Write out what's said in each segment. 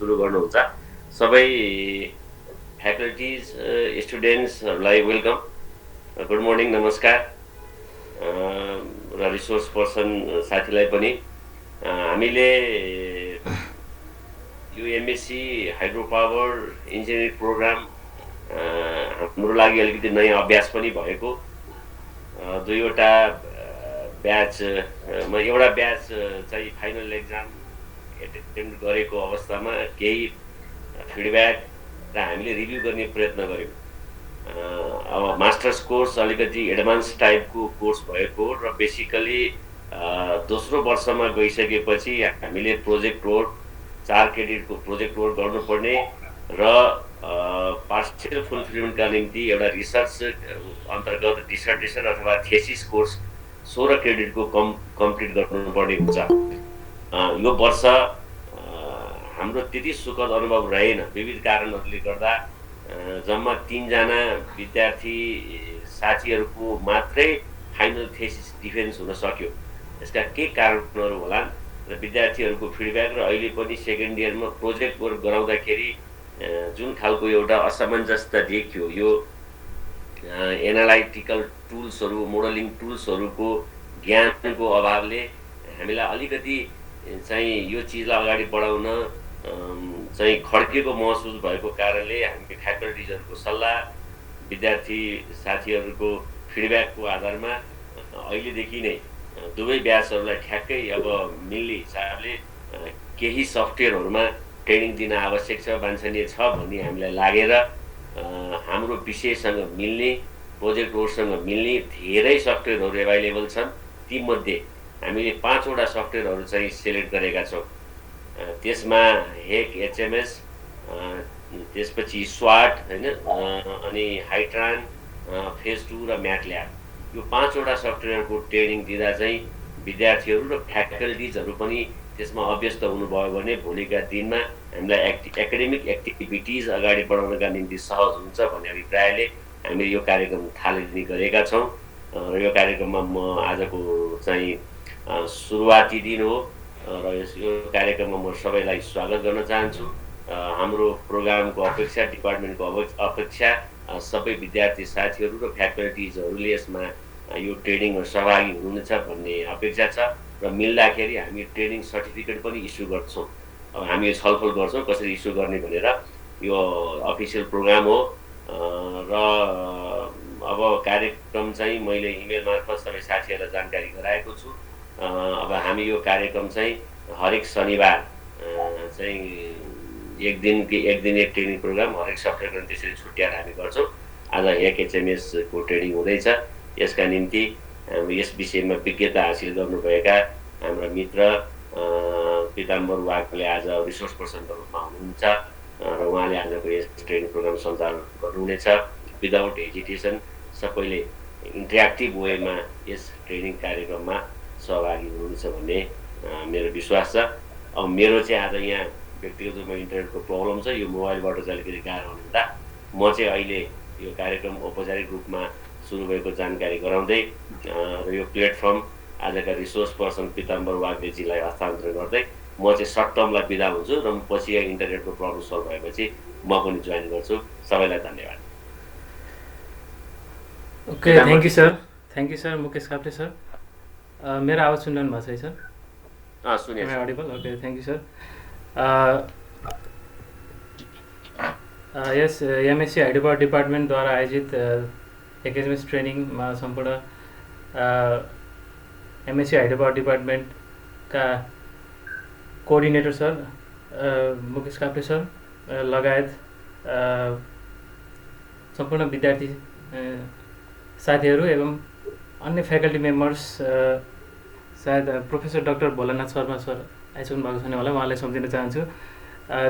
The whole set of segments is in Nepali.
सुरु गर्नुहुन्छ। सबै फ्याकल्टिज स्टुडेन्ट्सहरूलाई वेलकम, गुड मर्निङ, नमस्कार। र रिसोर्स पर्सन साथीलाई पनि हामीले यो MSc hydro power engineering program हाम्रो लागि अलिकति नयाँ अभ्यास पनि भएको, दुईवटा ब्याचमा एउटा ब्याच चाहिँ फाइनल एक्जाम एटेम्प्ट गरेको अवस्थामा केही फिडब्याक र हामीले रिभ्यू गर्ने प्रयत्न गऱ्यौँ। अब मास्टर्स कोर्स अलिकति एडभान्स टाइपको कोर्स भएको र बेसिकली दोस्रो वर्षमा गइसकेपछि हामीले प्रोजेक्ट वर्क 4 क्रेडिटको प्रोजेक्ट वर्क गर्नुपर्ने र पार्शियल फुलफिलमेन्टका निम्ति एउटा रिसर्च अन्तर्गत डिसर्टेसन अथवा थेसिस कोर्स 16 क्रेडिटको कम्प्लिट गर्नुपर्ने हुन्छ। यो वर्ष हाम्रो त्यति सुखद अनुभव रहेन, विविध कारणहरूले गर्दा जम्मा 3 जना विद्यार्थी साथीहरूको मात्रै फाइनल थेसिस डिफेन्स हुन सक्यो। यसका के कारणहरू होला र विद्यार्थीहरूको फिडब्याक र अहिले पनि सेकेन्ड इयरमा प्रोजेक्ट वर्क गराउँदाखेरि जुन खालको एउटा असमञ्जसता देखियो, यो एनालाइटिकल टुल्सहरू, मोडलिङ टुल्सहरूको ज्ञानको अभावले हामीलाई अलिकति चाहिँ यो चिजलाई अगाडि बढाउन चाहिँ खड्किएको महसुस भएको कारणले हामी फ्याकल्टिजहरूको सल्लाह, विद्यार्थी साथीहरूको फिडब्याकको आधारमा अहिलेदेखि नै दुवै ब्याचहरूलाई ठ्याक्कै अब मिल्ने हिसाबले केही सफ्टवेयरहरूमा ट्रेनिङ दिन आवश्यक छ, वाञ्छनीय छ भन्ने हामीलाई लागेर हाम्रो विषयसँग मिल्ने, प्रोजेक्ट वर्कसँग मिल्ने धेरै सफ्टवेयरहरू एभाइलेबल छन्। तीमध्ये हामीले 5 वटा सफ्टवेयरहरू चाहिँ सेलेक्ट गरेका छौँ। त्यसमा हेक एचएमएस, त्यसपछि स्वाट हैन, अनि हाइट्रान, फेज 2 र म्याटल्याब, यो 5 वटा सफ्टवेयरको ट्रेनिङ दिँदा चाहिँ विद्यार्थीहरू र फ्याकल्टिजहरू पनि त्यसमा अभ्यस्त हुनुभयो भने भोलिका दिनमा हामीलाई एकाडेमिक एक्टिभिटिज अगाडि बढाउनका निम्ति सहज हुन्छ भन्ने अभिप्रायले हामीले यो कार्यक्रम थालनी गरेका छौँ। र यो कार्यक्रममा म आजको चाहिँ सुरुवाती दिन हो र यो कार्यक्रममा म सबैलाई स्वागत गर्न चाहन्छु। हाम्रो प्रोग्रामको अपेक्षा, डिपार्टमेन्टको अपेक्षा सबै विद्यार्थी साथीहरू र फ्याकल्टिजहरूले यसमा यो ट्रेनिङमा सहभागी हुनुहुनेछ भन्ने अपेक्षा छ र मिल्दाखेरि हामी ट्रेनिङ सर्टिफिकेट पनि इस्यु गर्छौँ। अब हामी यो छलफल गर्छौँ कसरी इस्यु गर्ने भनेर। यो अफिसियल प्रोग्राम हो र अब कार्यक्रम चाहिँ मैले इमेल मार्फत सबै साथीहरूलाई जानकारी गराएको छु। अब हामी यो कार्यक्रम चाहिँ हरेक शनिबार चाहिँ एक दिन एक ट्रेनिङ प्रोग्राम हरेक सफ्टवेयर त्यसरी छुट्याएर हामी गर्छौँ। आज हेक एचएमएसको ट्रेनिङ हुँदैछ। यसका निम्ति यस विषयमा विज्ञता हासिल गर्नुभएका हाम्रा मित्र पीताम्बर वागले आज रिसोर्स पर्सनको रूपमा हुनुहुन्छ र उहाँले आजको यस ट्रेनिङ प्रोग्राम सञ्चालन गर्नुहुनेछ। विदाउट हेजिटेसन सबैले इन्टरेक्टिभ वेमा यस ट्रेनिङ कार्यक्रममा सहभागी हुनुहुन्छ भन्ने मेरो विश्वास छ। अब मेरो चाहिँ आज यहाँ व्यक्तिगत रूपमा इन्टरनेटको प्रब्लम छ, यो मोबाइलबाट चाहिँ अलिकति गाह्रो हुँदा म चाहिँ अहिले यो कार्यक्रम औपचारिक रूपमा सुरु भएको जानकारी गराउँदै र यो प्लेटफर्म आजका रिसोर्स पर्सन पीताम्बर वाग्देजीलाई हस्तान्तरण गर्दै म चाहिँ सर्ट टर्मलाई बिदा हुन्छु र पछि इन्टरनेटको प्रब्लम सल्भ भएपछि म पनि जोइन गर्छु। सबैलाई धन्यवाद। Okay, thank you sir Mukesh Kaple sir. मेरो आवाज सुनिरहनु भएको छ सर? सुने audible? Okay, thank you sir. यस एमएससी हाइड्रो पावर डिपार्टमेन्टद्वारा आयोजित एकेडमिक ट्रेनिङमा सम्पूर्ण एमएससी हाइड्रो पावर डिपार्टमेन्टका coordinator sir Mukesh Kaple sir लगायत सम्पूर्ण विद्यार्थी साथीहरू एवं अन्य फ्याकल्टी मेम्बर्स, सायद professor doctor Bholanath Sharma sir आइसक्नु भएको छैन होला, उहाँलाई सम्झिन चाहन्छु।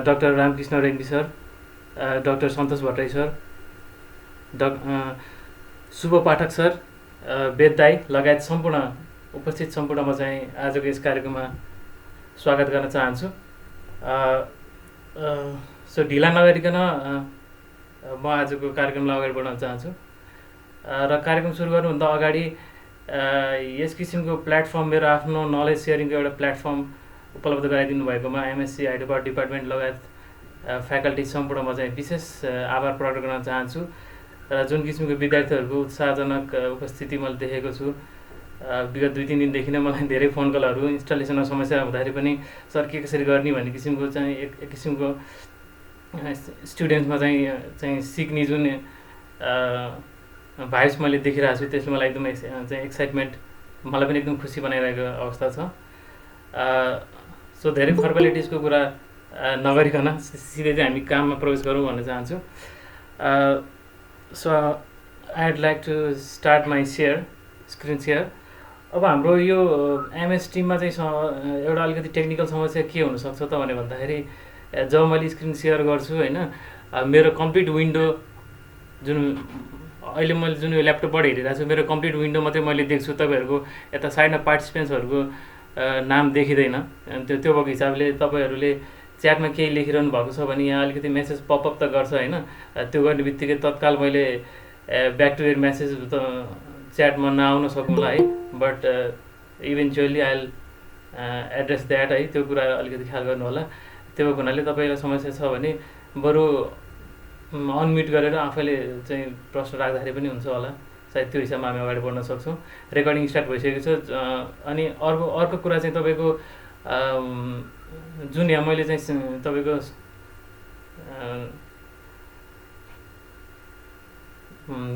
Doctor Ramkrishna Regmi sir, doctor Santosh Bhattarai sir, शुभ पाठक सर, वेद दाई लगायत सम्पूर्ण उपस्थित सम्पूर्णमा चाहिँ आजको यस कार्यक्रममा स्वागत गर्न चाहन्छु। सो ढिला नगरिकन म आजको कार्यक्रमलाई अगाडि बढाउन चाहन्छु र कार्यक्रम सुरु गर्नुभन्दा अगाडि यस किसिमको प्लेटफर्म, मेरो आफ्नो नलेज सेयरिङको एउटा प्लेटफर्म उपलब्ध गराइदिनु भएकोमा एमएससी हाइड्रो पावर डिपार्टमेन्ट लगायत फ्याकल्टी सम्पूर्ण म चाहिँ विशेष आभार प्रकट गर्न चाहन्छु र जुन किसिमको विद्यार्थीहरूको उत्साहजनक उपस्थिति मैले देखेको छु। विगत 2-3 दिनदेखि नै मलाई धेरै फोन कलहरू इन्स्टलेसनमा समस्या हुँदाखेरि पनि सर के कसरी गर्ने भन्ने किसिमको चाहिँ एक किसिमको स्टुडेन्ट्समा चाहिँ सिक्ने जुन भाइब्स मैले देखिरहेको छु त्यसले मलाई एकदम चाहिँ एक्साइटमेन्ट मलाई पनि एकदम खुसी बनाइरहेको अवस्था छ। सो धेरै फर्मालिटिजको कुरा नगरिकन सिधै चाहिँ हामी काममा प्रवेश गरौँ भन्न चाहन्छु। So I would like to start my screen share. अब हाम्रो यो एमएस टिममा चाहिँ एउटा अलिकति टेक्निकल समस्या के हुनसक्छ त भने भन्दाखेरि जब मैले स्क्रिन सेयर गर्छु होइन, मेरो कम्प्लिट विन्डो जुन अहिले मैले जुन यो ल्यापटपबाट हेरिरहेको छु मेरो कम्प्लिट विन्डो मात्रै मैले देख्छु। तपाईँहरूको यता साइडमा पार्टिसिपेन्ट्सहरूको नाम देखिँदैन। त्यो भएको हिसाबले तपाईँहरूले च्याटमा केही लेखिरहनु भएको छ भने यहाँ अलिकति मेसेज पपअप त गर्छ होइन, त्यो गर्ने बित्तिकै तत्काल मैले ब्याक टु योर मेसेज त च्याटमा नआउन सकौँला है, but eventually I will address that है। त्यो कुरा अलिकति ख्याल गर्नु होला। त्यो भएको हुनाले तपाईँलाई समस्या छ भने बरु अनम्युट गरेर आफैले चाहिँ प्रश्न राख्दाखेरि पनि हुन्छ होला, सायद त्यो हिसाबमा हामी अगाडि बढ्न सक्छौँ। रेकर्डिङ स्टार्ट भइसकेको छ। अनि अर्को कुरा चाहिँ तपाईँको जुन यहाँ मैले चाहिँ तपाईँको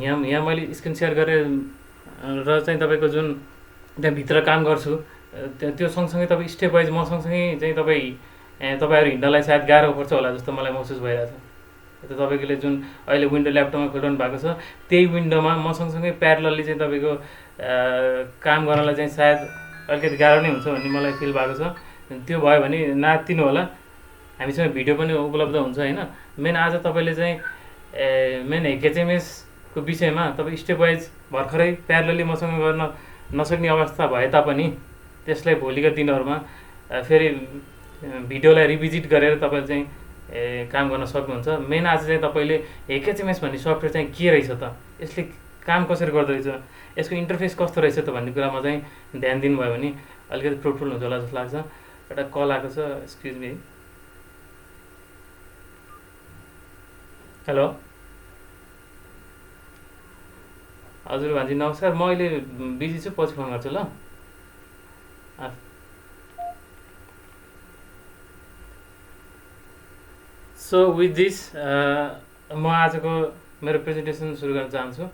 यहाँ मैले स्क्रिन सेयर गरेर चाहिँ तपाईँको जुन त्यहाँभित्र काम गर्छु त्यो सँगसँगै तपाईँ स्टेप वाइज म सँगसँगै चाहिँ तपाईँहरू हिँड्नलाई सायद गाह्रो पर्छ होला जस्तो मलाई महसुस भइरहेको छ। तपाईँले जुन अहिले विन्डो ल्यापटपमा खोलिरहनु भएको छ त्यही विन्डोमा म सँगसँगै प्यारलली चाहिँ तपाईँको काम गर्नलाई चाहिँ सायद अलिकति गाह्रो नै हुन्छ भन्ने मलाई फिल भएको छ। त्यो भयो भने नातिनु होला, हामीसँग भिडियो पनि उपलब्ध हुन्छ होइन। मेन आज तपाईँले चाहिँ मेन HHMS को विषयमा तपाईँ स्टेप वाइज भर्खरै प्यारलली मसँग गर्न नसक्ने अवस्था भए तापनि त्यसलाई भोलिका दिनहरूमा फेरि भिडियोलाई रिभिजिट गरेर तपाईँ चाहिँ काम गर्न सक्नुहुन्छ। मेन आज चाहिँ तपाईँले HHMS भन्ने सफ्टवेयर चाहिँ के रहेछ त, यसले काम कसरी गर्दो रहेछ, यसको इन्टरफेस कस्तो रहेछ त भन्ने कुरामा चाहिँ ध्यान दिनुभयो भने अलिकति फ्रुटफुल हुन्छ होला जस्तो लाग्छ। एउटा कल आएको छ, एक्सक्युज मी। हेलो हजुर भान्जी नमस्कार, म अहिले बिजी छु, पछि फोन गर्छु ल। सो विथ दिस म आजको मेरो प्रेजेन्टेसन सुरु गर्न चाहन्छु।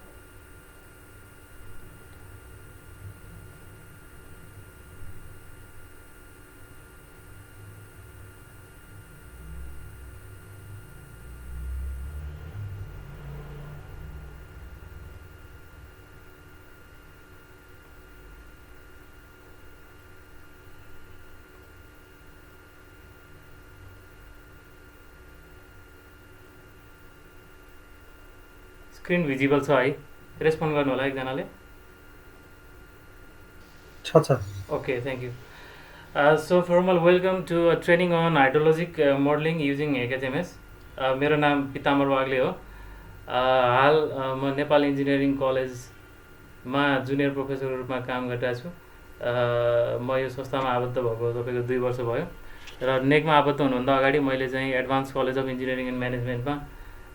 स्क्रिन भिजिबल छ है, रेस्पोन्ड गर्नु होला एकजनाले। छ। Okay, thank you. So formal welcome to training on hydrologic modelling using HHMS। मेरो नाम पिताम्बर वाग्ले हो। हाल म नेपाल इन्जिनियरिङ कलेजमा जुनियर प्रोफेसरको रूपमा काम गरिरहेको छु। म यो संस्थामा आबद्ध भएको तपाईँको 2 वर्ष भयो र नेकमा आबद्ध हुनुभन्दा अगाडि मैले चाहिँ advance college of engineering and म्यानेजमेन्टमा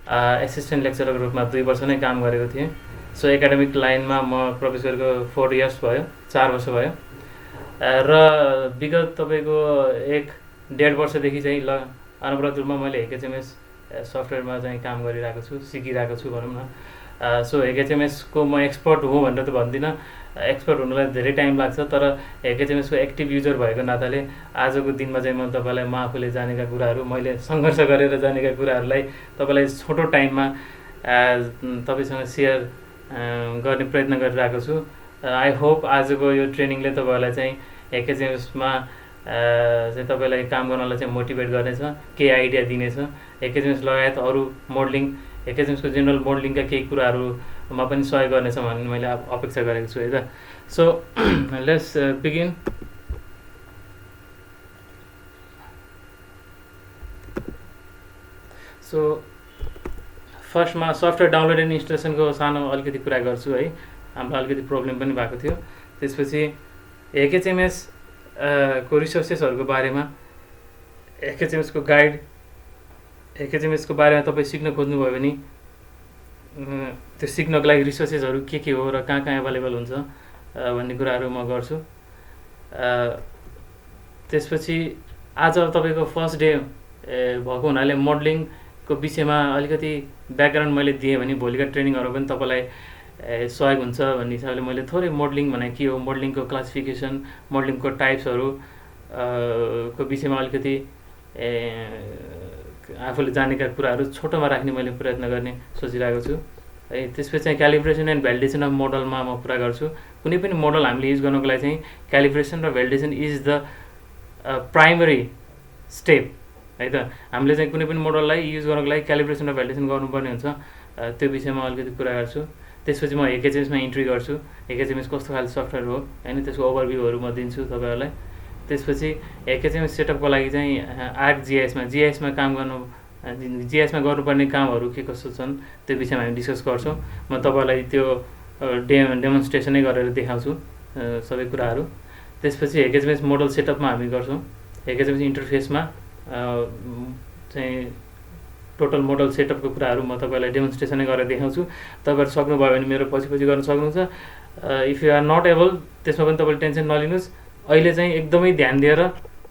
एसिस्टेन्ट लेक्चररको रूपमा 2 वर्ष नै काम गरेको थिएँ। सो एकाडेमिक लाइनमा म प्रवेश गरेको 4 इयर्स भयो, 4 वर्ष भयो र विगत तपाईँको 1-1.5 वर्षदेखि चाहिँ अनवरत रूपमा मैले HHMS सफ्टवेयरमा चाहिँ काम गरिरहेको छु, सिकिरहेको छु भनौँ न। सो HHMS को म एक्सपर्ट हुँ भनेर त भन्दिनँ, एक्सपर्ट हुनुलाई धेरै टाइम लाग्छ, तर HHMS को एक्टिभ युजर भएको नाताले आजको दिनमा चाहिँ म तपाईँलाई म आफूले जानेका कुराहरू, मैले सङ्घर्ष गरेर जानेका कुराहरूलाई तपाईँलाई छोटो टाइममा तपाईँसँग सेयर गर्ने प्रयत्न गरिरहेको छु। आई होप आजको यो ट्रेनिङले तपाईँहरूलाई चाहिँ HHMSमा चाहिँ तपाईँलाई काम गर्नलाई चाहिँ मोटिभेट गर्नेछ, केही आइडिया दिनेछ। HHMS लगायत अरू मोडलिङ, HHMS को जेनरल मोडलिङका केही कुराहरूमा पनि सहयोग गर्नेछ भन्ने मैले अपेक्षा गरेको छु है त। So let's begin. सो फर्स्टमा सफ्टवेयर डाउनलोड एन्ड इन्स्टलेसनको सानो अलिकति कुरा गर्छु है, हाम्रो अलिकति प्रब्लम पनि भएको थियो। त्यसपछि HHMS को रिसोर्सेसहरूको बारेमा, HHMS को गाइड एकेजेमएसको बारेमा तपाईँ सिक्न खोज्नुभयो भने त्यो सिक्नको लागि रिसोर्सेसहरू के हो र कहाँ कहाँ एभाइलेबल हुन्छ भन्ने कुराहरू म गर्छु। त्यसपछि आज तपाईँको फर्स्ट डे भएको हुनाले मोडलिङको विषयमा अलिकति ब्याकग्राउन्ड मैले दिएँ भने भोलिका ट्रेनिङहरू पनि तपाईँलाई सहयोग हुन्छ भन्ने हिसाबले मैले थोरै मोडलिङ भने के हो, मोडलिङको क्लासिफिकेसन, मोडलिङको टाइप्सहरू को विषयमा अलिकति आफूले जानेका कुराहरू छोटोमा राख्ने मैले प्रयत्न गर्ने सोचिरहेको छु है। त्यसपछि चाहिँ क्यालिब्रेसन एन्ड भ्यालिडेसन अफ मोडलमा म कुरा गर्छु। कुनै पनि मोडल हामीले युज गर्नको लागि चाहिँ क्यालिब्रेसन र validation is the primary step है त। हामीले चाहिँ कुनै पनि मोडललाई युज गर्नको लागि क्यालिब्रेसन र भ्यालिडेसन गर्नुपर्ने हुन्छ। त्यो विषयमा अलिकति कुरा गर्छु। त्यसपछि म एकेजेमएसमा इन्ट्री गर्छु, एकेजेमएस कस्तो खाले सफ्टवेयर हो होइन, त्यसको ओभरभ्यूहरू म दिन्छु तपाईँहरूलाई। त्यसपछि एकेजेमएस सेटअपको लागि चाहिँ जिआइएसमा काम गर्नुपर्ने कामहरू के कस्तो छन् त्यो विषयमा हामी डिस्कस गर्छौँ। म तपाईँलाई त्यो डेमोन्स्ट्रेसनै गरेर देखाउँछु सबै कुराहरू। त्यसपछि एकेजेमएस मोडल सेटअपमा हामी गर्छौँ। एकेजेमएस इन्टरफेसमा चाहिँ टोटल मोडल सेटअपको कुराहरू म तपाईँलाई डेमोन्स्ट्रेसनै गरेर देखाउँछु। तपाईँहरू सक्नुभयो भने मेरो पछि गर्न सक्नुहुन्छ। If you are not able त्यसमा पनि तपाईँले टेन्सन नलिनुहोस्। अहिले चाहिँ एकदमै ध्यान दिएर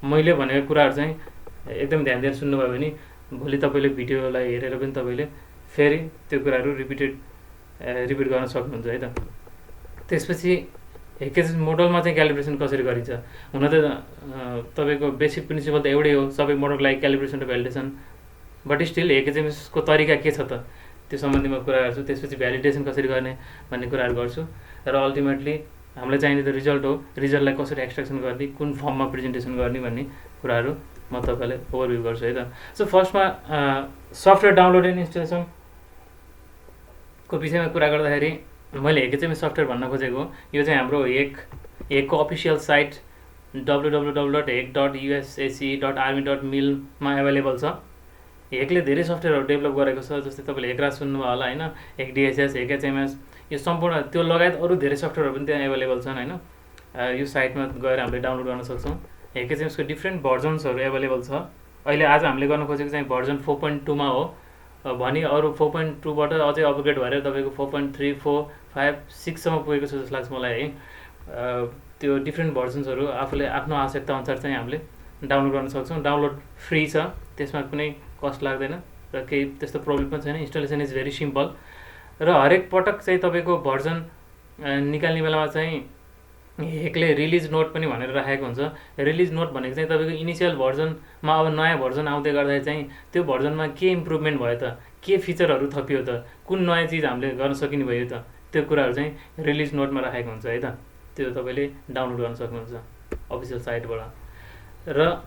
मैले भनेको कुराहरू चाहिँ एकदम ध्यान दिएर सुन्नुभयो भने भोलि तपाईँले भिडियोलाई हेरेर पनि तपाईँले फेरि त्यो कुराहरू रिपिट गर्न सक्नुहुन्छ है त। त्यसपछि एकेजेमएस मोडलमा चाहिँ क्यालिब्रेसन कसरी गरिन्छ? हुन त तपाईँको बेसिक प्रिन्सिपल त एउटै हो सबै मोडलको लागि क्यालिब्रेसन र भ्यालिडेसन, बट स्टिल एकेजेमएसको तरिका के छ त त्यो सम्बन्धीमा कुरा गर्छु। त्यसपछि भ्यालिडेसन कसरी गर्ने भन्ने कुराहरू गर्छु र अल्टिमेटली हामीलाई चाहिने त रिजल्ट हो, रिजल्टलाई कसरी एक्सट्र्याक्सन गर्ने, कुन फर्ममा प्रेजेन्टेसन गर्ने भन्ने कुराहरू म तपाईँलाई ओभरभ्यू गर्छु है त। सो फर्स्टमा सफ्टवेयर डाउनलोड एन्ड इन्स्टलेसनको विषयमा कुरा गर्दाखेरि मैले एकेजेमएस सफ्टवेयर भन्न खोजेको यो चाहिँ हाम्रो हेकको अफिसियल साइट www.hek.usac.army.mil मा एभाइलेबल छ। हेकले धेरै सफ्टवेयरहरू डेभलप गरेको छ, जस्तै तपाईँले हेकराज सुन्नुभयो होला होइन, हेक डिएसएस, हेक एचएमएस, यो सम्पूर्ण त्यो लगायत अरू धेरै सफ्टवेयरहरू पनि त्यहाँ एभाइलेबल छन् होइन। यो साइटमा गएर हामीले डाउनलोड गर्न सक्छौँ। हेक एचएमएसको डिफ्रेन्ट भर्जन्सहरू एभाइलेबल छ। अहिले आज हामीले गर्न खोजेको चाहिँ भर्जन 4.2 मा हो भने अरू 4.2बाट अझै अपग्रेड भएर तपाईँको 4.3, 4, 5, 6 सम्म पुगेको छ जस्तो लाग्छ मलाई है। त्यो डिफ्रेन्ट भर्जन्सहरू आफूले आफ्नो आवश्यकता अनुसार चाहिँ हामीले डाउनलोड गर्न सक्छौँ। डाउनलोड फ्री छ, त्यसमा कुनै कस्ट लाग्दैन र केही त्यस्तो प्रब्लम पनि छैन। इन्स्टलेसन इज भेरी सिम्पल र हरेक पटक चाहिँ तपाईँको भर्जन निकाल्ने बेलामा चाहिँ हेकले रिलिज नोट पनि भनेर राखेको हुन्छ। रिलिज नोट भनेको चाहिँ तपाईँको इनिसियल भर्जनमा अब नयाँ भर्जन आउँदै गर्दाखेरि चाहिँ त्यो भर्जनमा के इम्प्रुभमेन्ट भयो त, के फिचरहरू थपियो त, कुन नयाँ चिज हामीले गर्न सकिने भयो त, त्यो कुराहरू चाहिँ रिलिज नोटमा राखेको हुन्छ है त। त्यो तपाईँले डाउनलोड गर्न सक्नुहुन्छ अफिसियल साइटबाट। र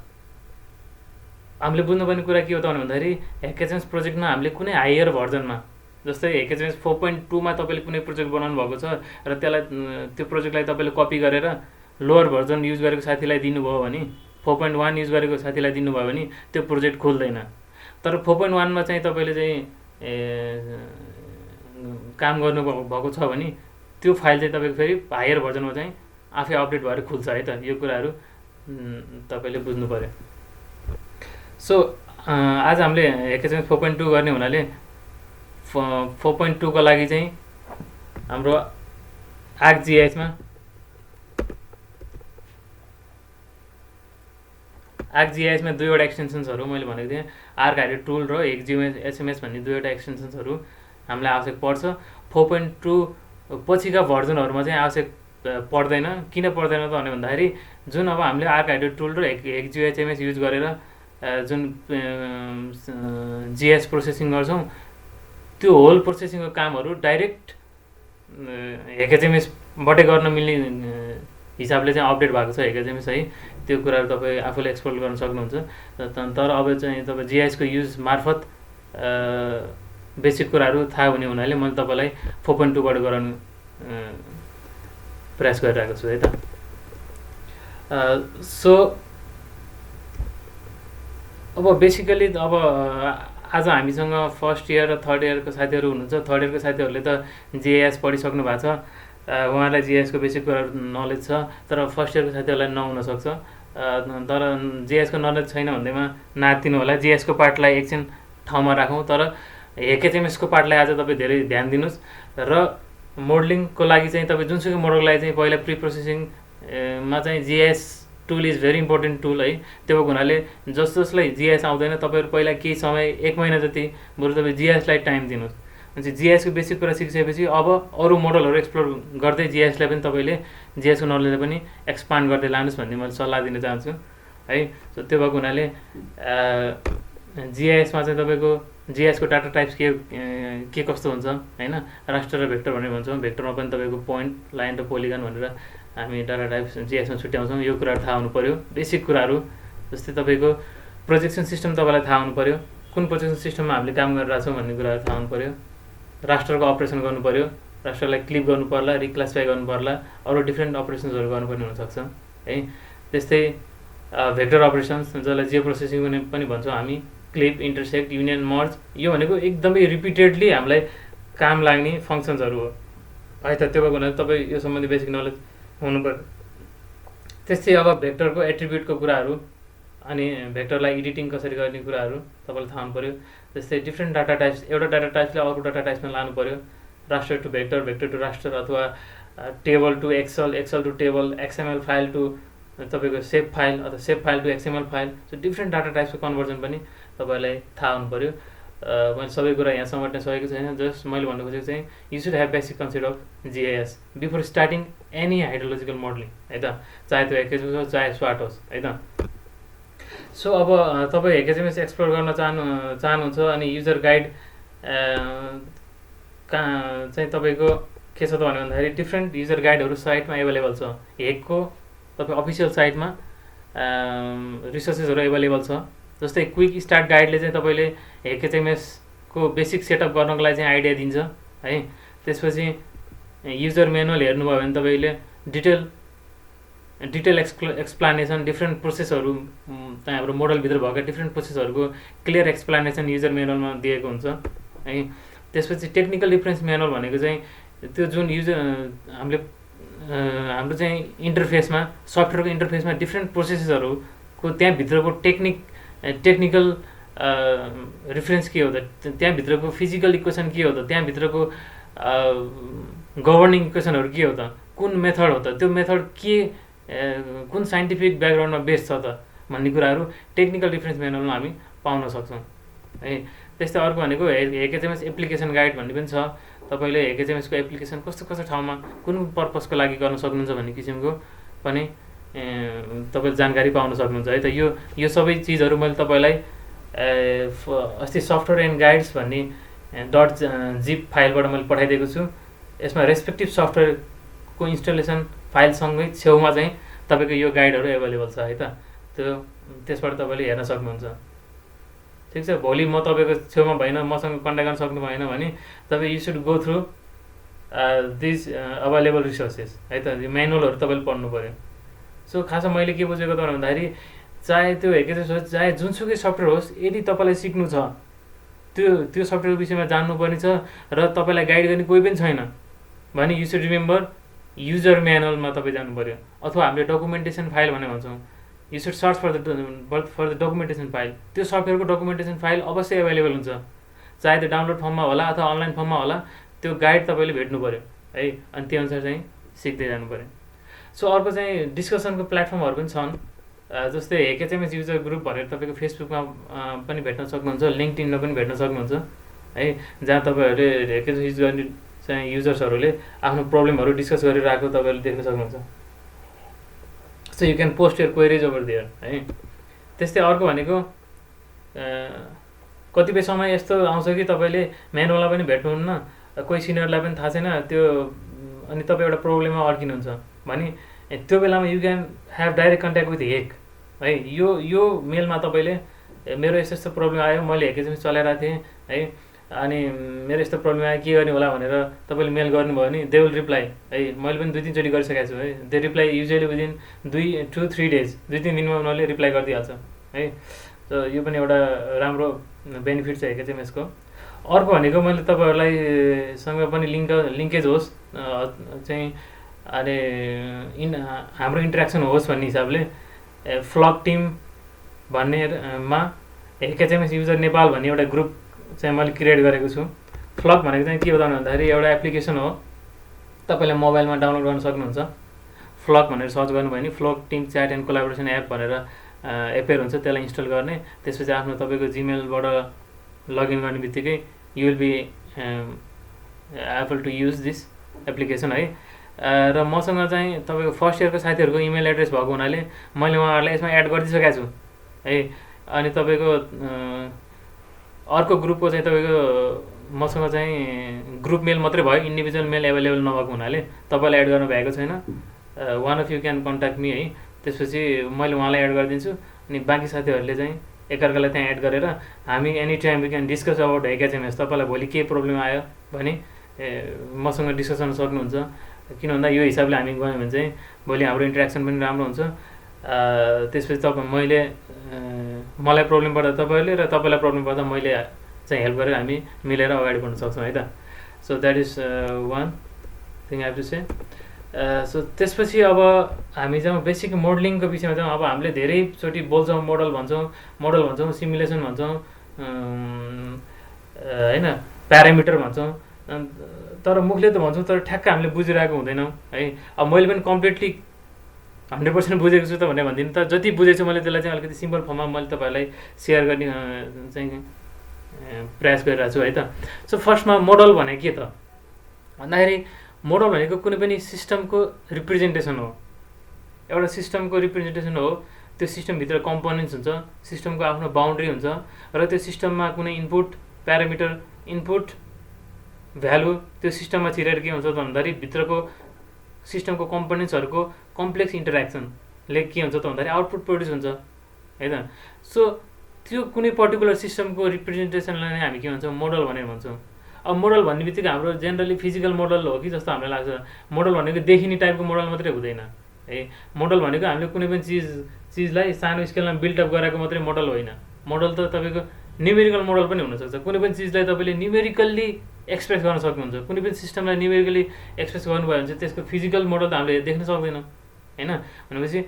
हामीले बुझ्नुपर्ने कुरा के हो त भन्दाखेरि हेकेजेमएस प्रोजेक्टमा हामीले कुनै हायर भर्जनमा जस्तै हेकेजेमएस 4.2 मा तपाईँले कुनै प्रोजेक्ट बनाउनु भएको छ र त्यसलाई त्यो प्रोजेक्टलाई तपाईँले कपी गरेर लोवर भर्जन युज गरेको साथीलाई दिनुभयो भने, 4.1 युज गरेको साथीलाई दिनुभयो भने त्यो प्रोजेक्ट खोल्दैन। तर 4.1 मा चाहिँ तपाईँले चाहिँ काम गर्नुभएको छ भने त्यो फाइल चाहिँ तपाईँको फेरि हायर भर्जनमा चाहिँ आफै अपडेट भएर खुल्छ है त। यो कुराहरू तपाईँले बुझ्नु पऱ्यो। सो आज हामीले हेकेजेमएस 4.2 गर्ने हुनाले 4.2 को लागि चाहिँ हाम्रो आर्कजिआइएसमा दुईवटा एक्सटेन्सन्सहरू मैले भनेको थिएँ, आर्क हाइडर टुल र हेकजिएसएमएस भन्ने दुईवटा एक्सटेन्सन्सहरू हामीलाई आवश्यक पर्छ। 4.2 पछिका भर्जनहरूमा चाहिँ आवश्यक पर्दैन। किन पर्दैन त भन्दाखेरि जुन अब हामीले आर्क हाइडर टुल र हेकजिएसएमएस युज गरेर जुन जिएस प्रोसेसिङ गर्छौँ त्यो होल प्रोसेसिङको कामहरू डाइरेक्ट हेकेजेमएसबाटै गर्न मिल्ने हिसाबले चाहिँ अपडेट भएको छ हेकेजेमएस है। त्यो कुराहरू तपाईँ आफूले एक्सप्लोर गर्न सक्नुहुन्छ। तर अब चाहिँ तपाईँ जिआइएसको युज मार्फत बेसिक कुराहरू थाहा हुने हुनाले मैले तपाईँलाई 4.2बाट गराउनु प्रयास गरिरहेको छु है त। सो अब बेसिकली अब आज हामीसँग फर्स्ट इयर र थर्ड इयरको साथीहरू हुनुहुन्छ। थर्ड इयरको साथीहरूले त जिएएस पढिसक्नु भएको छ, उहाँलाई जिएसको बेसिक कुराहरू नलेज छ। तर फर्स्ट इयरको साथीहरूलाई नहुनसक्छ। तर जिएसको नलेज छैन भन्दैमा नातिनु होला। जिएसको पार्टलाई एकछिन ठाउँमा राखौँ। तर HHMS को पार्टलाई आज तपाईँ धेरै ध्यान दिनुहोस् र मोडलिङको लागि चाहिँ तपाईँ जुनसुकै मोडलको लागि चाहिँ पहिला प्री प्रोसेसिङमा चाहिँ GIS tool is very important tool है। त्यो भएको हुनाले जसलाई GIS आउँदैन तपाईँहरू पहिला केही समय 1 महिना जति बरु तपाईँ GISलाई टाइम दिनुहोस्। अनि GISको बेसिक कुरा सिकिसकेपछि अब अरू मोडलहरू एक्सप्लोर गर्दै GISलाई पनि तपाईँले GISको नलेजलाई पनि एक्सपान्ड गर्दै लानुहोस् भन्ने मैले सल्लाह दिन चाहन्छु है। सो त्यो भएको हुनाले GISमा चाहिँ तपाईँको GISको डाटा टाइप्स के कस्तो हुन्छ हैन। राष्ट्र र भेक्टर भनेर भन्छौँ। भेक्टरमा पनि तपाईँको पोइन्ट, लाइन र पोलिगन भनेर हामी डाटा टाइप्स GISमा छुट्याउँछौँ। यो कुराहरू थाहा हुनु पऱ्यो, बेसिक कुराहरू। जस्तै तपाईँको प्रोजेक्सन सिस्टम तपाईँलाई थाहा हुनु पऱ्यो, कुन प्रोजेक्सन सिस्टममा हामीले काम गरिरहेको छौँ भन्ने कुराहरू थाहा हुनु पऱ्यो। राष्ट्रको अपरेसन गर्नु पऱ्यो, राष्ट्रलाई क्लिप गर्नु पर्ला, रिक्लासिफाई गर्नु पर्ला, अरू डिफ्रेन्ट अपरेसन्सहरू गर्नुपर्ने हुनसक्छ है। त्यस्तै भेक्टर अपरेसन्स जसलाई जियो प्रोसेसिङ पनि भन्छौँ हामी, क्लिप, इन्टरसेक्ट, युनियन, मर्ज, यो भनेको एकदमै रिपिटेडली हामीलाई काम लाग्ने फङ्सन्सहरू हो है त। त्यो भएको हुनाले तपाईँ यो सम्बन्धी बेसिक नलेज हुनु पर्यो। त्यस्तै अब भेक्टरको एट्रिब्युटको कुराहरू अनि भेक्टरलाई एडिटिङ कसरी गर्ने कुराहरू तपाईँलाई थाहा हुनु पऱ्यो। जस्तै डिफ्रेन्ट डाटा टाइप्स, एउटा डाटा टाइप्सलाई अर्को डाटा टाइप्समा लानु पऱ्यो। राष्ट्र to vector, vector to raster, अथवा table to excel, excel to table, XML file to तपाईँको सेप फाइल, अथवा shape file to XML file. So different data टाइप्सको कन्भर्जन पनि तपाईँलाई थाहा हुनु पऱ्यो। मैले सबै कुरा यहाँ समेट्न सकेको छैन। जस्ट मैले भन्नु खोजेको चाहिँ you should have basic concept of GIS before starting any hydrological modelling है त, चाहे त्यो HHMS होस् चाहे SWOT होस् है त। सो अब तपाईँ HHMS एक्सप्लोर गर्न चाहनुहुन्छ अनि युजर गाइड कहाँ चाहिँ तपाईँको के छ त भन्दाखेरि डिफ्रेन्ट युजर गाइडहरू साइटमा एभाइलेबल छ। हेकको तपाईँ अफिसियल साइटमा रिसोर्सेसहरू एभाइलेबल छ। जस्तै क्विक स्टार्ट गाइडले चाहिँ तपाईँले HHMS को बेसिक सेटअप गर्नको लागि चाहिँ आइडिया दिन्छ है। त्यसपछि युजर म्यानुअल हेर्नुभयो भने तपाईँले डिटेल एक्सप्लानेसन, डिफ्रेन्ट प्रोसेसहरू चाहिँ हाम्रो मोडलभित्र भएका डिफ्रेन्ट प्रोसेसहरूको क्लियर एक्सप्लानेसन युजर म्यानुअलमा दिएको हुन्छ है। त्यसपछि टेक्निकल रिफरेन्स म्यानुअल भनेको चाहिँ त्यो जुन युजर हाम्रो चाहिँ इन्टरफेसमा, सफ्टवेयरको इन्टरफेसमा डिफ्रेन्ट प्रोसेसहरूको त्यहाँभित्रको टेक्निकल रिफरेन्स के हो त, त्यहाँभित्रको फिजिकल इक्वेसन के हो त, त्यहाँभित्रको गभर्निङ इक्वेसनहरू के हो त, कुन मेथड हो त, त्यो मेथड के कुन साइन्टिफिक ब्याकग्राउन्डमा बेस छ त भन्ने कुराहरू टेक्निकल रिफरेन्स म्यानुअलमा हामी पाउन सक्छौँ है। त्यस्तै अर्को भनेको HHMS एप्लिकेसन गाइड भन्ने पनि छ। तपाईँले HHMS को एप्लिकेसन कस्तो कस्तो ठाउँमा कुन पर्पसको लागि गर्न सक्नुहुन्छ भन्ने किसिमको पनि तपाईँले जानकारी पाउन सक्नुहुन्छ है त। यो सबै चिजहरू मैले तपाईँलाई अस्ति सफ्टवेयर एन्ड गाइड्स भन्ने .zip फाइलबाट मैले पठाइदिएको छु। यसमा रेस्पेक्टिभ सफ्टवेयरको इन्स्टलेसन फाइलसँगै छेउमा चाहिँ तपाईँको यो गाइडहरू एभाइलेबल छ है त। त्यसबाट तपाईँले हेर्न सक्नुहुन्छ। ठिक छ, भोलि म तपाईँको छेउमा भएन, मसँग कन्ट्याक्ट गर्न सक्नु भएन भने तपाईँ you should go through this available resources है त। यो म्यानुअलहरू तपाईँले पढ्नु पऱ्यो। सो खासमा मैले के बुझेको त भन्दाखेरि चाहे त्यो HHMS होस् चाहे जुनसुकै सफ्टवेयर होस्, यदि तपाईँलाई सिक्नु छ, त्यो सफ्टवेयरको विषयमा जान्नुपर्ने छ र तपाईँलाई गाइड गर्ने कोही पनि छैन भने यु सुड रिमेम्बर युजर म्यानुअलमा तपाईँ जानु पऱ्यो। अथवा हामीले डकुमेन्टेसन फाइल भनेर भन्छौँ, you should search for the documentation file. त्यो सफ्टवेयरको डकुमेन्टेसन फाइल अवश्य एभाइलेबल हुन्छ, चाहे त्यो डाउनलोड फर्ममा होला अथवा अनलाइन फर्ममा होला। त्यो गाइड तपाईँले भेट्नु पऱ्यो है, अनि त्यो अनुसार चाहिँ सिक्दै जानु पऱ्यो। सो अर्को चाहिँ डिस्कसनको प्लेटफर्महरू पनि छन्। जस्तै HHMS युजर ग्रुप भनेर तपाईँको फेसबुकमा पनि भेट्न सक्नुहुन्छ, लिङ्कडिनमा पनि भेट्न सक्नुहुन्छ है, जहाँ तपाईँहरूले HHMS युज गर्ने चाहिँ युजर्सहरूले आफ्नो प्रब्लमहरू डिस्कस गरिरहेको तपाईँहरूले देख्न सक्नुहुन्छ। So you can post your queries over there है। त्यस्तै अर्को भनेको कतिपय समय यस्तो आउँछ कि तपाईँले म्यानुअलमा पनि भेट्नुहुन्न, कोही सिनियरलाई पनि थाहा छैन त्यो, अनि तपाईँ एउटा प्रब्लममा अड्किनुहुन्छ भने त्यो बेलामा you can have direct contact with HEC है। यो मेलमा तपाईँले मेरो यस्तो यस्तो प्रब्लम आयो, मैले HHMS चलाइरहेको थिएँ है, अनि मेरो यस्तो प्रब्लम आयो, के गर्ने होला भनेर तपाईँले मेल गर्नुभयो भने दे विल रिप्लाई है। मैले पनि 2-3 चोटि गरिसकेको छु है। They reply usually within 2-3 days, 2-3 दिनमा उनीहरूले रिप्लाई गरिदिइहाल्छ है। सो यो पनि एउटा राम्रो बेनिफिट छ HHMS को। अर्को भनेको मैले तपाईँहरूलाई सँग पनि लिङ्केज होस् चाहिँ अनि हाम्रो इन्ट्रेक्सन होस् भन्ने हिसाबले फ्लग टिम भन्नेमा HHMS युजर नेपाल भन्ने एउटा ग्रुप चाहिँ मैले क्रिएट गरेको छु। फ्लक भनेको चाहिँ के बताउनु भन्दाखेरि एउटा एप्लिकेसन हो, तपाईँले मोबाइलमा डाउनलोड गर्न सक्नुहुन्छ। फ्लक भनेर सर्च गर्नुभयो भने Flock team chat and collaboration app भनेर एपेयर हुन्छ, त्यसलाई इन्स्टल गर्ने। त्यसपछि आफ्नो तपाईँको जिमेलबाट लगइन गर्ने बित्तिकै you will be able to use this application है। र मसँग चाहिँ तपाईँको फर्स्ट इयरको साथीहरूको इमेल एड्रेस भएको हुनाले मैले उहाँहरूलाई यसमा एड गरिदिइसकेको छु है। अनि तपाईँको अर्को ग्रुपको चाहिँ तपाईँको मसँग चाहिँ ग्रुप मेल मात्रै भयो, इन्डिभिजुअल मेल एभाइलेबल नभएको हुनाले तपाईँलाई एड गर्नु भएको छैन। One of you can contact me है। त्यसपछि मैले उहाँलाई एड गरिदिन्छु अनि बाँकी साथीहरूले चाहिँ एकअर्कालाई त्यहाँ एड गरेर हामी any time we can discuss about HHMS। तपाईँलाई भोलि के प्रब्लम आयो भने मसँग डिस्कस गर्न सक्नुहुन्छ। किन भन्दा यो हिसाबले हामी गयौँ भने चाहिँ भोलि हाम्रो इन्टरेक्सन पनि राम्रो हुन्छ। त्यसपछि मैले मलाई प्रब्लम पर्दा तपाईँहरूले र तपाईँलाई प्रब्लम पर्दा मैले चाहिँ हेल्प गरेर हामी मिलेर अगाडि बढ्न सक्छौँ है त। So that is one thing I have to say. So त्यसपछि अब हामी चाहिँ बेसिक मोडलिङको विषयमा चाहिँ अब हामीले धेरैचोटि बोल्छौँ, मोडल भन्छौँ, सिमुलेसन भन्छौँ होइन, प्यारामिटर भन्छौँ, तर मुखले त भन्छौँ तर ठ्याक्क हामीले बुझिरहेको हुँदैनौँ है। अब मैले पनि कम्प्लिटली 100% बुझेको छु त भनेर भन्दिनँ, तर जति बुझेको छु मैले त्यसलाई चाहिँ अलिकति सिम्पल फर्ममा मैले तपाईँहरूलाई सेयर गर्ने चाहिँ प्रयास गरिरहेको छु है त। सो फर्स्टमा मोडल भनेको के त भन्दाखेरि मोडल भनेको कुनै पनि सिस्टमको रिप्रेजेन्टेसन हो। एउटा सिस्टमको रिप्रेजेन्टेसन हो। त्यो सिस्टमभित्र कम्पोनेन्ट्स हुन्छ, सिस्टमको आफ्नो बााउन्ड्री हुन्छ र त्यो सिस्टममा कुनै इनपुट प्यारामिटर, इनपुट भ्यालु त्यो सिस्टममा छिरेर के हुन्छ त भन्दाखेरि भित्रको सिस्टमको कम्पोनेन्ट्सहरूको कम्प्लेक्स इन्टरेक्सनले के हुन्छ त भन्दाखेरि आउटपुट प्रड्युस हुन्छ है त। सो त्यो कुनै पर्टिकुलर सिस्टमको रिप्रेजेन्टेसनलाई नै हामी के भन्छौँ, मोडल भनेर भन्छौँ। अब मोडल भन्ने बित्तिकै हाम्रो जेनरली फिजिकल मोडल हो कि जस्तो हामीलाई लाग्छ। मोडल भनेको देखिने टाइपको मोडल मात्रै हुँदैन है। मोडल भनेको हामीले कुनै पनि चिजलाई सानो स्केलमा बिल्डअप गराएको मात्रै मोडल होइन। मोडल त तपाईँको न्युमेरिकल मोडल पनि हुनसक्छ। कुनै पनि चिजलाई तपाईँले न्युमेरिकल्ली एक्सप्रेस गर्न सक्नुहुन्छ। कुनै पनि सिस्टमलाई न्युमेरिकली एक्सप्रेस गर्नुभयो भने चाहिँ त्यसको फिजिकल मोडल त हामीले देख्न सक्दैनौँ होइन। भनेपछि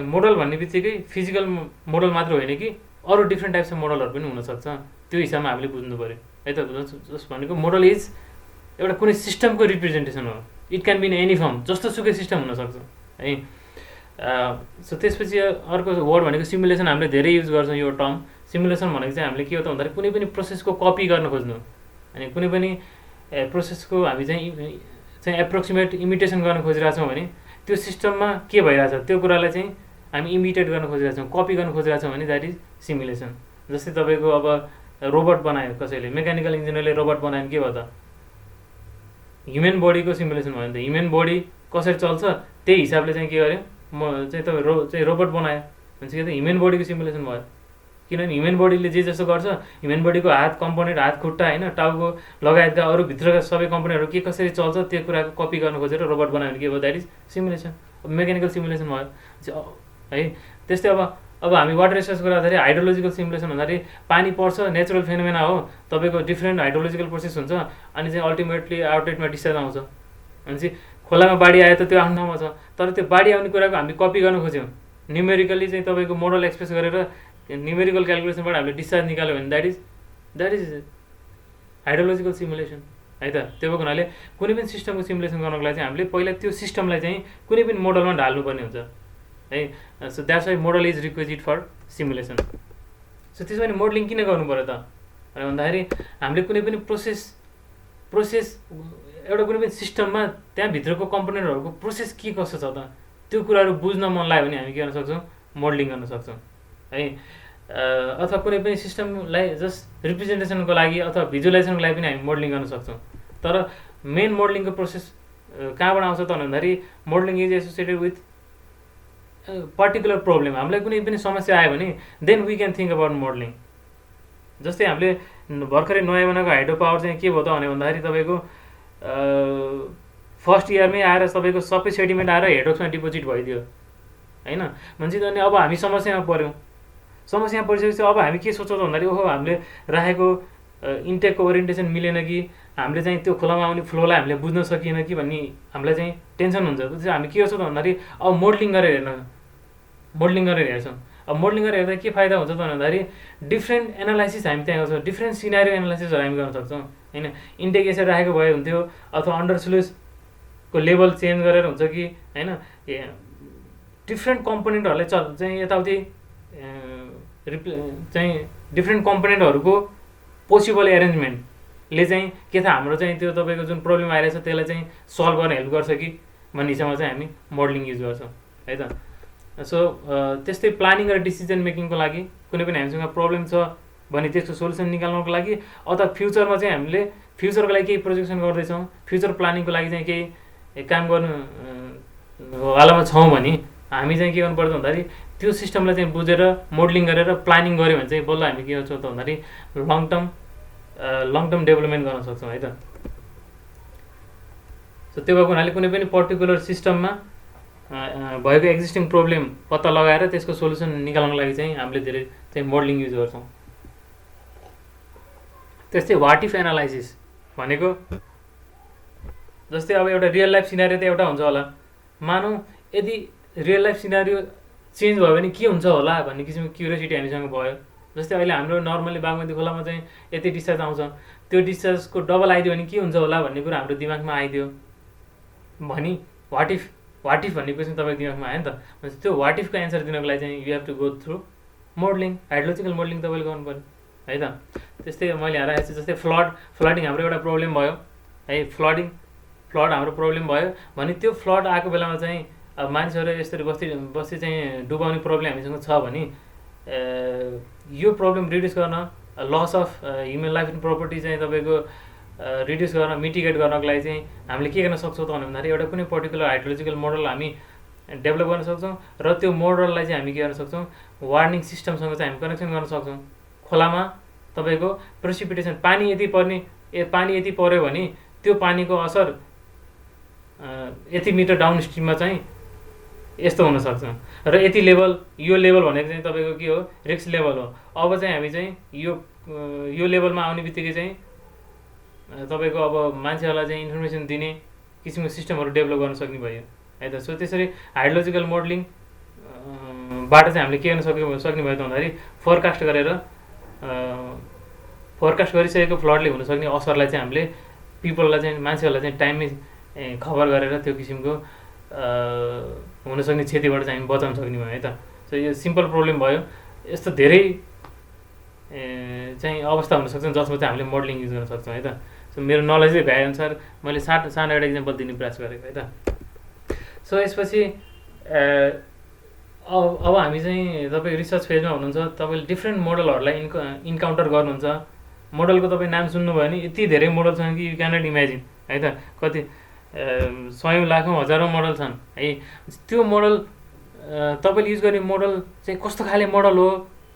मोडल भन्ने बित्तिकै फिजिकल मोडल मात्र होइन कि अरू डिफ्रेन्ट टाइप्स अफ मोडलहरू पनि हुनसक्छ। त्यो हिसाबमा हामीले बुझ्नु पऱ्यो है त। जस भनेको मोडल इज एउटा कुनै सिस्टमको रिप्रेजेन्टेसन हो। It can be in any form, जस्तो सुकै सिस्टम हुनसक्छ है। सो त्यसपछि अर्को वर्ड भनेको सिमुलेसन। हामीले धेरै युज गर्छौँ यो टर्म। सिमुलेसन भनेको चाहिँ हामीले के हो त भन्दाखेरि कुनै पनि प्रोसेसको कपी गर्न खोज्नु। अनि कुनै पनि प्रोसेसको हामी चाहिँ एप्रोक्सिमेट इमिटेसन गर्न खोजिरहेछौँ भने त्यो सिस्टममा के भइरहेछ त्यो कुरालाई चाहिँ हामी इमिटेट गर्न खोजिरहेछौँ, कपी गर्न खोजिरहेछौँ भने द्याट इज सिमुलेसन। जस्तै तपाईँको अब रोबोट बनायो कसैले, मेकानिकल इन्जिनियरले रोबोट बनायो भने के भयो त, ह्युमन बडीको सिमुलेसन भयो नि त। ह्युमन बडी कसरी चल्छ त्यही हिसाबले चाहिँ के गर्यो, म चाहिँ तपाईँ रोबोट बनायो भने चाहिँ ह्युमन बडीको सिमुलेसन भयो। किनभने ह्युमन बडीले जे जस्तो गर्छ, ह्युमन बडीको हात कम्पोनेन्ट, हात खुट्टा होइन, टाउको लगायतका अरू भित्रका सबै कम्पोनेन्टहरू के कसरी चल्छ त्यो कुराको कपी गर्न खोजेर रोबोट बनायो भने के भयो, that is simulation. Mechanical simulation भयो है। त्यस्तै अब हामी वाटर रिसोर्स गर्दाखेरि हाइड्रोलोजिकल सिमुलेसन भन्दाखेरि पानी पर्छ, नेचुरल फेनोमेना हो, तपाईँको डिफ्रेन्ट हाइड्रोलोजिकल प्रोसेस हुन्छ अनि चाहिँ अल्टिमेटली आउटलेटमा डिस्चार्ज आउँछ। भनेपछि खोलामा बाढी आयो त त्यो आफ्नो ठाउँमा छ, तर त्यो बाढी आउने कुराको हामी कपी गर्न खोज्यौँ, न्युमेरिकली चाहिँ तपाईँको मोडल एक्सप्रेस गरेर न्युमेरिकल क्यालकुलेसनबाट हामीले डिस्चार्ज निकाल्यो भने द्याट इज हाइड्रोलोजिकल सिमुलेसन है त। त्यो भएको हुनाले कुनै पनि सिस्टमको सिमुलेसन गर्नको लागि चाहिँ हामीले पहिला त्यो सिस्टमलाई चाहिँ कुनै पनि मोडलमा ढाल्नुपर्ने हुन्छ है। So that's why model is requisite for simulation. So त्यसो भने मोडलिङ किन गर्नु पऱ्यो त भनेर भन्दाखेरि हामीले कुनै पनि प्रोसेस एउटा कुनै पनि सिस्टममा त्यहाँभित्रको कम्पोनेन्टहरूको प्रोसेस के कसो छ त त्यो कुराहरू बुझ्न मन लाग्यो भने हामी के गर्न सक्छौँ, मोडलिङ गर्न सक्छौँ है। अथवा कुनै पनि सिस्टमलाई जस्ट रिप्रेजेन्टेसनको लागि अथवा भिजुअलाइजेसनको लागि पनि हामी मोडलिङ गर्न सक्छौँ। तर मेन मोडलिङको प्रोसेस कहाँबाट आउँछ त भन्दाखेरि modelling is associated with particular problem. हामीलाई कुनै पनि समस्या आयो भने then we can think about modelling. जस्तै हामीले भर्खरै नयाँ बनाएको हाइड्रो पावर चाहिँ के भयो त भन्दाखेरि तपाईँको फर्स्ट इयरमै आएर तपाईँको सबै सेडिमेन्ट आएर हेडवर्क्समा डिपोजिट भइदियो होइन। भनेपछि अनि अब हामी समस्यामा पऱ्यौँ। समस्यामा परिसकेपछि अब हामी के सोच्छौँ भन्दाखेरि ओहो हामीले राखेको इन्टेकको ओरिएन्टेसन मिलेन कि हामीले चाहिँ त्यो खोलामा आउने फ्लोलाई हामीले बुझ्न सकिएन कि भन्ने हामीलाई चाहिँ टेन्सन हुन्छ। त्यसपछि हामी के गर्छौँ भन्दाखेरि अब मोडलिङ गरेर हेर्छौँ। अब मोडलिङ गरेर हेर्दा के फाइदा हुन्छ त भन्दाखेरि डिफ्रेन्ट एनालाइसिस हामी त्यहाँ गर्छौँ, डिफ्रेन्ट सिनारियो एनालाइसिसहरू हामी गर्न सक्छौँ होइन। इन्टेक यसरी राखेको भए हुन्थ्यो अथवा अन्डर स्लुइसको लेभल चेन्ज गरेर हुन्छ कि होइन, डिफ्रेन्ट कम्पोनेन्टहरूलाई चाहिँ यताउति चाहिँ डिफ्रेन्ट कम्पोनेन्टहरूको पोसिबल एरेन्जमेन्टले चाहिँ के थाहा हाम्रो चाहिँ त्यो तपाईँको जुन प्रब्लम आइरहेछ त्यसलाई चाहिँ सल्भ गर्न हेल्प गर्छ कि भन्ने हिसाबमा चाहिँ हामी मोडलिङ युज गर्छौँ है त। सो त्यस्तै प्लानिङ र डिसिजन मेकिङको लागि कुनै पनि हामीसँग प्रब्लम छ भने त्यसको सोल्युसन निकाल्नको लागि अथवा फ्युचरमा चाहिँ हामीले फ्युचरको लागि केही प्रोजेक्सन गर्दैछौँ, फ्युचर प्लानिङको लागि चाहिँ केही काम गर्नु वालामा छौँ भने हामी चाहिँ के गर्नुपर्छ भन्दाखेरि त्यो सिस्टमलाई चाहिँ बुझेर मोडलिङ गरेर प्लानिङ गऱ्यो भने चाहिँ बल्ल हामी के गर्छौँ त भन्दाखेरि लङ टर्म डेभलपमेन्ट गर्न सक्छौँ है त। सो त्यो भएको हुनाले कुनै पनि पर्टिकुलर सिस्टममा भएको एक्जिस्टिङ प्रब्लम पत्ता लगाएर त्यसको सोल्युसन निकाल्नको लागि चाहिँ हामीले धेरै चाहिँ मोडलिङ युज गर्छौँ। त्यस्तै वाट इफ एनालाइसिस भनेको जस्तै अब एउटा रियल लाइफ सिनारियो त एउटा हुन्छ होला, मानौँ यदि रियल लाइफ सिनारियो चेन्ज भयो भने के हुन्छ होला भन्ने किसिमको क्युरियोसिटी हामीसँग भयो। जस्तै अहिले हाम्रो नर्मली बागमती खोलामा चाहिँ यति डिस्चार्ज आउँछ, त्यो डिस्चार्जको डबल आइदियो भने के हुन्छ होला भन्ने कुरा हाम्रो दिमागमा आइदियो भने वाट इफ भन्ने क्वेसन तपाईँको दिमागमा आयो नि त। भनेपछि त्यो वाट इफको एन्सर दिनको लागि चाहिँ you have to go through modelling, hydrological modelling तपाईँले गर्नु पऱ्यो है त। त्यस्तै मैले यहाँ राखेको छु जस्तै फ्लडिङ हाम्रो एउटा प्रब्लम भयो है, फ्लड हाम्रो प्रब्लम भयो भने त्यो फ्लड आएको बेलामा चाहिँ अब मान्छेहरू यसरी बस्ती चाहिँ डुबाउने प्रब्लम हामीसँग छ भने यो प्रब्लम रिड्युस गर्न loss of human life and property चाहिँ तपाईँको रिड्युस गर्न मिटिगेट गर्नको लागि चाहिँ हामीले के गर्न सक्छौँ त भन्दाखेरि एउटा कुनै पर्टिकुलर हाइड्रोलोजिकल मोडल हामी डेभलप गर्न सक्छौँ र त्यो मोडललाई चाहिँ हामी के गर्न सक्छौँ वार्निङ सिस्टमसँग चाहिँ हामी कनेक्सन गर्न सक्छौँ। खोलामा तपाईँको प्रेसिपिटेसन पानी यति पऱ्यो भने त्यो पानीको असर यति मिटर डाउन स्ट्रिममा चाहिँ यस्तो हुनसक्छ र यति लेभल, यो लेभल भनेको चाहिँ तपाईँको के हो रिस्क लेभल हो। अब चाहिँ हामी चाहिँ यो लेभलमा आउने बित्तिकै चाहिँ तपाईँको अब मान्छेहरूलाई चाहिँ इन्फर्मेसन दिने किसिमको सिस्टमहरू डेभलप गर्न सक्ने भयो है त। सो त्यसरी हाइड्रोलोजिकल मोडलिङ बाट चाहिँ हामीले के गर्न सक्ने भयो त भन्दाखेरि फोरकास्ट गरिसकेको फ्लडले हुनसक्ने असरलाई चाहिँ हामीले पिपललाई चाहिँ मान्छेहरूलाई चाहिँ टाइममै खबर गरेर त्यो किसिमको हुनसक्ने क्षतिबाट चाहिँ हामी बचाउन सक्ने भयो है त। सो यो सिम्पल प्रब्लम भयो। यस्तो धेरै चाहिँ अवस्था हुनसक्छ जसमा चाहिँ हामीले मोडलिङ युज गर्न सक्छौँ है त। सो मेरो नलेजै भएअनुसार मैले सानो एउटा इक्जाम्पल दिने प्रयास गरेको है त। सो यसपछि अब हामी चाहिँ तपाईँ रिसर्च फेजमा हुनुहुन्छ, तपाईँले डिफ्रेन्ट मोडलहरूलाई इन्काउन्टर गर्नुहुन्छ। मोडलको तपाईँ नाम सुन्नुभयो भने यति धेरै मोडल छन् कि यु क्यानट इमेजिन है त। कति 100 लाखौँ हजारौँ मोडल छन् है। त्यो मोडल तपाईँले युज गर्ने मोडल चाहिँ कस्तो खाले मोडल हो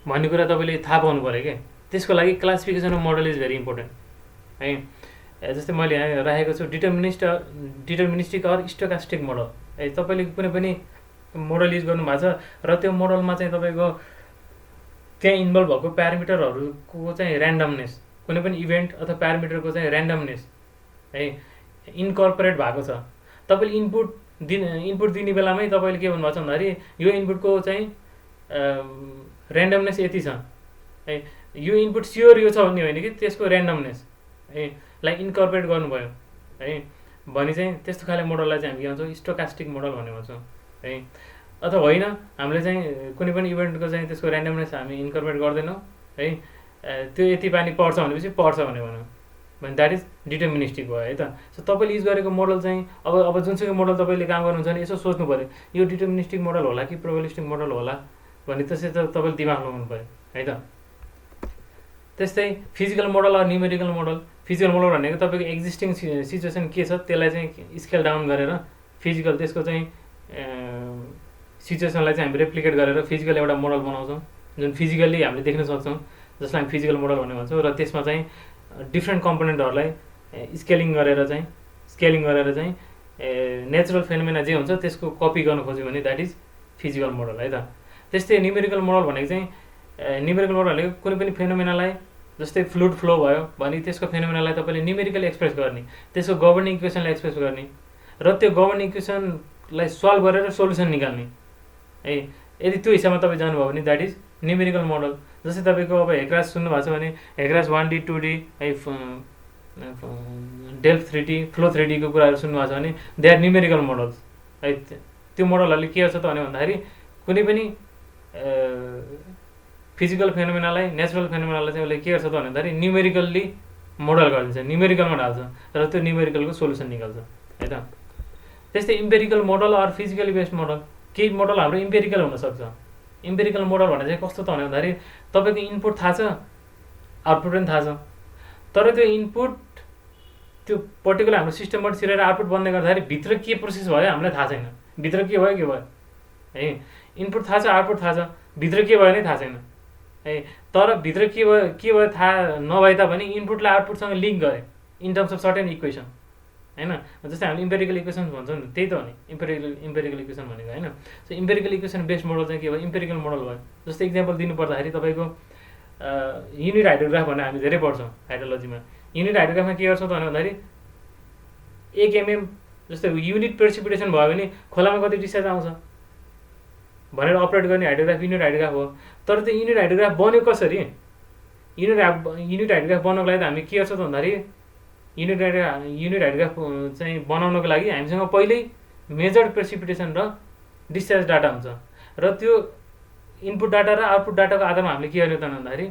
भन्ने कुरा तपाईँले थाहा पाउनु पऱ्यो क्या। त्यसको लागि classification of model is very important है। जस्तै मैले यहाँ राखेको छु डिटर्मिनिस्टिक अर स्टोकास्टिक मोडल है। तपाईँले कुनै पनि मोडल युज गर्नुभएको छ र त्यो मोडलमा चाहिँ तपाईँको त्यहाँ इन्भल्भ भएको प्यारामिटरहरूको चाहिँ ऱ्यान्डमनेस, कुनै पनि इभेन्ट अथवा प्यारामिटरको चाहिँ ऱ्यान्डमनेस है इन्कर्पोरेट भएको छ। तपाईँले इनपुट दिने बेलामै तपाईँले के भन्नुभएको छ भन्दाखेरि यो इनपुटको चाहिँ ऱ्यान्डमनेस यति छ है, यो इनपुट स्योर यो छ भन्ने होइन कि त्यसको ऱ्यान्डमनेस है लाई इन्कर्पोरेट गर्नुभयो है भने चाहिँ त्यस्तो खाले मोडललाई चाहिँ हामी के भन्छौँ स्टोकास्टिक मोडल भन्ने भन्छौँ है। अथवा होइन हामीले चाहिँ कुनै पनि इभेन्टको चाहिँ त्यसको ऱ्यान्डमनेस हामी इन्कर्पोरेट गर्दैनौँ है, त्यो यति पानी पर्छ भनेपछि पर्छ भने भनौँ भने द्याट इज डिटर्मिनिस्टिक भयो है त। सो तपाईँले युज गरेको मोडल चाहिँ अब जुनसुकै मोडल तपाईँले काम गर्नुहुन्छ भने यसो सोच्नु पऱ्यो यो डिटर्मिनिस्टिक मोडल होला कि प्रोबेबिलिस्टिक मोडल होला भने त्यसै त तपाईँले दिमाग लगाउनु पऱ्यो है त। त्यस्तै फिजिकल मोडल र न्युमेरिकल मोडल। फिजिकल मोडल भनेको तपाईँको एक्जिस्टिङ सिचुएसन के छ त्यसलाई चाहिँ स्केल डाउन गरेर फिजिकल त्यसको चाहिँ सिचुएसनलाई चाहिँ हामी रेप्लिकेट गरेर फिजिकल एउटा मोडल बनाउँछौँ जुन फिजिकल्ली हामीले देख्न सक्छौँ, जसलाई हामी फिजिकल मोडल भन्ने भन्छौँ। र त्यसमा चाहिँ डिफ्रेन्ट कम्पोनेन्टहरूलाई स्केलिङ गरेर चाहिँ नेचुरल फेनोमेना जे हुन्छ त्यसको कपी गर्न खोज्यो भने द्याट इज फिजिकल मोडल है त। त्यस्तै न्युमेरिकल मोडल भनेको चाहिँ न्युमेरिकल मोडल भनेको कुनै पनि फेनोमेनालाई जस्तै फ्लुइड फ्लो भयो भने त्यसको फेनोमेनालाई तपाईँले न्युमेरिकली एक्सप्रेस गर्ने, त्यसको गभर्निङ इक्वेसनलाई एक्सप्रेस गर्ने र त्यो गभर्निङ इक्वेसनलाई सल्भ गरेर सोल्युसन निकाल्ने है। यदि त्यो हिसाबमा तपाईँ जानुभयो भने द्याट इज न्युमेरिकल मोडल। जस्तै तपाईँको अब हेक्रास सुन्नुभएको छ भने हेक्रास 1D 2D है डेल्फ 3D फ्लो 3D को कुराहरू सुन्नुभएको छ भने दे आर न्युमेरिकल मोडल्स है। त्यो मोडलहरूले के गर्छ त भन्दाखेरि कुनै पनि फिजिकल फेनोमेनालाई नेचुरल फेनोमेनालाई चाहिँ उसले के गर्छ त भन्दाखेरि न्युमेरिकल्ली मोडल गरिदिन्छ, न्युमेरिकलमा ढाल्छ र त्यो न्युमेरिकलको सोल्युसन निकाल्छ है त। त्यस्तै empirical model or physically based model, केही मोडल हाम्रो इम्पेरिकल हुनसक्छ। इम्पेरिकल मोडल भने चाहिँ कस्तो त भन्दाखेरि तपाईँको इनपुट थाहा छ, आउटपुट पनि थाहा छ, तर त्यो इनपुट त्यो पर्टिकुलर हाम्रो सिस्टमबाट छिरेर आउटपुट बन्ने गर्दाखेरि भित्र के प्रोसेस भयो हामीलाई थाहा छैन। भित्र के भयो है, इनपुट थाहा छ, आउटपुट थाहा छ, भित्र के भयो नै थाहा छैन है। तर भित्र के भयो थाहा नभए तापनि इनपुटलाई आउटपुटसँग लिङ्क गरे in terms of certain equation हैन। जस्तै हामीले इम्पेरिकल इक्वेसन भन्छौँ नि, त्यही त हो नि इम्पेरिकल इक्वेसन भनेको हैन। So empirical equation based model चाहिँ के भयो, इम्पेरिकल मोडल भयो। जस्तै इक्जाम्पल दिनु पर्दाखेरि तपाईँको युनिट हाइड्रोग्राफ भनेर हामी धेरै पढ्छौँ हाइड्रोलोजीमा। युनिट हाइड्रोग्राफमा के गर्छौँ त भन्दाखेरि 1 mm जस्तै युनिट प्रेसिपिटेसन भयो भने खोलामा कति डिस्चार्ज आउँछ भनेर अपरेट गर्ने हाइड्रोग्राफ युनिट हाइड्रोग्राफ हो। तर त्यो युनिट हाइड्रोग्राफ बन्यो कसरी, युनिट हाइड्रोग्राफ बनाउनको लागि त हामी के गर्छौँ त भन्दाखेरि युनिट हाइड्रोग्राफ चाहिँ बनाउनको लागि हामीसँग पहिल्यै मेजर्ड प्रेसिपिटेसन र डिस्चार्ज डाटा हुन्छ र त्यो इनपुट डाटा र आउटपुट डाटाको आधारमा हामीले के गर्ने त भन्दाखेरि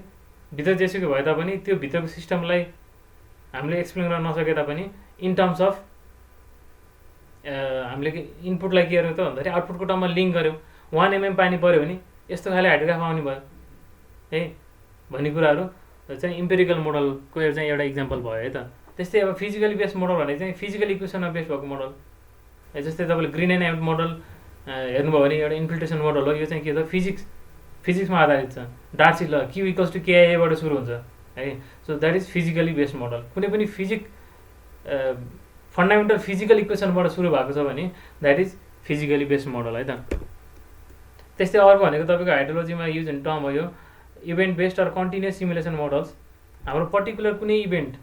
भित्र जेसुकै भए तापनि त्यो भित्रको सिस्टमलाई हामीले एक्सप्लेन गर्न नसके तापनि इन टर्म्स अफ हामीले इनपुटलाई के गर्यो त भन्दाखेरि आउटपुटको टर्ममा लिङ्क गऱ्यौँ। 1 mm पानी पऱ्यो भने यस्तो खाले हाइड्रोग्राफ आउने भयो है भन्ने कुराहरू चाहिँ इम्पेरिकल मोडलको चाहिँ एउटा इक्जाम्पल भयो है त। त्यस्तै अब फिजिकली बेस्ड मोडल भने चाहिँ फिजिकल इक्वेसनमा बेस्ड भएको मोडल है। जस्तै तपाईँले ग्रिन एन्ड एम्प मोडल हेर्नुभयो भने एउटा इन्फिल्ट्रेसन मोडल हो। यो चाहिँ के त फिजिक्समा आधारित छ। डार्सी ल Q = KIA बाट सुरु हुन्छ है। So that is physically based model. कुनै पनि फन्डामेन्टल फिजिकल इक्वेसनबाट सुरु भएको छ भने that is physically based model है त। त्यस्तै अर्को भनेको तपाईँको हाइड्रोलोजीमा युज हुने टर्म हो यो event based or continuous simulation models. हाम्रो पर्टिकुलर कुनै इभेन्ट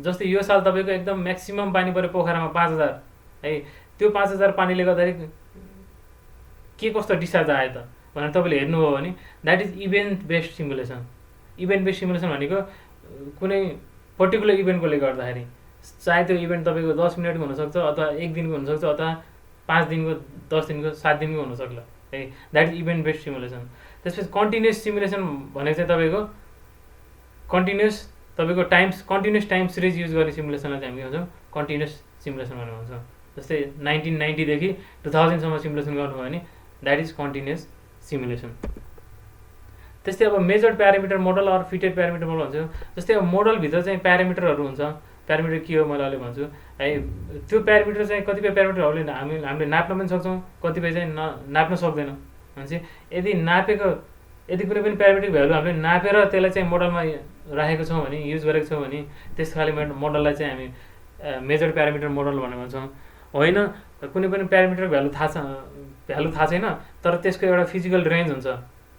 जस्तै यो साल तपाईँको एकदम म्याक्सिमम पानी पऱ्यो पोखरामा 5000 है। त्यो 5000 पानीले गर्दाखेरि के कस्तो डिस्चार्ज आयो त भनेर तपाईँले हेर्नुभयो भने that is event based simulation. Event based simulation भनेको कुनै पर्टिकुलर इभेन्टकोले गर्दाखेरि चाहे त्यो इभेन्ट तपाईँको 10 मिनटको हुनसक्छ अथवा 1 दिनको हुनसक्छ अथवा 5 दिनको 10 दिनको 7 दिनको हुनसक्ला है। That is event based simulation. त्यसपछि कन्टिन्युस सिमुलेसन भनेको चाहिँ तपाईँको कन्टिन्युस टाइम सिरिज युज गर्ने सिमुलेसनलाई चाहिँ हामी के भन्छौँ कन्टिन्युस सिमुलेसन भनेर भन्छौँ। जस्तै 1990 देखि 2000 सम्म सिमुलेसन गर्नुभयो भने द्याट इज कन्टिन्युस सिमुलेसन। त्यस्तै अब measured parameter model or fitted parameter model भन्छ। जस्तै अब मोडलभित्र चाहिँ प्यारामिटरहरू हुन्छ। प्यारामिटर के हो मैले अहिले भन्छु है। त्यो प्यारामिटर चाहिँ कतिपय प्यारामिटरहरूले हामीले नाप्न पनि सक्छौँ, कतिपय चाहिँ नाप्न सक्दैनौँ। भनेपछि यदि कुनै पनि प्यारामिटर भ्यालु हामीले नापेर त्यसलाई चाहिँ मोडलमा राखेको छौँ भने युज गरेको छौँ भने त्यस खाले मोडललाई चाहिँ हामी मेजर्ड प्यारामिटर मोडल भनेर भन्छौँ। होइन कुनै पनि प्यारामिटर भ्यालु थाहा छैन तर त्यसको एउटा फिजिकल रेन्ज हुन्छ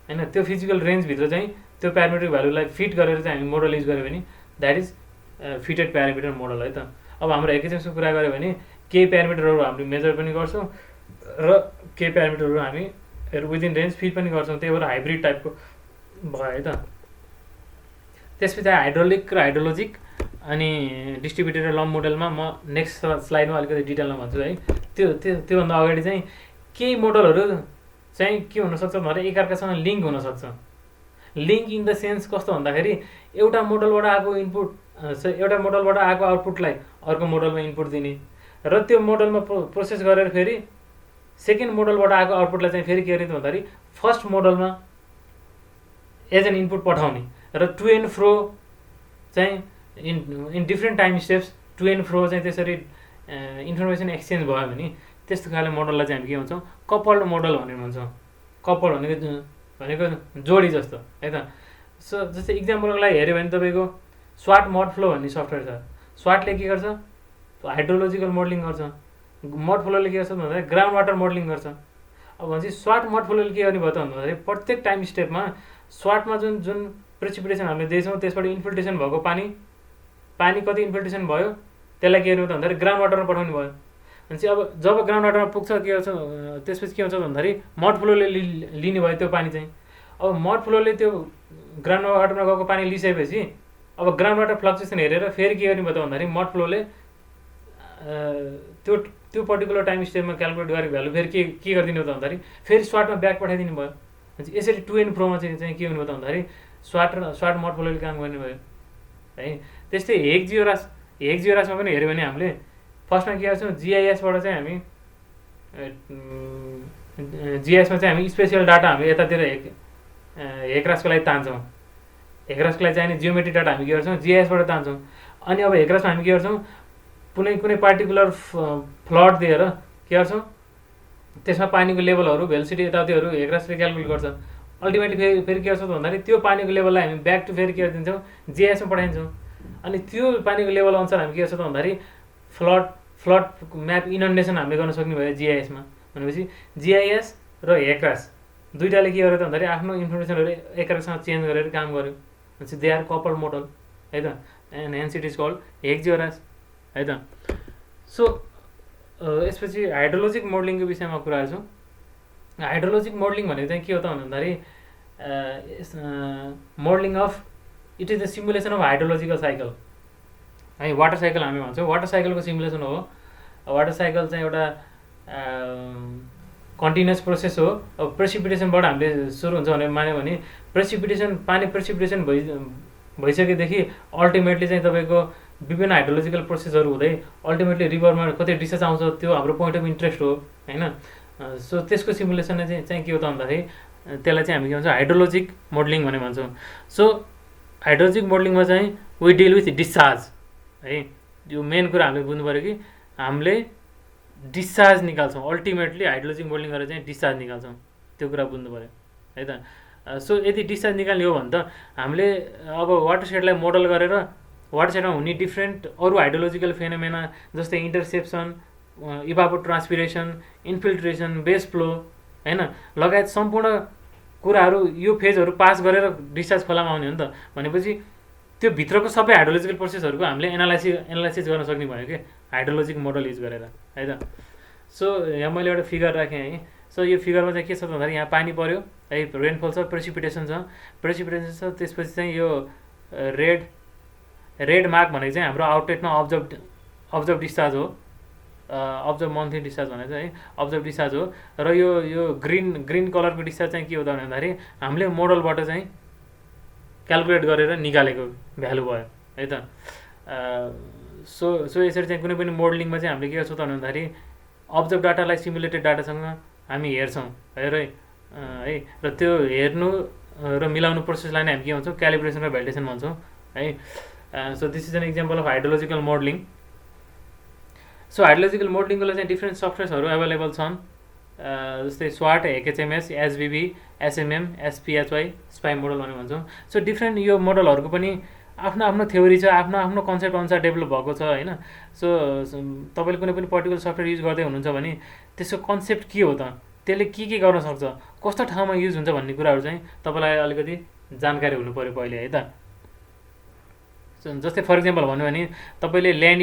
हैन। त्यो फिजिकल रेन्जभित्र चाहिँ त्यो प्यारामिटर भ्यालुलाई फिट गरेर चाहिँ हामी मोडल युज गऱ्यो भने that is fitted parameter model है त। अब हाम्रो एकैछिनको कुरा गऱ्यो भने केही प्यारामिटरहरू हामीले मेजर पनि गर्छौँ र केही प्यारामिटरहरू हामी विदिन रेन्ज फिट पनि गर्छौँ। त्यही भएर हाइब्रिड टाइपको भयो है त। त्यसपछि हाइड्रोलिक र हाइड्रोलोजिक अनि डिस्ट्रिब्युटेड लम्ब मोडलमा म नेक्स्ट स्लाइडमा अलिकति डिटेलमा भन्छु है। त्योभन्दा अगाडि चाहिँ केही मोडलहरू चाहिँ के हुनसक्छ भने एकअर्कासँग लिङ्क हुनसक्छ। लिङ्क इन द सेन्स कस्तो भन्दाखेरि एउटा मोडलबाट आएको आउटपुटलाई अर्को मोडलमा इनपुट दिने र त्यो मोडलमा प्रोसेस गरेर फेरि सेकेन्ड मोडलबाट आएको आउटपुटलाई चाहिँ फेरि के गर्ने भन्दाखेरि फर्स्ट मोडलमा एज एन इनपुट पठाउने र टु एन्ड फ्रो चाहिँ in different time steps to and fro चाहिँ त्यसरी इन्फर्मेसन एक्सचेन्ज भयो भने त्यस्तो खाले मोडललाई चाहिँ हामी के भन्छौँ कपल्ड मोडल भनेर भन्छौँ। कपल भनेको जोडी जस्तो है त। सो जस्तै इक्जाम्पलको लागि हेऱ्यो भने तपाईँको स्वाट मड फ्लो भन्ने सफ्टवेयर छ। स्वाटले के गर्छ हाइड्रोलोजिकल मोडलिङ गर्छ। मड फ्लोले के गर्छ भन्दाखेरि ग्राउन्ड वाटर मोडलिङ गर्छ। अब भनेपछि स्वाट मड फ्लोले के गर्ने भयो त भन्दाखेरि प्रत्येक टाइम स्टेपमा स्वाटमा जुन प्रेसिपिटेसन हामीले दिएछौँ त्यसबाट इन्फिल्ट्रेसन भएको पानी कति इन्फिल्ट्रेसन भयो त्यसलाई के गर्नु त भन्दाखेरि ग्राउन्ड वाटरमा पठाउनु भयो। भनेपछि अब जब ग्राउन्ड वाटरमा पुग्छ के गर्छ त्यसपछि के हुन्छ भन्दाखेरि मड फ्लोले लिने भयो त्यो पानी चाहिँ। अब मड फ्लोले त्यो ग्राउन्ड वाटरमा गएको पानी लिइसकेपछि अब ग्राउन्ड वाटर फ्लक्चुएसन हेरेर फेरि के गर्ने भयो त भन्दाखेरि मड फ्लोले त्यो पर्टिकुलर टाइम स्टेपमा क्यालकुलेट गरेको भ्यालु फेरि के गरिदिनु भयो त भन्दाखेरि फेरि स्वाटमा ब्याक पठाइदिनु भयो। भनेपछि यसरी टु एन्ड फ्रोमा चाहिँ के हुनु भयो त भन्दाखेरि स्वाट मड फ्लोले काम गर्ने भयो है। त्यस्तै हेग जियोरासमा पनि हेऱ्यो भने हामीले फर्स्टमा के गर्छौँ जिआइएसबाट चाहिँ हामी जिआइएसमा चाहिँ हामी स्पेसियल डाटा हामी यतातिर हेकरासको लागि तान्छौँ। हेकरासको लागि चाहिने जियोमेट्री डाटा हामी के गर्छौँ जिआइएसबाट तान्छौँ। अनि अब हेकरासमा हामी के गर्छौँ कुनै पार्टिकुलर फ्लड दिएर के गर्छौँ त्यसमा पानीको लेभलहरू भेलोसिटी यताउतिहरू हेकरासले क्यालकुलेट गर्छ। अल्टिमेटली फेरि के गर्छ त भन्दाखेरि त्यो पानीको लेभललाई हामी ब्याक टु फेरि के गरिदिन्छौँ जिआइएसमा पठाइदिन्छौँ। अनि त्यो पानीको लेभल अनुसार हामी के गर्छ त भन्दाखेरि फ्लड म्याप इनन्डेसन हामीले गर्न सक्ने भयो जिआइएसमा। भनेपछि जिआइएस र हेकरास दुइटाले के गर्यो त भन्दाखेरि आफ्नो इन्फर्मेसनहरू एकअर्कासँग चेन्ज गरेर काम गर्यो। भनेपछि दे आर कपल्ड मोडल है त, and hence it is called HEC GeoRAS है त। सो यसपछि हाइड्रोलोजिक मोडलिङको विषयमा कुरा गर्छौँ। हाइड्रोलोजिक मोडलिङ भनेको चाहिँ के हो त भन्दाखेरि modelling of it is the simulation of hydrological cycle है। वाटर साइकल हामी भन्छौँ वाटर साइकलको सिमुलेसन हो। वाटर साइकल चाहिँ एउटा कन्टिन्युस प्रोसेस हो। अब प्रेसिपिटेसनबाट हामीले सुरु हुन्छ भनेर मान्यो भने पानी प्रेसिपिटेसन भइसकेदेखि अल्टिमेटली चाहिँ तपाईँको विभिन्न हाइड्रोलोजिकल प्रोसेसहरू हुँदै अल्टिमेटली रिभरमा कतै डिसेस आउँछ त्यो हाम्रो पोइन्ट अफ इन्ट्रेस्ट हो होइन। सो त्यसको सिमुलेसन चाहिँ के हो त भन्दाखेरि त्यसलाई चाहिँ हामी के भन्छौँ हाइड्रोलोजिक मोडलिङ भनेर भन्छौँ। सो हाइड्रोलोजिक मोडलिङमा चाहिँ वी डिल विथ डिस्चार्ज है। यो मेन कुरा हामीले बुझ्नु पऱ्यो कि हामीले डिस्चार्ज निकाल्छौँ। अल्टिमेटली हाइड्रोलोजिक मोडलिङ गरेर चाहिँ डिस्चार्ज निकाल्छौँ, त्यो कुरा बुझ्नु पऱ्यो है त। सो यदि डिस्चार्ज निकाल्ने हो भने त हामीले अब वाटर सेडलाई मोडल गरेर वाटर सेडमा हुने डिफ्रेन्ट अरू हाइड्रोलोजिकल फेनोमेना जस्तै इन्टरसेप्सन, इभापोट्रान्सपिरेसन, इन्फिल्ट्रेसन, बेस फ्लो होइन लगायत सम्पूर्ण कुराहरू यो फेजहरू पास गरेर डिस्चार्ज खोलामा आउने हो नि त। भनेपछि त्यो भित्रको सबै हाइड्रोलोजिकल प्रोसेसहरूको हामीले एनालाइसिस गर्न सक्ने भयो कि हाइड्रोलोजिक मोडल युज गरेर है त। सो यहाँ मैले एउटा फिगर राखेँ है। सो यो फिगरमा चाहिँ के छ भन्दाखेरि यहाँ पानी पऱ्यो है, रेनफल छ, प्रेसिपिटेसन छ, त्यसपछि चाहिँ यो रेड मार्क भनेको चाहिँ हाम्रो आउटलेटमा अब्जर्भ डिस्चार्ज हो। अब्जर्भ मन्थली डिस्चार्ज भनेको चाहिँ है अब्जर्भ डिस्चार्ज हो। र यो ग्रिन कलरको डिस्चार्ज चाहिँ के हो त भन्दाखेरि हामीले मोडलबाट चाहिँ क्यालकुलेट गरेर निकालेको भ्यालु भयो है त। सो यसरी चाहिँ कुनै पनि मोडलिङमा चाहिँ हामीले के गर्छौँ त भन्दाखेरि अब्जर्भ डाटालाई सिमुलेटेड डाटासँग हामी हेर्छौँ है र त्यो हेर्नु र मिलाउनु प्रोसेसलाई नै हामी के भन्छौँ क्यालिब्रेसन र भ्यालिडेसन भन्छौँ है। So this is an example of hydrological modelling. So hydrological मोडलिङको लागि चाहिँ डिफ्रेन्ट सफ्टवेयर्सहरू एभाइलेबल छन् जस्तै स्वाट, HHMS, SBB, SMM, SPHY, SPHY model भनेर भन्छौँ। सो डिफ्रेन्ट यो मोडलहरूको पनि आफ्नो थ्योरी छ, आफ्नो कन्सेप्ट अनुसार डेभलप भएको छ होइन। सो तपाईँले कुनै पनि पर्टिकुलर सफ्टवेयर युज गर्दै हुनुहुन्छ भने त्यसको कन्सेप्ट के हो त, त्यसले के गर्न सक्छ, कस्तो ठाउँमा युज हुन्छ भन्ने कुराहरू चाहिँ तपाईँलाई अलिकति जानकारी हुनु पऱ्यो पहिले है त। जस्तै फर इक्जाम्पल भन्यो भने तपाईँले ल्यान्ड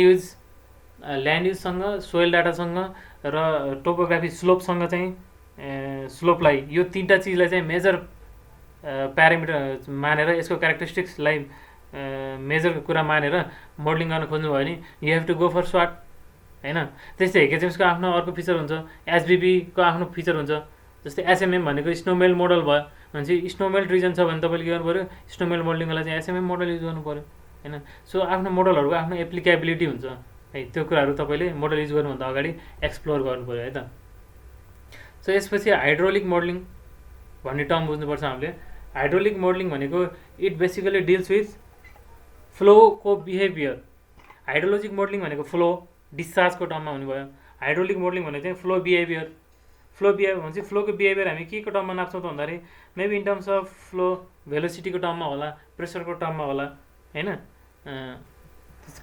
युजसँग, सोइल डाटासँग र टोपोग्राफी स्लोपसँग चाहिँ स्लोपलाई यो तिनवटा चिजलाई चाहिँ मेजर प्यारामिटर मानेर यसको क्यारेक्टरिस्टिक्सलाई मेजरको कुरा मानेर मोडलिङ गर्न खोज्नु भयो भने you have to go for स्वाट होइन। त्यस्तै HHMSको आफ्नो अर्को फिचर हुन्छ, SBBको आफ्नो फिचर हुन्छ। जस्तै SMM भनेको स्नोमेल्ट मोडल भयो भनेपछि स्नोमेल्ट रिजन छ भने तपाईँले के गर्नु पऱ्यो स्नोमेल्ट मोडलिङको लागि चाहिँ SMM मोडल युज गर्नु पऱ्यो होइन। सो आफ्नो मोडलहरूको आफ्नो एप्लिकेबिलिटी हुन्छ है, त्यो कुराहरू तपाईँले मोडल युज गर्नुभन्दा अगाडि एक्सप्लोर गर्नु पऱ्यो है त। सो यसपछि हाइड्रोलिक मोडलिङ भन्ने टर्म बुझ्नुपर्छ हामीले। हाइड्रोलिक मोडलिङ भनेको इट बेसिकली डिल्स विथ फ्लोको बिहेभियर। हाइड्रोलोजिक मोडलिङ भनेको फ्लो डिस्चार्जको टर्ममा हुनुभयो। हाइड्रोलिक मोडलिङ भनेको चाहिँ फ्लो बिहेभियर भनेपछि फ्लोको बिहेभियर हामी के को टर्ममा नाप्छौँ त भन्दाखेरि maybe in terms of flow भेलोसिटीको टर्ममा होला, प्रेसरको टर्ममा होला होइन,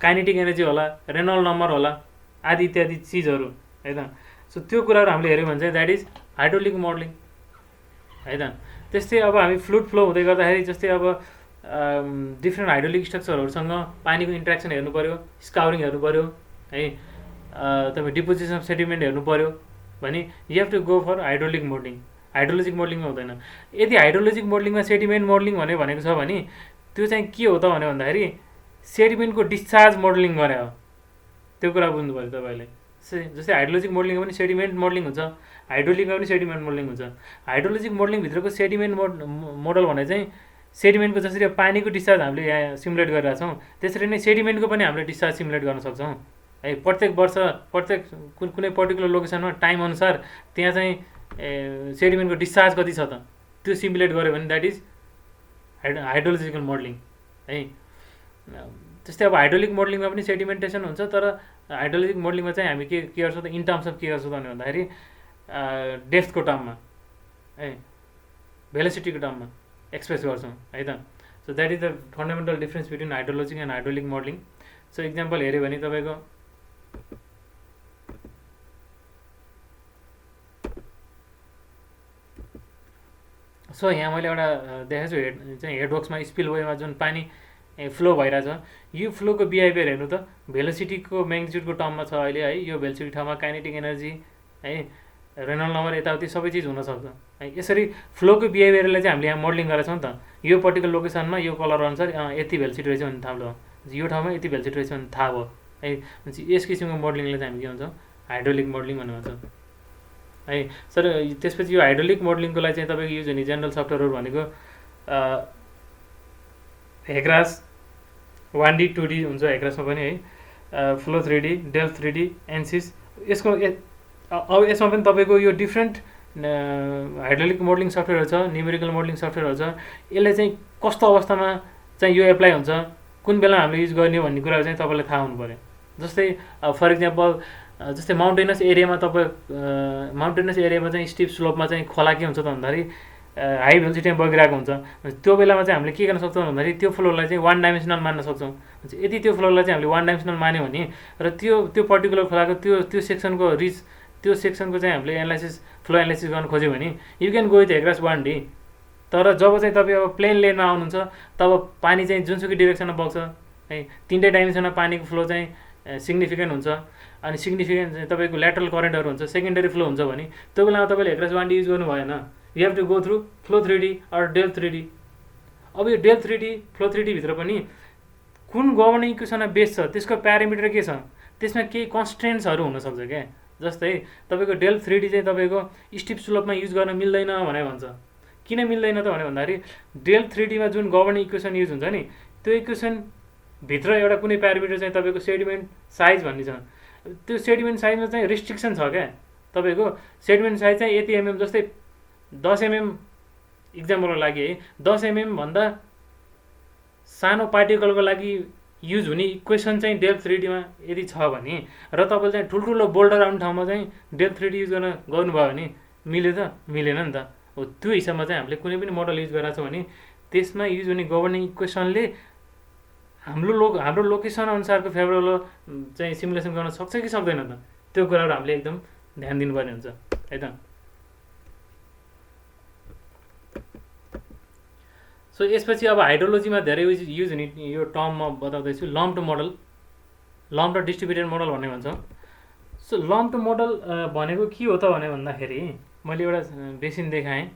काइनेटिक एनर्जी होला, रेनॉल्ड नम्बर होला आदि इत्यादि चिजहरू है त। सो त्यो कुराहरू हामीले हेऱ्यौँ भने चाहिँ द्याट इज हाइड्रोलिक मोडलिङ है त। त्यस्तै अब हामी फ्लुइड फ्लो हुँदै गर्दाखेरि जस्तै अब डिफ्रेन्ट हाइड्रोलिक स्ट्रक्चरहरूसँग पानीको इन्ट्रेक्सन हेर्नु पऱ्यो, स्काउरिङ हेर्नु पऱ्यो है। तपाईँ डिपोजिसन अफ सेडिमेन्ट हेर्नु पऱ्यो भने you have to go for hydraulic modelling. Hydrologic मोडलिङमा हुँदैन। यदि हाइड्रोलोजिक मोडलिङमा सेडिमेन्ट मोडलिङ भनेको छ भने त्यो चाहिँ के हो त भन्दाखेरि सेडिमेन्टको डिस्चार्ज मोडलिङ गरे हो। त्यो कुरा बुझ्नु पऱ्यो तपाईँले। जस्तै हाइड्रोलोजिक मोडलिङमा पनि सेडिमेन्ट मोडलिङ हुन्छ, हाइड्रोलिकमा पनि सेडिमेन्ट मोडलिङ हुन्छ। हाइड्रोलोजिक मोडलिङभित्रको सेडिमेन्ट मोडल भने चाहिँ सेडिमेन्टको जसरी पानीको डिस्चार्ज हामीले यहाँ सिमुलेट गरिरहेको छौँ त्यसरी नै सेडिमेन्टको पनि हामीले डिस्चार्ज सिमुलेट गर्न सक्छौँ है। प्रत्येक वर्ष प्रत्येक कुनै पर्टिकुलर लोकेसनमा टाइम अनुसार त्यहाँ चाहिँ सेडिमेन्टको डिस्चार्ज कति छ त त्यो सिमुलेट गऱ्यो भने द्याट इज हाइड्रोलोजिकल मोडलिङ है। त्यस्तै अब हाइड्रोलिक मोडलिङमा पनि सेडिमेन्टेसन हुन्छ, तर हाइड्रोलोजिक मोडलिङमा चाहिँ हामी के गर्छौँ त इन टर्म्स अफ के गर्छौँ त भन्दाखेरि डेप्थको टर्ममा है, भेलोसिटीको टर्ममा एक्सप्रेस गर्छौँ है त। So that is the fundamental difference between hydrologic and hydraulic modelling. So example हेऱ्यो भने तपाईँको सो यहाँ मैले एउटा देखाएको छु चाहिँ हेडवर्क्समा स्पिलवेमा जुन पानी फ्लो भइरहेछ, यो फ्लोको बिहेभियर हेर्नु त भेलोसिटीको म्याग्निट्युडको टर्ममा छ अहिले है। यो भेलोसिटी ठाउँमा काइनेटिक एनर्जी है, रेनल्ड नम्बर यताउति सबै चिज हुनसक्छ है। यसरी फ्लोको बिहेभियरलाई चाहिँ हामीले यहाँ मोडलिङ गरेका छौँ नि त। यो पर्टिकुलर लोकेसनमा यो कलर अनुसार यति भेलोसिटी रहेछ भने थाहा भयो, यो ठाउँमा यति भेलोसिटी रहेछ भने थाहा भयो है। यस किसिमको मोडलिङलाई चाहिँ हामी के भन्छौँ हाइड्रोलिक मोडलिङ भनेर भन्छौँ है। सर त्यसपछि यो हाइड्रोलिक मोडलिङको लागि चाहिँ तपाईँको युज हुने जेनरल सफ्टवेयरहरू भनेको हेग्रास 1D 2D हुन्छ हेग्रासमा पनि है, फ्लो 3D, डेल्फ 3D, एन्सिस। यसको अब यसमा पनि तपाईँको यो डिफ्रेन्ट हाइड्रोलिक मोडलिङ सफ्टवेयरहरू छ, न्युमेरिकल मोडलिङ सफ्टवेयरहरू छ। यसले चाहिँ कस्तो अवस्थामा चाहिँ यो एप्लाई हुन्छ, कुन बेला हामीले युज गर्ने भन्ने कुराहरू चाहिँ तपाईँलाई थाहा हुनु पऱ्यो। जस्तै फर इक्जाम्पल जस्तै माउन्टेनस एरियामा माउन्टेनस एरियामा चाहिँ स्टिप स्लोपमा चाहिँ खोला के हुन्छ त भन्दाखेरि हाई भेलोसिटीमा बगिरहेको हुन्छ। त्यो बेलामा चाहिँ हामीले के गर्न सक्छौँ भन्दाखेरि त्यो फ्लोलाई चाहिँ वान डाइमेन्सनल मान्न सक्छौँ। यदि त्यो फ्लोलाई चाहिँ हामीले वान डाइमेन्सनल मान्यो भने र त्यो पर्टिकुलर खोलाको त्यो सेक्सनको त्यो सेक्सनको चाहिँ हामीले फ्लो एनालाइसिस गर्न खोज्यो भने you can go with HEC RAS 1D। तर जब चाहिँ तपाईँ अब प्लेन लेनमा आउनुहुन्छ तब पानी चाहिँ जुनसुकै डिरेक्सनमा बग्छ है, तिनटै डाइमेन्सनमा पानीको फ्लो चाहिँ सिग्निफिकेन्ट हुन्छ। अनि सिग्निफिकेन्ट चाहिँ तपाईँको ल्याटरल करेन्टहरू हुन्छ, सेकेन्डरी फ्लो हुन्छ भने त्यो बेलामा तपाईँले हेग्रास 1D युज गर्नु भएन। You have to go through flow 3D or Delft 3D। अब यो डेल्फ 3D फ्लो 3D भित्र पनि कुन गभर्निङ इक्वेसनमा बेस छ, त्यसको प्यारामिटर के छ, त्यसमा केही कन्स्ट्रेन्ट्सहरू हुनसक्छ क्या। जस्तै तपाईँको डेल्फ 3D चाहिँ तपाईँको स्टिप स्लोपमा युज गर्न मिल्दैन भनेर भन्छ। किन मिल्दैन त भन्दाखेरि डेल्फ 3Dमा जुन गभर्निङ इक्वेसन युज हुन्छ नि त्यो इक्वेसनभित्र एउटा कुनै प्यारामिटर चाहिँ तपाईँको सेडिमेन्ट साइज भन्ने छ। त्यो सेडिमेन्ट साइजमा चाहिँ रेस्ट्रिक्सन छ क्या। तपाईँको सेडिमेन्ट साइज चाहिँ यति mm, जस्तै 10 mm इक्जाम्पलको लागि है, 10 mm भन्दा सानो पार्टिकलको लागि युज हुने इक्वेसन चाहिँ डेल्फ 3Dमा यदि छ भने र तपाईँले चाहिँ ठुल्ठुलो बोल्डर आउने ठाउँमा चाहिँ डेल्फ 3D युज गर्नुभयो भने मिल्यो त मिलेन नि त। हो त्यो हिसाबमा चाहिँ हामीले कुनै पनि मोडल युज गरेको छौँ भने त्यसमा युज हुने गभर्निङ इक्वेसनले हाम्रो लोकेसन अनुसारको फेभरेबल चाहिँ सिमुलेसन गर्न सक्छ कि सक्दैन त, त्यो कुराहरू हामीले एकदम ध्यान दिनुपर्ने हुन्छ है त। सो यसपछि अब हाइड्रोलोजीमा धेरै युज हुने यो टर्म म बताउँदैछु, lumped model, lumped distributed model भन्ने भन्छौँ। सो लम्प्ड मोडल भनेको के हो त भन्दाखेरि मैले एउटा बेसिन देखाएँ,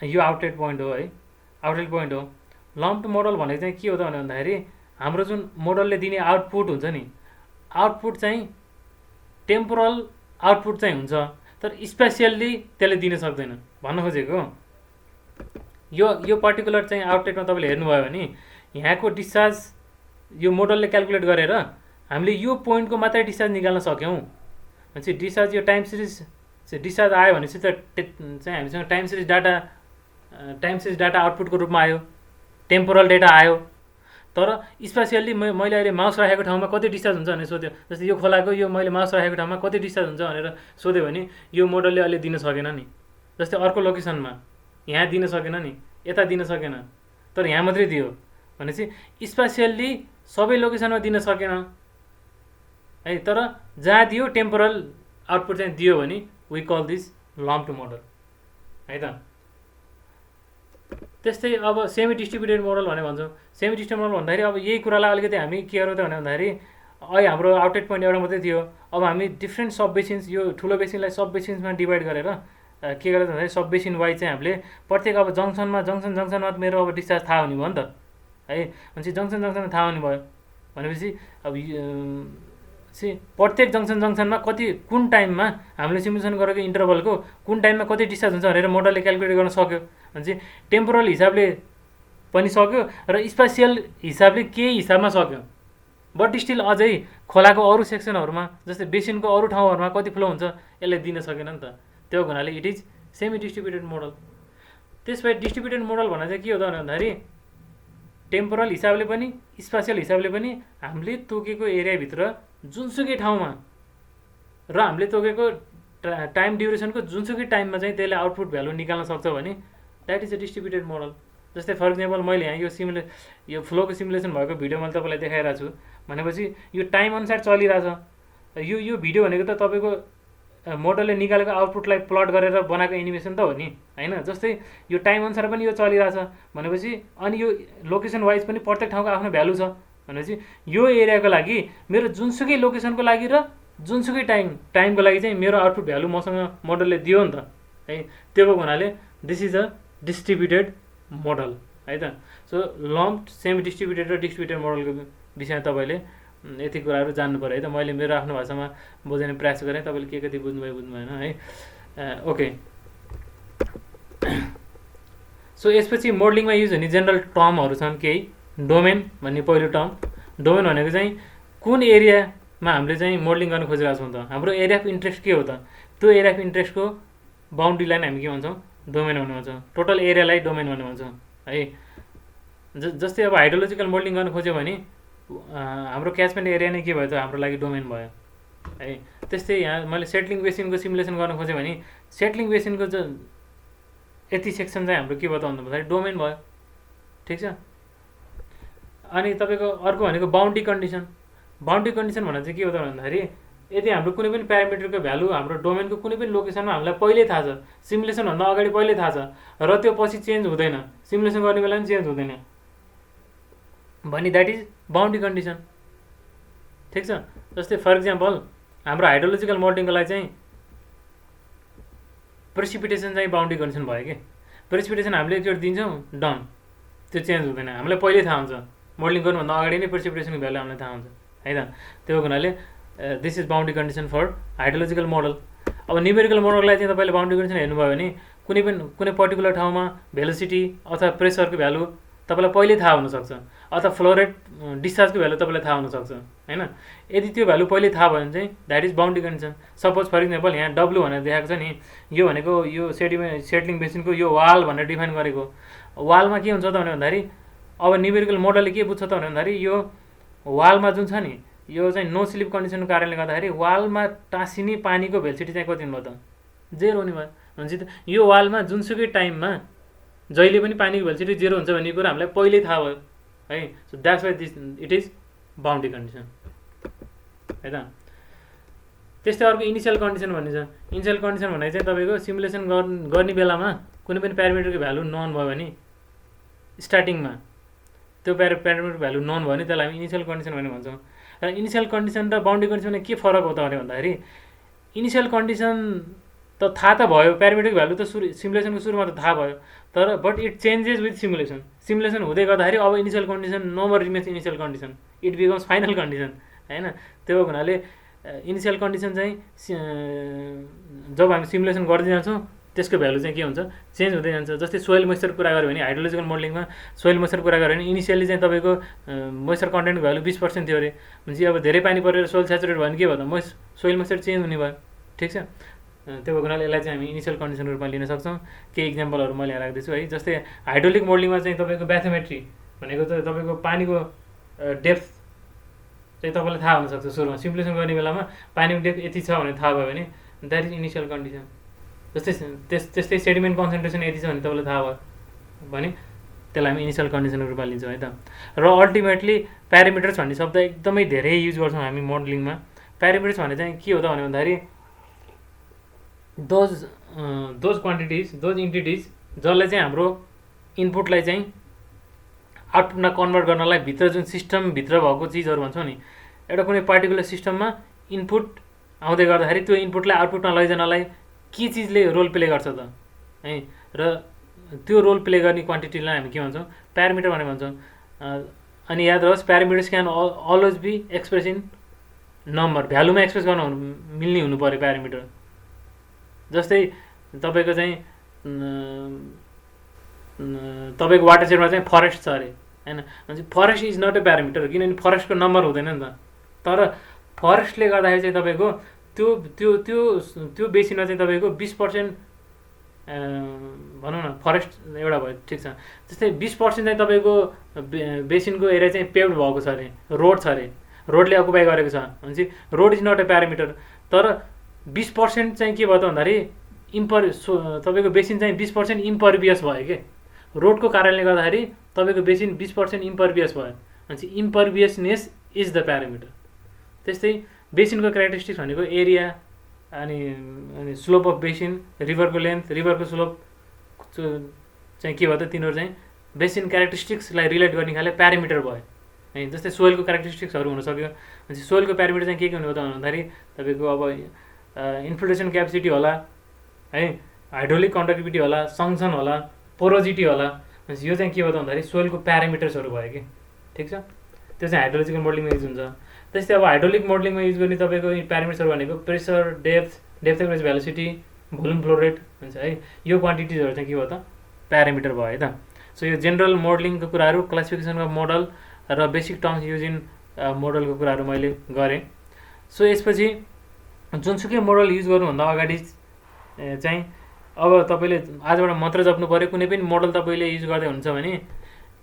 यो आउटलेट पोइन्ट हो है, आउटलेट पोइन्ट हो। लम्प्ड मोडल भनेको चाहिँ के हो त भन्दाखेरि हाम्रो जुन मोडलले दिने आउटपुट हुन्छ नि, आउटपुट चाहिँ टेम्पोरल आउटपुट चाहिँ हुन्छ, तर स्पेसियल्ली त्यसले दिन सक्दैन भन्न खोजेको। यो पर्टिकुलर चाहिँ आउटलेटमा तपाईँले हेर्नुभयो भने यहाँको डिस्चार्ज यो मोडलले क्यालकुलेट गरेर हामीले यो पोइन्टको मात्रै डिस्चार्ज निकाल्न सक्यौँ। भनेपछि डिस्चार्ज यो टाइम सिरिज डिस्चार्ज आयो भनेपछि त चाहिँ हामीसँग टाइम सिरिज डाटा आउटपुटको रूपमा आयो, टेम्पोरल डेटा आयो। तर स्पेसियल्ली मैले अहिले माउस राखेको ठाउँमा कति डिस्चार्ज हुन्छ भनेर सोध्यो, जस्तै यो खोलाको यो मैले माउस राखेको ठाउँमा कति डिस्चार्ज हुन्छ भनेर सोध्यो भने यो मोडलले अहिले दिन सकेन नि। जस्तै अर्को लोकेसनमा यहाँ दिन सकेन नि, यता दिन सकेन, तर यहाँ मात्रै दियो भनेपछि स्पेसियल्ली सबै लोकेसनमा दिन सकेन है। तर जहाँ दियो टेम्पोरल आउटपुट चाहिँ दियो भने we call this lumped model है त। त्यस्तै अब सेमी डिस्ट्रिब्युटेड मोडल भनेर भन्छौँ। सेमी डिस्ट्रिब्युटेड मोडल भन्दाखेरि अब यही कुरालाई अलिकति हामी के गरौँ त भन्दाखेरि अहिले हाम्रो आउटलेट पोइन्ट एउटा मात्रै थियो। अब हामी डिफ्रेन्ट सब बेसिन्स, यो ठुलो बेसिनलाई सब बेसिन्समा डिभाइड गरेर के गरेर भन्दाखेरि सब बेसिन वाइज चाहिँ हामीले प्रत्येक अब जङ्सनमा मेरो अब डिस्चार्ज थाहा हुने भयो नि त है। भनेपछि जङ्सनमा थाहा हुने भयो भनेपछि अब प्रत्येक जङ्सनमा कति कुन टाइममा हामीले सिमुलेसन गरेको इन्टरभलको कुन टाइममा कति डिस्चार्ज हुन्छ भनेर मोडलले क्यालकुलेट गर्न सक्यो। भनेपछि टेम्पोरल हिसाबले पनि सक्यो र स्पेसियल हिसाबले केही हिसाबमा सक्यो। बट स्टिल अझै खोलाको अरू सेक्सनहरूमा जस्तै बेसिनको अरू ठाउँहरूमा कति फ्लो हुन्छ यसले दिन सकेन नि त। त्यो हुनाले it is semi distributed model. त्यसपछि डिस्ट्रिब्युटेड मोडल भन्दा चाहिँ के हो त भन्दाखेरि टेम्पोरल हिसाबले पनि स्पेसियल हिसाबले पनि हामीले तोकेको एरियाभित्र जुनसुकै ठाउँमा र हामीले तोकेको टाइम ड्युरेसनको जुनसुकै टाइममा चाहिँ त्यसले आउटपुट भ्यालु निकाल्न सक्छ भने that is a distributed model. जस्तै फर इक्जाम्पल मैले यहाँ यो फ्लोको सिमुलेसन भएको भिडियो मैले तपाईँलाई देखाइरहेको छु भनेपछि यो टाइम अनुसार चलिरहेछ। यो भिडियो भनेको त तपाईँको मोडलले निकालेको आउटपुटलाई प्लट गरेर बनाएको एनिमेसन त हो नि होइन। जस्तै यो टाइम अनुसार पनि यो चलिरहेछ भनेपछि अनि यो लोकेसन वाइज पनि प्रत्येक ठाउँको आफ्नो भ्यालु छ भनेपछि यो एरियाको लागि मेरो जुनसुकै लोकेसनको लागि र जुनसुकै टाइमको लागि चाहिँ मेरो आउटपुट भ्यालु मसँग मोडलले दियो नि त है। त्यो भएको हुनाले this is a distributed model है त। सो लम्प्ड सेमी डिस्ट्रिब्युटेड र डिस्ट्रिब्युटेड मोडलको विषयमा तपाईँले यति कुराहरू जान्नु पऱ्यो है त। मैले मेरो आफ्नो भाषामा बुझाउने प्रयास गरेँ, तपाईँले के कति बुझ्नुभयो बुझ्नु भएन है। ओके, सो यसपछि मोडलिङमा युज हुने जेनरल टर्महरू छन् केही। डोमेन भन्ने पहिलो टर्म। डोमेन भनेको चाहिँ कुन एरियामा हामीले चाहिँ मोडलिङ गर्न खोजिरहेको छौँ त, हाम्रो एरिया अफ इन्ट्रेस्ट के हो त, त्यो एरिया अफ इन्ट्रेस्टको बााउन्ड्रीलाई हामी के भन्छौँ, डोमेन भन्ने भन्छौँ। टोटल एरियालाई डोमेन भन्ने भन्छौँ है। जस्तै अब हाइड्रोलोजिकल मोडलिङ गर्न खोज्यो भने हाम्रो क्याचमेन्ट एरिया नै के भयो त, हाम्रो लागि डोमेन भयो है। त्यस्तै यहाँ मैले सेटलिङ बेसिनको सिमुलेसन गर्न खोजेँ भने सेटलिङ बेसिनको यति सेक्सन चाहिँ हाम्रो के भयो त भन्दाखेरि डोमेन भयो, ठिक छ। अनि तपाईँको अर्को भनेको बाउन्ड्री कन्डिसन। बाउन्ड्री कन्डिसन भन्दा चाहिँ के हो त भन्दाखेरि यदि हाम्रो कुनै पनि प्यारामिटरको भ्यालु हाम्रो डोमेनको कुनै पनि लोकेसनमा हामीलाई पहिल्यै थाहा छ, सिमुलेसनभन्दा अगाडि पहिल्यै थाहा छ र त्यो पछि चेन्ज हुँदैन, सिमुलेसन गर्ने बेला पनि चेन्ज हुँदैन भने द्याट इज बाउन्ड्री कन्डिसन, ठिक छ। जस्तै फर इक्जाम्पल हाम्रो हाइड्रोलोजिकल मोडलिङको लागि चाहिँ प्रेसिपिटेसन चाहिँ बाउन्ड्री कन्डिसन भयो कि। प्रेसिपिटेसन हामीले एकचोटि दिन्छौँ डन, त्यो चेन्ज हुँदैन, हामीलाई पहिल्यै थाहा हुन्छ, मोडलिङ गर्नुभन्दा अगाडि नै प्रेसिपिटेसनको भ्यालु हामीलाई थाहा हुन्छ है त। त्यो हुनाले this is boundary condition for hydrological model. अब न्युमेरिकल मोडललाई चाहिँ तपाईँले बाउन्ड्री कन्डिसन हेर्नुभयो भने कुनै पर्टिकुलर ठाउँमा भेलोसिटी अथवा प्रेसरको भ्यालु तपाईँलाई पहिल्यै थाहा हुनसक्छ अथवा फ्लो रेट डिस्चार्जको भ्यालु तपाईँलाई थाहा हुनसक्छ होइन। यदि त्यो भ्यालु पहिल्यै थाहा भयो भने चाहिँ that is boundary condition. Suppose for example यहाँ डब्लु भनेर देखाएको छ नि, यो भनेको यो सेटलिङ बेसिनको यो वाल भनेर डिफाइन गरेको। वालमा के हुन्छ त भन्दाखेरि अब न्युमेरिकल मोडलले के बुझ्छ त भन्दाखेरि यो वालमा जुन छ नि यो चाहिँ नो स्लिप कन्डिसनको कारणले गर्दाखेरि वालमा टाँसिने पानीको भेलोसिटी चाहिँ कति हुनुभयो त, 0 हुने भयो। भनेपछि त यो वालमा जुनसुकै टाइममा जहिले पनि पानीको भेलोसिटी 0 हुन्छ भन्ने कुरा हामीलाई पहिल्यै थाहा भयो है। So that's why this it is boundary condition है त। त्यस्तै अर्को इनिसियल कन्डिसन भन्ने छ। इनिसियल कन्डिसन भन्ने चाहिँ तपाईँको सिमुलेसन गर्ने बेलामा कुनै पनि प्यारामिटरको भ्यालु नन भयो भने स्टार्टिङमा त्यो प्यारामिटरको भ्यालु नन भयो भने त्यसलाई हामी इनिसियल कन्डिसन भनेर भन्छौँ। र इनिसियल कन्डिसन र बाउन्ड्री कन्डिसनमा के फरक हो त भन्दाखेरि इनिसियल कन्डिसन त थाहा त भयो, प्यारामिटरको भ्यालु त सिमुलेसनको सुरुमा त थाहा भयो, तर but it changes with simulation. Simulation हुँदै गर्दाखेरि अब initial condition no more remains initial condition, it becomes final condition होइन। त्यो हुनाले इनिसियल कन्डिसन चाहिँ जब हामी सिमुलेसन गर्दै जान्छौँ त्यसको भ्यालु चाहिँ के हुन्छ, चेन्ज हुँदै जान्छ। जस्तै सोइल मोइस्चर कुरा गऱ्यो भने हाइड्रोलोजिकल मोडलिङमा सोइल मोइस्चर कुरा गऱ्यो भने इनिसियली चाहिँ तपाईँको मोइस्चर कन्टेन्टको भ्यालु 20% थियो अरे। भनेपछि अब धेरै पानी परेर सोइल सेचुरेट भयो भने के भयो त, सोइल मोइस्चर चेन्ज हुने भयो, ठिक छ। त्यो भएको हुनाले यसलाई चाहिँ हामी इनिसियल कन्डिसनको रूपमा लिन सक्छौँ। केही इक्जाम्पलहरू मैले यहाँ राख्दैछु है। जस्तै हाइड्रोलिक मोडलिङमा चाहिँ तपाईँको ब्याथोमेट्री भनेको चाहिँ तपाईँको पानीको डेप्थ चाहिँ तपाईँलाई थाहा हुनसक्छ सुरुमा, सिमुलेसन गर्ने बेलामा पानीको डेप्थ यति छ भनेर थाहा भयो भने द्याट इज इनिसियल कन्डिसन। त्यस्तै सेडिमेन्ट कन्सन्ट्रेसन यति छ भने तपाईँलाई थाहा भयो भने त्यसलाई हामी इनिसियल कन्डिसनको रूपमा लिन्छौँ है त। र अल्टिमेटली प्यारामिटर्स भन्ने शब्द एकदमै धेरै युज गर्छौँ हामी मोडलिङमा। प्यारामिटर्स भने चाहिँ के हो त भन्दाखेरि दोज क्वान्टिटिज दोज इन्टिटिज जसले चाहिँ हाम्रो इनपुटलाई चाहिँ आउटपुटमा कन्भर्ट गर्नलाई भित्र जुन सिस्टमभित्र भएको चिजहरू भन्छौँ नि एउटा कुनै पार्टिकुलर सिस्टममा इनपुट आउँदै गर्दाखेरि त्यो इनपुटलाई आउटपुटमा लैजानलाई के चिजले रोल प्ले गर्छ त है, र त्यो रोल प्ले गर्ने क्वान्टिटीलाई हामी के भन्छौँ, प्यारामिटर भनेर भन्छौँ। अनि याद रहोस्, parameters can always be express in number, भ्यालुमा एक्सप्रेस गर्न मिल्ने हुनु पऱ्यो प्यारामिटर। जस्तै तपाईँको चाहिँ तपाईँको वाटर सेटमा चाहिँ फरेस्ट छ अरे होइन, भने forest is not a parameter, किनभने फरेस्टको नम्बर हुँदैन नि त। तर फरेस्टले गर्दाखेरि चाहिँ तपाईँको त्यो त्यो त्यो त्यो बेसिनमा चाहिँ तपाईँको 20% भनौँ न फरेस्ट एउटा भयो, ठिक छ। जस्तै 20% चाहिँ तपाईँको बेसिनको एरिया चाहिँ पेभ्ड भएको छ अरे, रोड छ अरे, रोडले अकुपाई गरेको छ भनेपछि road is not a parameter. तर 20% चाहिँ के भयो त भन्दाखेरि तपाईँको बेसिन चाहिँ 20% इम्परभियस भयो के, रोडको कारणले गर्दाखेरि तपाईँको बेसिन 20% इम्परभियस भयो भनेपछि इम्परभियसनेस इज द प्यारामिटर। त्यस्तै बेसिनको क्यारेक्टरिस्टिक्स भनेको एरिया अनि स्लोप अफ बेसिन, रिभरको लेन्थ, रिभरको स्लोप चाहिँ के भयो त, तिनीहरू चाहिँ बेसिन क्यारेक्टरिस्टिक्सलाई रिलेट गर्ने खाले प्यारामिटर भयो है। जस्तै सोइलको क्यारेक्टरिस्टिक्सहरू हुनसक्यो भनेपछि सोइलको प्यारामिटर चाहिँ के हुने हो त भन्दाखेरि तपाईँको अब इन्फिल्ट्रेसन क्यापेसिटी होला है, हाइड्रोलिक कन्डक्टिभिटी होला, सङ्सन होला, पोरोजिटी होला, भनेपछि यो चाहिँ के भयो त भन्दाखेरि सोइलको प्यारामिटर्सहरू भयो कि, ठिक छ। त्यो चाहिँ हाइड्रोलोजिकल मोडलिङमा युज हुन्छ। त्यस्तै अब हाइड्रोलिक मोडलिङमा युज गर्ने तपाईँको प्यारामिटर्सहरू भनेको pressure, depth across velocity, volume flow rate हुन्छ है, यो क्वान्टिटिजहरू चाहिँ के भयो त, प्यारामिटर भयो है त। सो यो जेनरल मोडलिङको कुराहरू, क्लासिफिकेसन अफ मोडल र बेसिक टर्म्स युज इन मोडलको कुराहरू मैले गरेँ। सो यसपछि जुनसुकै मोडल युज गर्नुभन्दा अगाडि चाहिँ अब तपाईँले आजबाट मन्त्र जप्नु पऱ्यो, कुनै पनि मोडल तपाईँले युज गर्दै हुन्छ भने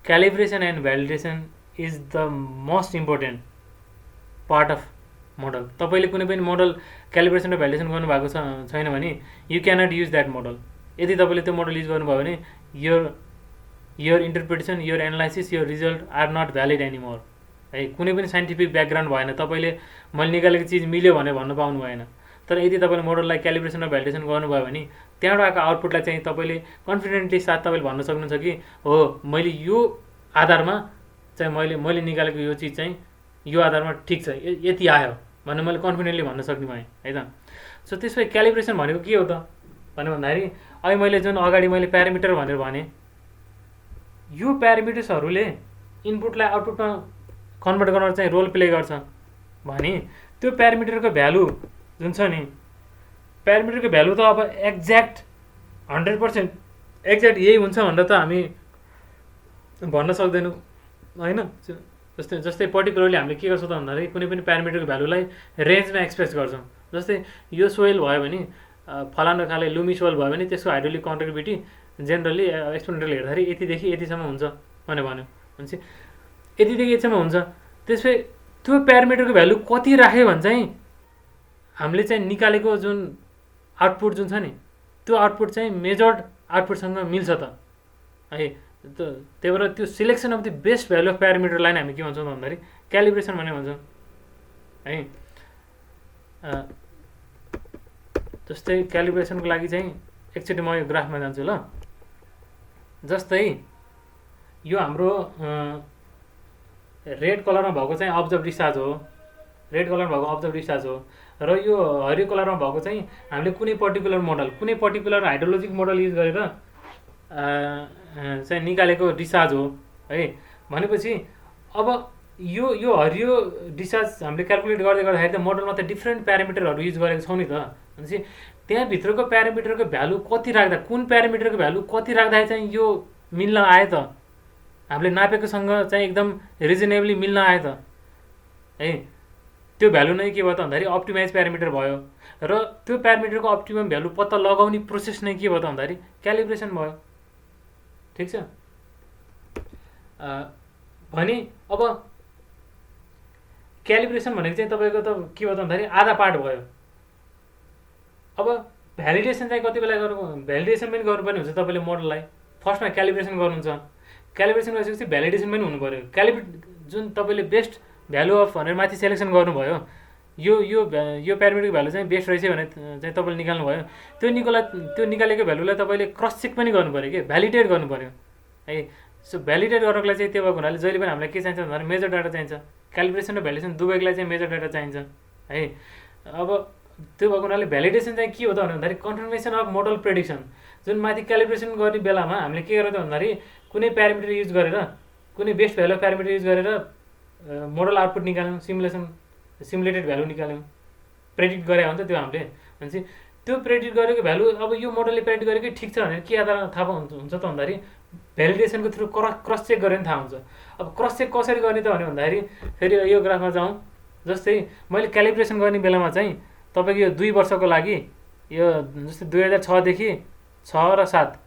calibration and validation is the most important part of model. तपाईँले कुनै पनि मोडल क्यालिब्रेसन र भ्यालिडेसन गर्नुभएको छैन भने you cannot use that model. यदि तपाईँले त्यो मोडल युज गर्नुभयो भने your interpretation, your analysis, your result are not valid anymore है। कुनै पनि साइन्टिफिक ब्याकग्राउन्ड भएन, तपाईँले मैले निकालेको चिज मिल्यो भनेर भन्नु पाउनु भएन। तर यदि तपाईँले मोडललाई क्यालिब्रेसन र भ्यालिडेसन गर्नुभयो भने त्यहाँबाट आएको आउटपुटलाई चाहिँ तपाईँले कन्फिडेन्टली साथ तपाईँले भन्न सक्नुहुन्छ कि हो मैले यो आधारमा चाहिँ मैले निकालेको यो चिज चाहिँ यो आधारमा ठिक छ, यति आयो भनेर मैले कन्फिडेन्टली भन्न सक्ने भएँ है त। सो त्यसपछि क्यालिब्रेसन भनेको के हो त भनेर भन्दाखेरि अहिले मैले जुन अगाडि मैले प्यारामिटर भनेर भने, यो प्यारामिटर्सहरूले इनपुटलाई आउटपुटमा कन्भर्ट गर्न चाहिँ रोल प्ले गर्छ भने त्यो प्यारामिटरको भ्यालु जुन छ नि, प्यारामिटरको भ्यालु त अब एक्ज्याक्ट 100% एक्ज्याक्ट यही हुन्छ भनेर त हामी भन्न सक्दैनौँ होइन। जस्तै पर्टिकुलरली हामीले के गर्छौँ त भन्दाखेरि कुनै पनि प्यारामिटरको भ्यालुलाई रेन्जमा एक्सप्रेस गर्छौँ। जस्तै यो सोइल भयो भने फलानु खाले लुमी सोइल भयो भने त्यसको हाइड्रोलिक कन्डक्टिभिटी जेनरली एक्सपेरिमेन्टल हेर्दाखेरि यतिदेखि यतिसम्म हुन्छ भनेर भन्यो भनेपछि यतिदेखि यतिसम्म हुन्छ। त्यसपछि त्यो प्यारामिटरको भ्यालु कति राख्यो भने चाहिँ हामीले चाहिँ निकालेको जुन आउटपुट जुन छ नि, त्यो आउटपुट चाहिँ मेजर्ड आउटपुटसँग मिल्छ त है। त्यही भएर त्यो selection of the best value of प्यारामिटरलाई हामी के भन्छौँ भन्दाखेरि क्यालिब्रेसन भनेर भन्छौँ है। जस्तै क्यालिब्रेसनको लागि चाहिँ एकचोटि म यो ग्राफमा जान्छु ल। जस्तै यो हाम्रो रेड कलरमा भएको चाहिँ अब्जर्भ डिस्चार्ज हो, रेड कलरमा भएको अब्जर्भ डिस्चार्ज हो, र यो हरियो कलरमा भएको चाहिँ हामीले कुनै पर्टिकुलर मोडल, कुनै पर्टिकुलर हाइड्रोलोजिक मोडल युज गरेर चाहिँ निकालेको डिस्चार्ज हो है। भनेपछि अब यो हरियो डिस्चार्ज हामीले क्यालकुलेट गर्दाखेरि त मोडलमा त डिफ्रेन्ट प्यारामिटरहरू युज गरेको छौँ नि त। भनेपछि त्यहाँभित्रको प्यारामिटरको भ्यालु कति राख्दा, कुन प्यारामिटरको भ्यालु कति राख्दाखेरि चाहिँ यो मिल्न आयो त, हामीले नापेकोसँग चाहिँ एकदम रिजनेबली मिल्न आयो त है। त्यो भ्यालु नै के भयो त भन्दाखेरि अप्टिमाइज प्यारामिटर भयो, र त्यो प्यारामिटरको अप्टिमम भ्यालु पत्ता लगाउने प्रोसेस नै के भयो त भन्दाखेरि क्यालिब्रेसन भयो, ठिक छ। भने अब क्यालिब्रेसन भनेको चाहिँ तपाईँको त के भयो त भन्दाखेरि आधा पार्ट भयो। अब भ्यालिडेसन चाहिँ कति बेला गर्नु, भ्यालिडेसन पनि गर्नुपर्ने हुन्छ तपाईँले मोडललाई। फर्स्टमा क्यालिब्रेसन गर्नुहुन्छ, क्यालिब्रेसन गरिसकेपछि भ्यालिडेसन पनि हुनु पऱ्यो। जुन तपाईँले बेस्ट भ्यालु अफ भनेर माथि सेलेक्सन गर्नुभयो, यो प्यारामिटरको भ्यालु चाहिँ बेस्ट रहेछ भने चाहिँ तपाईँले निकाल्नु भयो, त्यो निकालेको भ्यालुलाई तपाईँले क्रस चेक पनि गर्नु पऱ्यो कि, भ्यालिडेट गर्नु पऱ्यो है। सो भ्यालिडेट गर्नको लागि चाहिँ त्यो भएको हुनाले जहिले पनि हामीलाई के चाहिन्छ भन्दाखेरि मेजर डाटा चाहिन्छ, क्यालिब्रेसन र भ्यालिडेसन दुवैको लागि चाहिँ मेजर डाटा चाहिन्छ है। अब त्यो भएको हुनाले भ्यालिडेसन चाहिँ के हो त भन्दाखेरि कन्फर्मेसन अफ मोडल प्रेडिक्सन। जुन माथि क्यालिब्रेसन गर्ने बेलामा हामीले के गरेर भन्दाखेरि कुनै प्यारामिटर युज गरेर कुनै बेस्ट भ्यालु प्यारामिटर युज गरेर मोडल आउटपुट निकाल्यौँ, सिमुलेटेड भ्यालु निकाल्यौँ, प्रेडिक्ट गरे हो नि त त्यो हामीले। भनेपछि त्यो प्रेडिक्ट गरेको भ्यालु अब यो मोडलले प्रेडिक्ट गरेकै ठिक छ भनेर के आधारमा थाहा हुन्छ त भन्दाखेरि भ्यालिडेसनको थ्रु क्रस चेक गरेर थाहा हुन्छ। अब क्रस चेक कसरी गर्ने त भन्दाखेरि फेरि यो ग्राफमा जाउँ। जस्तै मैले क्यालिब्रेसन गर्ने बेलामा चाहिँ तपाईँको यो 2 वर्षको लागि यो जस्तै 2006 देखि 6 र 7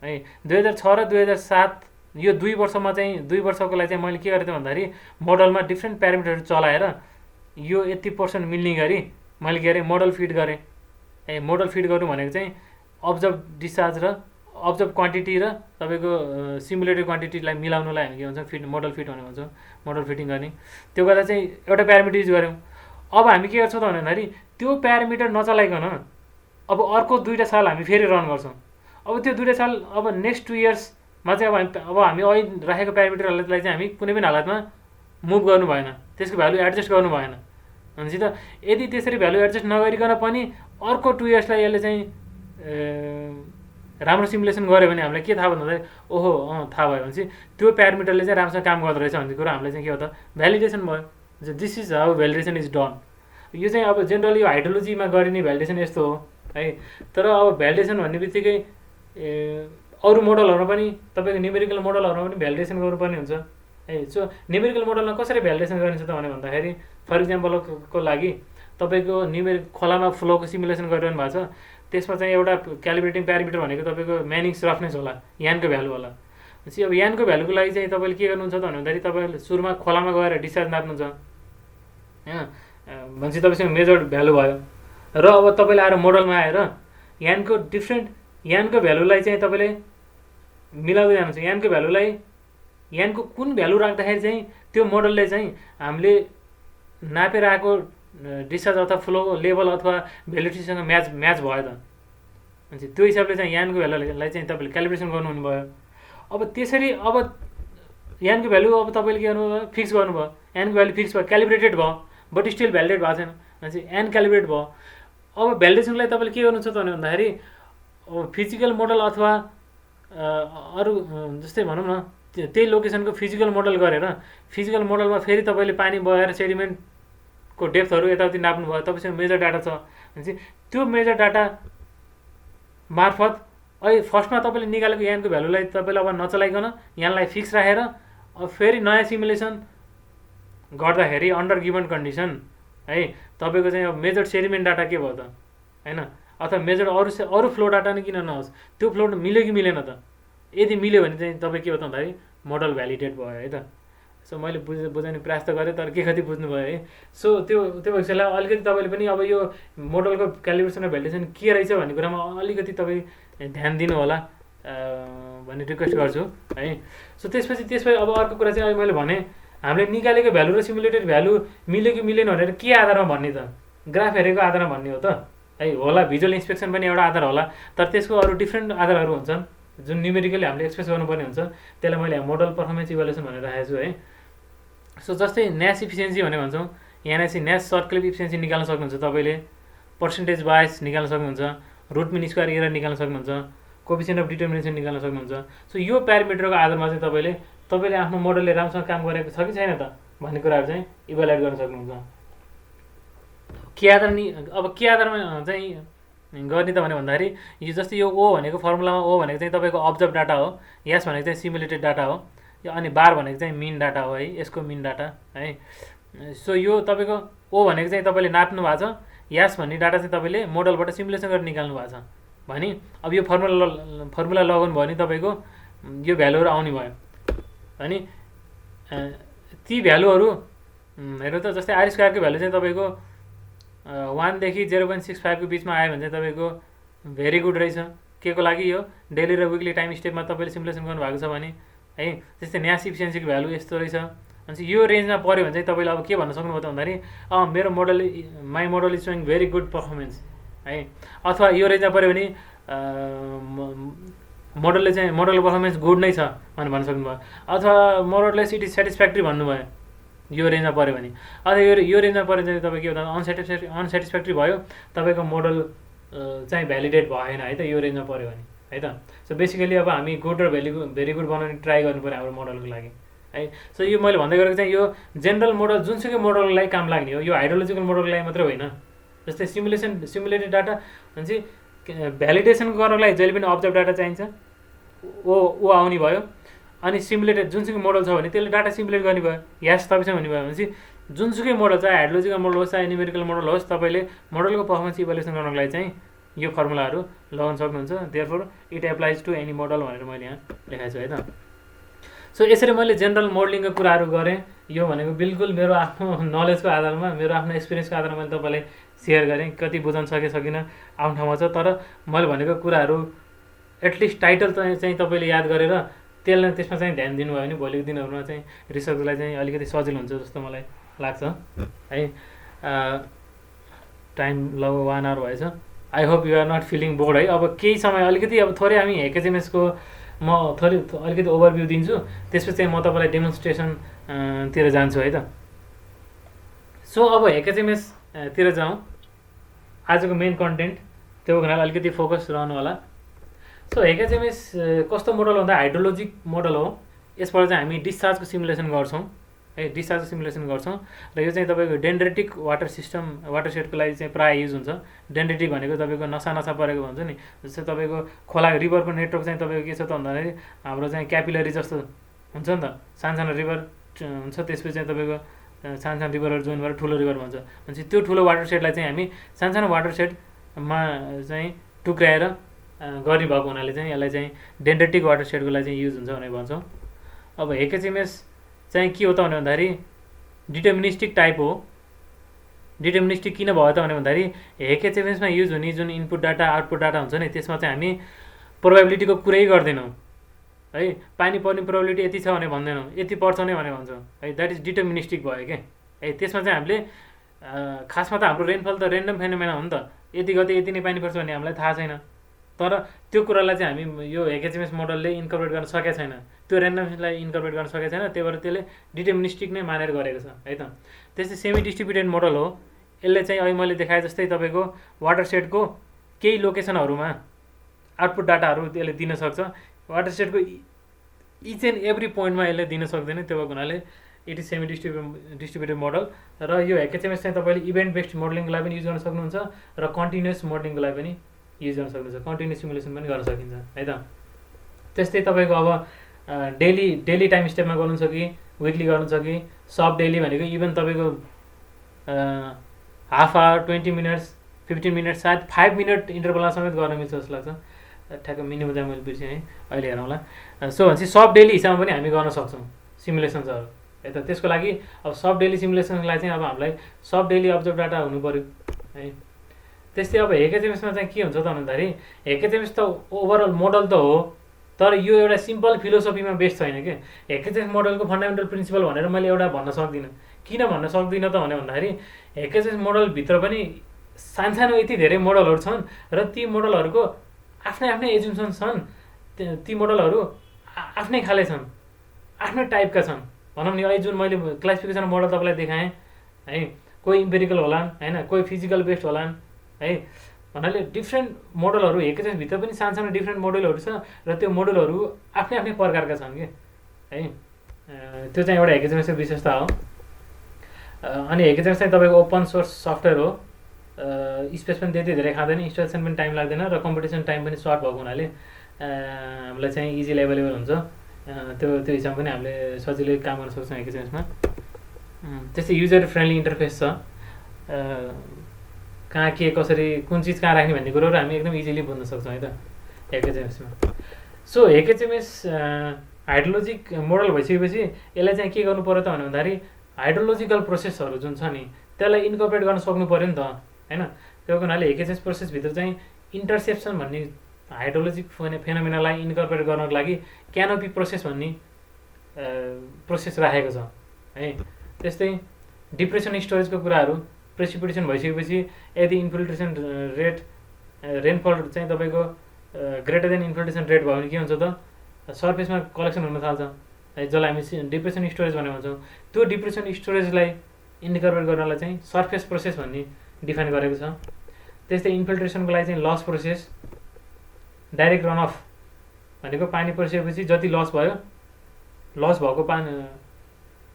है, 2006 र 2007 यो 2 वर्षमा चाहिँ 2 वर्षको लागि चाहिँ मैले के गरेँ त भन्दाखेरि मोडलमा डिफ्रेन्ट प्यारामिटरहरू चलाएर यो 80% मिल्ने गरी मैले के गरेँ मोडल फिट गरेँ। मोडल फिट गर्नु भनेको चाहिँ अब्जर्भ डिस्चार्ज र अब्जर्भ क्वान्टिटी र तपाईँको सिमुलेटेड क्वान्टिटीलाई मिलाउनुलाई हामी के भन्छौँ फिट मोडल फिट भनेर भन्छौँ, मोडल फिटिङ गर्ने। त्यो गर्दा चाहिँ एउटा प्यारामिटर युज गऱ्यौँ। अब हामी के गर्छौँ त भन्दाखेरि त्यो प्यारामिटर नचलाइकन अब अर्को 2टा साल हामी फेरि रन गर्छौँ। अब त्यो 2टा साल अब नेक्स्ट 2 इयर्समा चाहिँ अब हामी अहिले राखेको प्यारामिटरहरूलाई चाहिँ हामी कुनै पनि हालतमा मुभ गर्नु भएन, त्यसको भ्यालु एडजस्ट गर्नु भएन। भनेपछि त यदि त्यसरी भ्यालु एडजस्ट नगरिकन पनि अर्को 2 इयर्सलाई यसले चाहिँ राम्रो सिमुलेसन गऱ्यो भने हामीलाई के थाहा भन्दाखेरि ओहो थाहा भयो भनेपछि त्यो प्यारामिटरले चाहिँ राम्रोसँग काम गर्दो रहेछ भन्ने कुरो हामीलाई चाहिँ के हो त भ्यालिडेसन भयो। This is how validation is done. यो चाहिँ अब जेनरली यो हाइड्रोलोजीमा गरिने भ्यालिडेसन यस्तो हो है। तर अब भ्यालिडेसन भन्ने बित्तिकै अरू मोडलहरूमा पनि तपाईँको न्युमेरिकल मोडलहरूमा पनि भ्यालिडेसन गर्नुपर्ने हुन्छ है। सो न्युमेरिकल मोडलमा कसरी भ्यालिडेसन गरिन्छ त भन्दाखेरि फर इक्जाम्पलको लागि तपाईँको न्युमेरिक खोलामा फ्लोको सिमुलेसन गरिरहनु भएको छ, त्यसमा चाहिँ एउटा क्यालिब्रेटिङ प्यारामिटर भनेको तपाईँको म्यानिङ्स रफनेस होला, यानको भ्यालु होला। भनेपछि अब यानको भ्यालुको लागि चाहिँ तपाईँले के गर्नुहुन्छ त भन्दाखेरि तपाईँले सुरुमा खोलामा गएर डिस्चार्ज नाप्नुहुन्छ होइन। भनेपछि तपाईँसँग मेजर्ड भ्यालु भयो र अब तपाईँले आएर मोडलमा आएर यानको भ्यालुलाई चाहिँ तपाईँले मिलाउँदै जानुहुन्छ। यानको भ्यालुलाई यानको कुन भ्यालु राख्दाखेरि चाहिँ त्यो मोडलले चाहिँ हामीले नापेर आएको डिस्चार्ज अथवा फ्लो लेभल अथवा भेलिडिटीसँग म्याच भयो त। भनेपछि त्यो हिसाबले चाहिँ यानको भ्यालुलाई चाहिँ तपाईँले क्यालिब्रेसन गर्नुहुने भयो। अब त्यसरी अब यानको भ्यालु अब तपाईँले के गर्नुभयो फिक्स गर्नुभयो, यानको भ्यालु फिक्स भयो, क्यालिब्रेटेड भयो, बट स्टिल भ्यालिडेट भएको छैन भनेपछि एन क्यालिब्रेट भयो। अब भ्यालिडेसनलाई तपाईँले के गर्नुहुन्छ त भन्दाखेरि फिजिकल मोडल अथवा अरू जस्तै भनौँ न त्यही लोकेसनको फिजिकल मोडल गरेर फिजिकल मोडलमा फेरि तपाईँले पानी बगाएर सेडिमेन्टको डेप्थहरू यताउति नाप्नुभयो, तपाईँसँग मेजर डाटा छ भनेपछि त्यो मेजर डाटा मार्फत अहिले फर्स्टमा तपाईँले निकालेको यानको भ्यालुलाई तपाईँले अब नचलाइकन यानलाई फिक्स राखेर अब फेरि नयाँ सिमुलेसन गर्दाखेरि अन्डर गिभन कन्डिसन है तपाईँको चाहिँ अब मेजर सेडिमेन्ट डाटा के भयो त होइन, अथवा मेजर अरू फ्लो डाटा नै किन नहोस् त्यो फ्लो मिल्यो कि मिलेन त। यदि मिल्यो भने चाहिँ तपाईँ के हो त भन्दाखेरि मोडल भ्यालिडेट भयो है त। सो मैले बुझाउने प्रयास त गरेँ तर के कति बुझ्नुभयो है। सो त्यो भएकोलाई अलिकति तपाईँले पनि अब यो मोडलको क्यालिब्रेसन र भ्यालिडेसन के रहेछ भन्ने कुरामा अलिकति तपाईँ ध्यान दिनु होला भन्ने रिक्वेस्ट गर्छु है। सो त्यसपछि अब अर्को कुरा चाहिँ मैले भने हामीले निकालेको भ्यालु र सिमुलेटेड भ्यालु मिल्यो कि मिलेन भनेर के आधारमा भन्ने त, ग्राफ हेरेको आधारमा भन्ने हो त है। होला भिजुअल इन्सपेक्सन पनि एउटा आधार होला, तर त्यसको अरू डिफ्रेन्ट आधारहरू हुन्छन् जुन न्युमेरिकली हामीले एक्सप्रेस गर्नुपर्ने हुन्छ। त्यसलाई मैले मोडल पर्फर्मेन्स इभ्यालुएसन भनेर राखेको छु है। सो जस्तै न्यास इफिसियन्सी भनेर भन्छौँ, यहाँनिर न्यास सर्ट क्लिप इफिसियन्सी निकाल्न सक्नुहुन्छ तपाईँले, पर्सेन्टेज बायस निकाल्न सक्नुहुन्छ, रुट मिन स्क्वायर एरर निकाल्न सक्नुहुन्छ, कोफिसिएन्ट अफ डिटर्मिनेसन निकाल्न सक्नुहुन्छ। सो यो प्यारामिटरको आधारमा चाहिँ तपाईँले आफ्नो मोडलले राम्रोसँग काम गरेको छ कि छैन त भन्ने कुराहरू चाहिँ इभ्यालुएट गर्न सक्नुहुन्छ। के आधारमा चाहिँ गर्ने त भन्दाखेरि यो जस्तै यो ओ भनेको फर्मुलामा ओ भनेको चाहिँ तपाईँको अब्जर्भ डाटा हो, यस भनेको चाहिँ सिमुलेटेड डाटा हो, अनि बार भनेको चाहिँ मिन डाटा हो है, यसको मिन डाटा है। सो यो तपाईँको ओ भनेको चाहिँ तपाईँले नाप्नु भएको छ, यस भन्ने डाटा चाहिँ तपाईँले मोडलबाट सिमुलेसन गरेर निकाल्नु भएको छ भने अब यो फर्मुला लगाउनु भयो भने तपाईँको यो भ्यालुहरू आउने भयो अनि ती भ्यालुहरू हेर्नु त। जस्तै आर स्क्वायरको भ्यालु चाहिँ तपाईँको 1 देखि 0.65 को बिचमा आयो भने चाहिँ तपाईँको भेरी गुड रहेछ। के को लागि यो डेली र विकली टाइम स्टेपमा तपाईँले सिमुलेसन गर्नुभएको छ भने है। त्यस्तै न्यास इफिसियन्सीको भ्यालु यस्तो रहेछ भनेपछि यो रेन्जमा पऱ्यो भने चाहिँ तपाईँले अब के भन्न सक्नुभयो त भन्दाखेरि मेरो my model is showing very good performance है। अथवा यो रेन्जमा पऱ्यो भने मोडलको पर्फर्मेन्स गुड नै छ भनेर भन्न सक्नुभयो, अथवा मोडललेस इट इज सेटिस्फ्याक्ट्री भन्नुभयो यो रेन्जमा पऱ्यो भने। अझ यो रेन्जमा पऱ्यो भने तपाईँ के भन्दा अनसेटिस्फ्याक्ट्री भयो, तपाईँको मोडल चाहिँ भ्यालिडेट भएन है त यो रेन्जमा पऱ्यो भने है त। सो बेसिकली अब हामी गुड र भेरी गुड बनाउने ट्राई गर्नु पऱ्यो हाम्रो मोडलको लागि है। सो यो मैले भन्दै गरेको चाहिँ यो जेनरल मोडल जुनसुकै मोडलको लागि काम लाग्ने हो, यो हाइड्रोलोजिकल मोडलको लागि मात्रै होइन। जस्तै सिमुलेटेड डाटा भनेपछि भ्यालिडेसन गर्नको लागि जहिले पनि अब्जर्भ डाटा चाहिन्छ, ओ आउने भयो। अनि सिमुलेटेड जुनसुकै मोडल छ भने त्यसले डाटा सिमुलेट गर्ने भयो, यस तपाईँसँग हुने भयो भनेपछि जुनसुकै मोडल चाहे हाइड्रोलोजिकल मोडल होस् चाहे न्युमेरिकल मोडल होस्, तपाईँले मोडलको पर्फर्मेन्स इभ्यालुएसन गर्नको लागि चाहिँ यो फर्मुलाहरू लगाउन सक्नुहुन्छ। Therefore it applies to any model भनेर मैले यहाँ लेखाएको छु है त। सो यसरी मैले जेनरल मोडलिङको कुराहरू गरेँ। यो भनेको बिल्कुल मेरो आफ्नो नलेजको आधारमा, मेरो आफ्नो एक्सपिरियन्सको आधारमा मैले तपाईँलाई सेयर गरेँ। कति बुझाउन सकिनँ आफ्नो ठाउँमा छ, तर मैले भनेको कुराहरू एटलिस्ट टाइटल चाहिँ तपाईँले याद गरेर त्यसमा चाहिँ ध्यान दिनुभयो भने भोलिको दिनहरूमा चाहिँ रिसर्चलाई चाहिँ अलिकति सजिलो हुन्छ जस्तो मलाई लाग्छ है। टाइम लगभग 1 आवर भएछ। I hope you are not feeling bored है। अब केही समय अलिकति अब थोरै हामी HHMS को म अलिकति ओभरभ्यू दिन्छु, त्यसपछि चाहिँ म तपाईँलाई डेमोन्स्ट्रेसनतिर जान्छु है त। सो अब HHMS तिर जाउँ। आजको मेन कन्टेन्ट त्यो हुनाले अलिकति फोकस रहनु होला। सो HHMS कस्तो मोडल भन्दा हाइड्रोलोजिक मोडल हो। यसबाट चाहिँ हामी डिस्चार्जको सिमुलेसन गर्छौँ है, डिस्चार्जको सिमुलेसन गर्छौँ र यो चाहिँ तपाईँको डेन्ड्रेटिक वाटरसेडको लागि चाहिँ प्रायः युज हुन्छ। डेन्ड्रेटिक भनेको तपाईँको नसा परेको भन्छ नि, जस्तै तपाईँको खोला रिभरको नेटवर्क चाहिँ तपाईँको के छ त भन्दाखेरि हाम्रो चाहिँ क्यापिलरी जस्तो हुन्छ नि त, सानो रिभर हुन्छ, त्यसपछि चाहिँ तपाईँको सानो रिभरहरू जोइन भएर ठुलो रिभर भन्छ। भनेपछि त्यो ठुलो वाटरसेडलाई चाहिँ हामी सानो वाटरसेडमा चाहिँ टुक्राएर गर्ने भएको हुनाले चाहिँ यसलाई चाहिँ डेन्ड्रेटिक वाटरसेडको लागि चाहिँ युज हुन्छ भनेर भन्छौँ। अब HHMS चाहिँ के हो त भन्दाखेरि डिटर्मिनिस्टिक टाइप हो। डिटर्मिनिस्टिक किन भयो त भन्दाखेरि HHMSमा युज हुने जुन इनपुट डाटा आउटपुट डाटा हुन्छ नि, त्यसमा चाहिँ हामी प्रोबेबिलिटीको कुरै गर्दैनौँ है। पानी पर्ने प्रोबेबिलिटी यति छ भने भन्दैनौँ, यति पर्छ नै भने भन्छौँ है। द्याट इज डिटर्मिनिस्टिक भयो क्या है। त्यसमा चाहिँ हामीले खासमा त हाम्रो रेनफल त रेन्डम फेनोमेना हो नि त, यति गते यति नै पानी पर्छ भन्ने हामीलाई थाहा छैन। तर त्यो कुरालाई चाहिँ हामी यो HHMS मोडलले इन्कर्पोरेट गर्न सकेको छैन, त्यो रेन्डमलाई इन्कर्पोरेट गर्न सकेको छैन। त्यही भएर त्यसले डिटर्मिनिस्टिक नै मानेर गरेको छ है त। त्यस्तै सेमी डिस्ट्रिब्युटेड मोडल हो। यसले चाहिँ अहिले मैले देखाए जस्तै तपाईँको वाटरसेडको केही लोकेसनहरूमा आउटपुट डाटाहरू यसले दिन सक्छ। वाटरसेडको इच एन्ड एभ्री पोइन्टमा यसले दिन सक्दैन। त्यो भएको हुनाले it is semi distributed model. र यो HHMS चाहिँ तपाईँले इभेन्ट बेस्ड मोडलिङको लागि पनि युज गर्न सक्नुहुन्छ र कन्टिन्युस मोडलिङको लागि पनि युज गर्न सक्नुहुन्छ, कन्टिन्युस सिमुलेसन पनि गर्न सकिन्छ है त। त्यस्तै तपाईँको अब डेली टाइम स्टेपमा गर्नु छ कि विकली गर्नु छ कि सब डेली भनेको इभन तपाईँको हाफ आवर 20 मिनट्स 15 मिनट सायद 5 मिनट इन्टरभलमा समेत गर्न मिल्छ जस्तो लाग्छ। ठ्याक्क मिनिमम चाहिँ मैले बिर्सेँ है, अहिले हेरौँला। सो भनेपछि सब डेली हिसाबमा पनि हामी गर्न सक्छौँ सिमुलेसन्सहरू है त। त्यसको लागि अब सब डेली सिमुलेसनको लागि चाहिँ अब हामीलाई सब डेली अब्जर्भ डाटा हुनु पऱ्यो है। त्यस्तै अब HHMSमा चाहिँ के हुन्छ त भन्दाखेरि HHMS त ओभरअल मोडल त हो, तर यो एउटा सिम्पल फिलोसफीमा बेस्ड छैन क्या। HHMS मोडलको फन्डामेन्टल प्रिन्सिपल भनेर मैले एउटा भन्न सक्दिनँ। किन भन्न सक्दिनँ त भन्दाखेरि HHMS मोडलभित्र पनि सानो यति धेरै मोडलहरू छन् र ती मोडलहरूको आफ्नै एजुम्सन्स छन्। ती मोडलहरू आफ्नै खाले छन्, आफ्नै टाइपका छन् भनौँ नि। अहिले जुन मैले क्लासिफिकेसन मोडल तपाईँलाई देखाएँ है, कोही इम्पेरिकल होलान् होइन, कोही फिजिकल बेस्ड होलान् है। भन्नाले डिफ्रेन्ट मोडलहरू HHMS भित्र पनि सानो डिफ्रेन्ट मोडलहरू छ र त्यो मोडलहरू आफ्नै प्रकारका छन् कि है। त्यो चाहिँ एउटा HHMS को विशेषता हो। अनि HHMS चाहिँ तपाईँको ओपन सोर्स सफ्टवेयर हो। स्पेस पनि त्यति धेरै खाँदैन, इन्स्टलेसन पनि टाइम लाग्दैन र कम्पिटिसन टाइम पनि सर्ट भएको हुनाले हामीलाई चाहिँ इजिली एभाइलेबल हुन्छ। त्यो हिसाबमा पनि हामीले सजिलै काम गर्न सक्छौँ HHMSमा। त्यस्तै युजर फ्रेन्डली इन्टरफेस छ। कहाँ के कसरी कुन चिज कहाँ राख्ने भन्ने कुरोहरू हामी एकदम इजिली बुझ्न सक्छौँ है त HHMSमा। सो HHMS हाइड्रोलोजिक मोडल भइसकेपछि यसलाई चाहिँ के गर्नु पऱ्यो त भन्दाखेरि हाइड्रोलोजिकल प्रोसेसहरू जुन छ नि त्यसलाई इन्कर्पोरेट गर्न सक्नु पऱ्यो नि त होइन। त्यो हुनाले HHMS प्रोसेसभित्र चाहिँ इन्टरसेप्सन भन्ने हाइड्रोलोजिक फेनोमेनालाई इन्कर्पोरेट गर्नको लागि क्यानोपी प्रोसेस भन्ने प्रोसेस राखेको छ है। त्यस्तै डिप्रेसन स्टोरेजको कुराहरू, प्रेसिपिटेसन भइसकेपछि यदि इन्फिल्ट्रेसन रेट रेनफल चाहिँ तपाईँको ग्रेटर देन इन्फिल्ट्रेसन रेट भयो भने के हुन्छ त, सर्फेसमा कलेक्सन हुन थाल्छ है, जसलाई हामी डिप्रेसन स्टोरेज भनेर भन्छौँ। त्यो डिप्रेसन स्टोरेजलाई इन्कर्पोरेट गर्नलाई चाहिँ सर्फेस प्रोसेस भन्ने डिफाइन गरेको छ। त्यस्तै इन्फिल्ट्रेसनको लागि चाहिँ loss process, direct runoff भनेको पानी परिसकेपछि जति लस भयो, लस भएको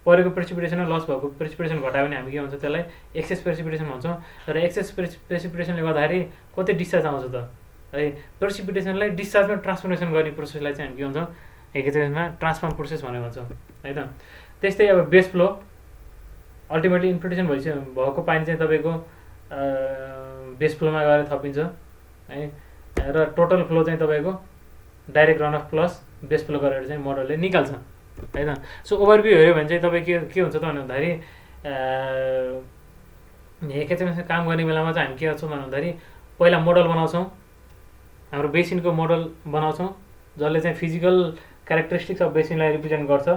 परेको प्रेसिपिटेसन र लस भएको प्रेसिपिटेसन घटायो भने हामी के भन्छ त्यसलाई एक्सेस प्रेसिपिटेसन भन्छौँ। र एक्सेस प्रेसिपिटेसनले गर्दाखेरि कति डिस्चार्ज आउँछ त है, प्रेसिपिटेसनलाई डिस्चार्जमा ट्रान्सफर्मेसन गर्ने प्रोसेसलाई चाहिँ हामी के भन्छौँ एकैचोटिमा ट्रान्सफर्म प्रोसेस भनेर भन्छौँ है त। त्यस्तै अब बेस फ्लो, अल्टिमेटली इन्फिल्ट्रेसन भएको पानी चाहिँ तपाईँको बेस फ्लोमा गएर थपिन्छ है, र टोटल फ्लो चाहिँ तपाईँको direct run of plus base flow गरेर चाहिँ मोडलले निकाल्छ है त। सो ओभरभ्यू हेऱ्यो भने चाहिँ तपाईँ के हुन्छ त भन्दाखेरि एकैचोटि काम गर्ने बेलामा चाहिँ हामी के गर्छौँ भन्दाखेरि पहिला मोडल बनाउँछौँ, हाम्रो बेसिनको मोडल बनाउँछौँ जसले चाहिँ फिजिकल क्यारेक्टरिस्टिक्स अफ बेसिनलाई रिप्रेजेन्ट गर्छ,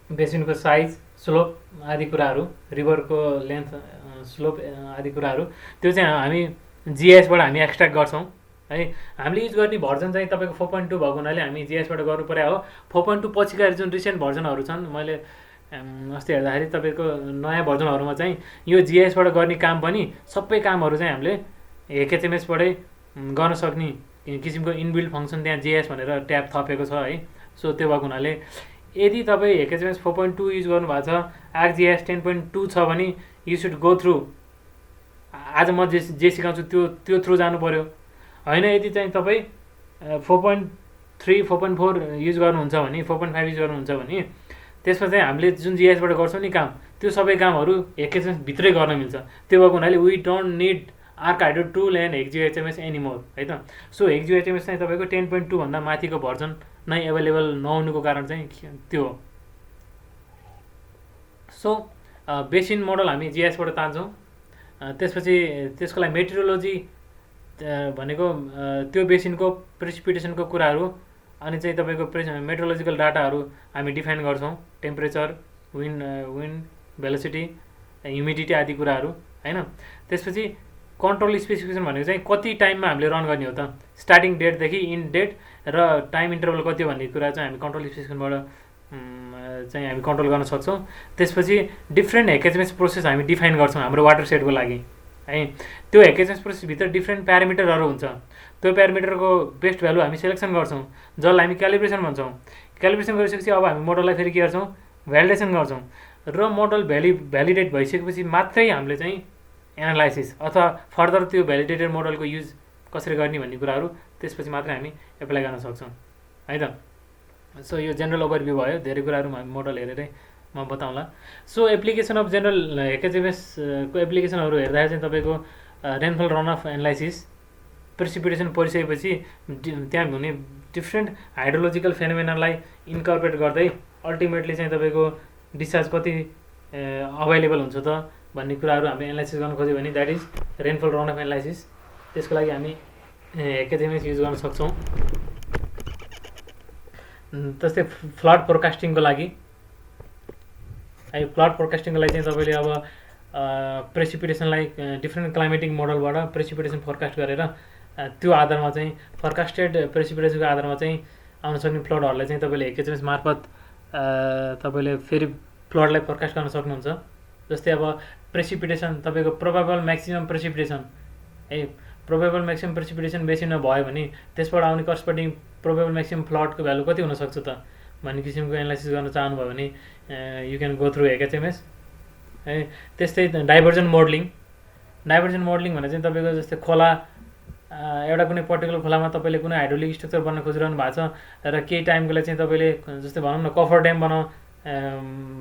बेसिनको साइज, स्लोप आदि कुराहरू, रिभरको लेन्थ, स्लोप आदि कुराहरू, त्यो चाहिँ हामी जिआइएसबाट हामी एक्सट्र्याक्ट गर्छौँ है। हामीले युज गर्ने भर्जन चाहिँ तपाईँको 4.2 भएको हुनाले हामी जिआइएसबाट गर्नु पर्यो हो। 4.2 पछिका जुन रिसेन्ट भर्जनहरू छन्, मैले अस्ति हेर्दाखेरि तपाईँको नयाँ भर्जनहरूमा चाहिँ यो जिआइएसबाट गर्ने काम पनि सबै कामहरू चाहिँ हामीले एचएचएमएसबाटै गर्न सक्ने किसिमको इनबिल्ड फङ्सन त्यहाँ जिआइएस भनेर ट्याब थपेको छ है। सो त्यो भएको हुनाले यदि तपाईँ एचएचएमएस 4.2 युज गर्नुभएको छ, आर्कजिआइएस 10.2 छ भने यु सुड गो थ्रु, आज म जे सिकाउँछु त्यो थ्रु जानु पर्यो होइन। यदि चाहिँ तपाईँ 4.3 4.4 युज गर्नुहुन्छ भने, 4.5 युज गर्नुहुन्छ भने त्यसमा चाहिँ हामीले जुन जिआइएसबाट गर्छौँ नि काम, त्यो सबै कामहरू एचएचएमएस भित्रै गर्न मिल्छ। त्यो भएको हुनाले we don't need arc hydro tool and HEC HMS anymore है त। सो एक्जिएचएमएस चाहिँ तपाईँको 10.2 भन्दा माथिको भर्जन नै एभाइलेबल नहुनुको कारण चाहिँ त्यो हो। सो बेसिन मोडल हामी जिआइएसबाट तान्छौँ। त्यसपछि त्यसको लागि मेटेरियोलोजी भनेको त्यो बेसिनको प्रेसिपिटेसनको कुराहरू, अनि चाहिँ तपाईँको मेट्रोलोजिकल डाटाहरू हामी डिफाइन गर्छौँ, टेम्परेचर, विन्ड भेलोसिटी, ह्युमिडिटी आदि कुराहरू होइन। त्यसपछि कन्ट्रोल स्पेसिफिकेसन भनेको चाहिँ कति टाइममा हामीले रन गर्ने हो त, स्टार्टिङ डेटदेखि इन डेट र टाइम इन्टरभल कति हो भन्ने कुरा चाहिँ हामी कन्ट्रोल स्पेसिफिकेसनबाट चाहिँ हामी कन्ट्रोल गर्न सक्छौँ। त्यसपछि डिफ्रेन्ट एचएचएमएस प्रोसेस हामी डिफाइन गर्छौँ हाम्रो वाटर सेटको लागि है। त्यो एचएचएमएस प्रोसेसभित्र डिफ्रेन्ट प्यारामिटरहरू हुन्छ, त्यो प्यारामिटरको बेस्ट भ्यालु हामी सेलेक्सन गर्छौँ, जसलाई हामी क्यालिब्रेसन भन्छौँ। क्यालिब्रेसन गरिसकेपछि अब हामी मोडललाई फेरि के गर्छौँ, भ्यालिडेसन गर्छौँ, र मोडल भ्यालिडेट भइसकेपछि मात्रै हामीले चाहिँ एनालाइसिस अथवा फर्दर त्यो भ्यालिडेटेड मोडलको युज कसरी गर्ने भन्ने कुराहरू त्यसपछि मात्रै हामी एप्लाई गर्न सक्छौँ है त। सो यो जेनरल ओभरभ्यू भयो, धेरै कुराहरू हामी मोडल हेरेरै म बताउँला। सो एप्लिकेसन अफ जेनरल एचएचएमएसको एप्लिकेसनहरू हेर्दाखेरि चाहिँ तपाईँको rainfall run off analysis, precipitation परिसकेपछि त्यहाँ हुने डिफ्रेन्ट हाइड्रोलोजिकल फेनोमेनालाई इन्कर्पोरेट गर्दै अल्टिमेटली चाहिँ तपाईँको डिस्चार्ज कति अभाइलेबल हुन्छ त भन्ने कुराहरू हामी एनालाइसिस गर्न खोज्यो भने that is rainfall run off analysis. त्यसको लागि हामी एचएचएमएस युज गर्न सक्छौँ। त्यस्तै फ्लड फोरकास्टिङको लागि है, फ्लड फोरकास्टिङको लागि चाहिँ तपाईँले अब प्रेसिपिटेसनलाई डिफ्रेन्ट क्लाइमेटिक मोडलबाट प्रेसिपिटेसन फोरकास्ट गरेर त्यो आधारमा चाहिँ फोरकास्टेड प्रेसिपिटेसनको आधारमा चाहिँ आउन सक्ने फ्लडहरूलाई चाहिँ तपाईँले एचएचएमएस मार्फत तपाईँले फेरि फ्लडलाई फोरकास्ट गर्न सक्नुहुन्छ। जस्तै अब प्रेसिपिटेसन तपाईँको प्रोबेबल म्याक्सिमम प्रेसिपिटेसन है, प्रोबेबल म्याक्सिमम प्रेसिपिटेसन बेसिनमा भयो भने त्यसबाट आउने करस्पोन्डिङ प्रोबेबल म्याक्सिमम फ्लडको भ्यालु कति हुनसक्छ त भन्ने किसिमको एनालाइसिस गर्न चाहनुभयो भने यु क्यान गो थ्रु एचएचएमएस है। त्यस्तै डाइभर्जन मोडलिङ, डाइभर्जन मोडलिङ भने चाहिँ तपाईँको जस्तै खोला, एउटा कुनै पर्टिकुलर खोलामा तपाईँले कुनै हाइड्रोलिक स्ट्रक्चर बन्न खोजिरहनु भएको छ र केही टाइमको लागि चाहिँ तपाईँले जस्तै भनौँ न कफर ड्याम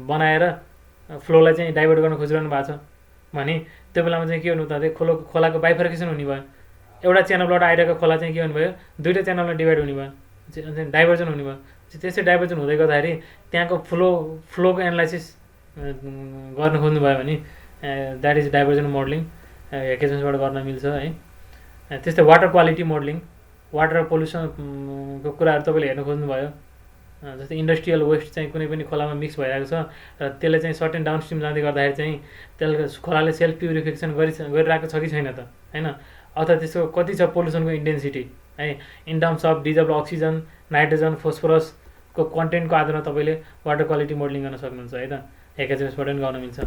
बनाएर फ्लोलाई चाहिँ डाइभर्ट गर्न खोजिरहनु भएको छ भने त्यो बेलामा चाहिँ के हुनु त खोलाको बाइफर्केसन हुने भयो, एउटा च्यानलबाट आइरहेको खोला चाहिँ के हुनुभयो, दुईवटा च्यानलमा डिभाइड हुने भयो, डाइभर्जन हुने भयो। त्यसै डाइभर्जन हुँदै गर्दाखेरि त्यहाँको फ्लोको एनालाइसिस गर्न खोज्नुभयो भने द्याट इज डाइभर्जन मोडलिङ, एचएचएमएसबाट गर्न मिल्छ है। त्यस्तै वाटर क्वालिटी मोडलिङ, वाटर पोल्युसनको कुराहरू तपाईँले हेर्न खोज्नुभयो, जस्तै इन्डस्ट्रियल वेस्ट चाहिँ कुनै पनि खोलामा मिक्स भइरहेको छ र त्यसले चाहिँ सर्टेन डाउनस्ट्रिम जाँदै गर्दाखेरि चाहिँ त्यसले खोलाले सेल्फ प्युरिफिकेसन गरिरहेको छ कि छैन त होइन, अथवा त्यसको कति छ पोल्युसनको इन्टेन्सिटी है, in terms of dissolve oxygen, nitrogen, phosphorus को कन्टेन्टको आधारमा तपाईँले वाटर क्वालिटी मोडलिङ गर्न सक्नुहुन्छ है त, एचएचएमएसबाट पनि गर्न मिल्छ।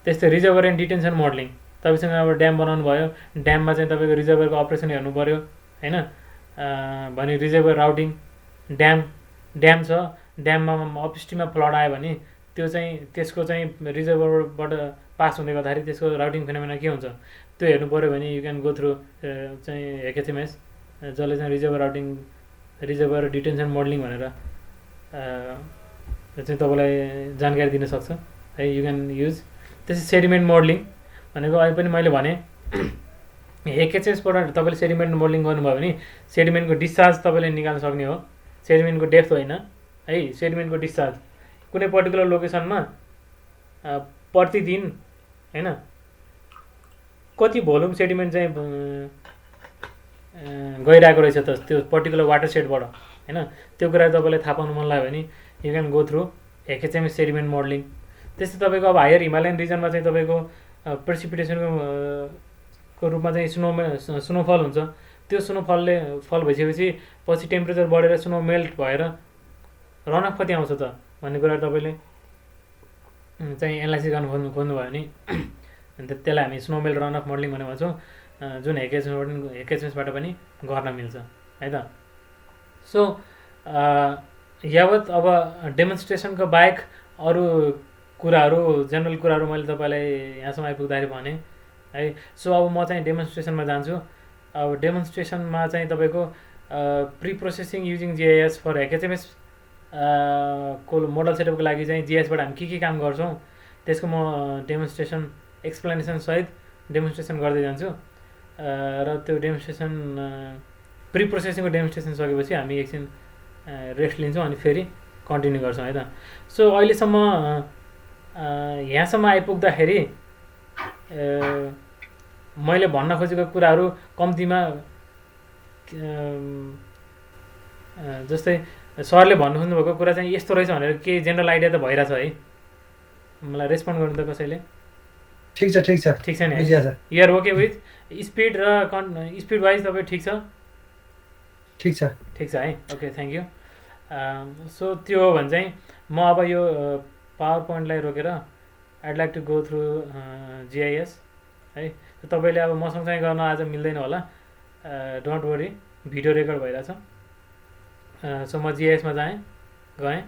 त्यस्तै रिजर्भर एन्ड डिटेन्सन मोडलिङ, तपाईँसँग अब ड्याम बनाउनु भयो, ड्याममा चाहिँ तपाईँको रिजर्भरको अपरेसन हेर्नु पऱ्यो होइन, भने रिजर्भर राउटिङ, ड्याम छ, ड्याममा अपस्ट्रिममा फ्लड आयो भने त्यो चाहिँ त्यसको चाहिँ रिजर्भरबाट पास हुँदै गर्दाखेरि त्यसको राउटिङ फिनोमेना के हुन्छ त्यो हेर्नु पऱ्यो भने यु क्यान गो थ्रु चाहिँ एचएचएमएस, जसले चाहिँ रिजर्भर डिटेन्सन मोडलिङ भनेर चाहिँ तपाईँलाई जानकारी दिन सक्छ है, यु क्यान युज। त्यसै सेडिमेन्ट मोडलिङ भनेको अहिले पनि मैले भने एचएचएसबाट तपाईँले सेडिमेन्ट मोडलिङ गर्नुभयो भने सेडिमेन्टको डिस्चार्ज तपाईँले निकाल्न सक्ने हो, सेडिमेन्टको डेप्थ होइन है, सेडिमेन्टको डिस्चार्ज कुनै पर्टिकुलर लोकेसनमा प्रतिदिन होइन कति भोल्युम सेडिमेन्ट चाहिँ गइरहेको रहेछ त त्यो पर्टिकुलर वाटर सेटबाट होइन, त्यो कुरा तपाईँलाई थाहा पाउनु मन लाग्यो भने you can go through HHMS sediment modelling. त्यस्तै तपाईँको अब हायर हिमालयन रिजनमा चाहिँ तपाईँको प्रेसिपिटेसनको रूपमा चाहिँ स्नोफल हुन्छ, त्यो स्नोफलले फल भइसकेपछि पछि टेम्परेचर बढेर स्नो मेल्ट भएर रनअफ कति आउँछ त भन्ने कुरा तपाईँले चाहिँ एनालाइसिस गर्नु खोज्नुभयो भने अन्त त्यसलाई हामी स्नो मेल्ट रनअफ मोडलिङ भनेर भन्छौँ, जुन एचएचएमएसबाट पनि गर्न मिल्छ है त। सो यावत अब डेमोन्स्ट्रेसनको बाहेक अरू कुराहरू जेनरल कुराहरू मैले तपाईँलाई यहाँसम्म आइपुग्दाखेरि भने है। सो अब म चाहिँ डेमोन्स्ट्रेसनमा जान्छु। अब डेमोन्स्ट्रेसनमा चाहिँ तपाईँको pre processing using GIS for HHMS को मोडल सेटअपको लागि चाहिँ जिआइएसबाट हामी के काम गर्छौँ त्यसको म डेमोन्स्ट्रेसन एक्सप्लेनेसन सहित डेमोन्स्ट्रेसन गर्दै जान्छु र त्यो डेमोन्स्ट्रेसन प्री प्रोसेसिङको डेमोन्स्ट्रेसन सकेपछि हामी एकछिन रेस्ट लिन्छौँ अनि फेरि कन्टिन्यू गर्छौँ है त। सो अहिलेसम्म यहाँसम्म आइपुग्दाखेरि मैले भन्न खोजेको कुराहरू कम्तीमा जस्तै सरले भन्नु खोज्नुभएको कुरा चाहिँ यस्तो रहेछ भनेर केही जेनरल आइडिया त भइरहेछ है, मलाई रेस्पोन्ड गर्नु त कसैले? ठिक छ नि, युआर ओके विथ स्पिड र स्पिड वाइज तपाईँ ठिक छ है, ओके थ्याङ्क यू। सो त्यो हो भने चाहिँ म अब यो पावर पोइन्टलाई रोकेर I'd like to go through GIS है। तपाईँले अब म सँगसँगै गर्न आज मिल्दैन होला, डोन्ट वरी, भिडियो रेकर्ड भइरहेछ। सो म जिआइएसमा गएँ।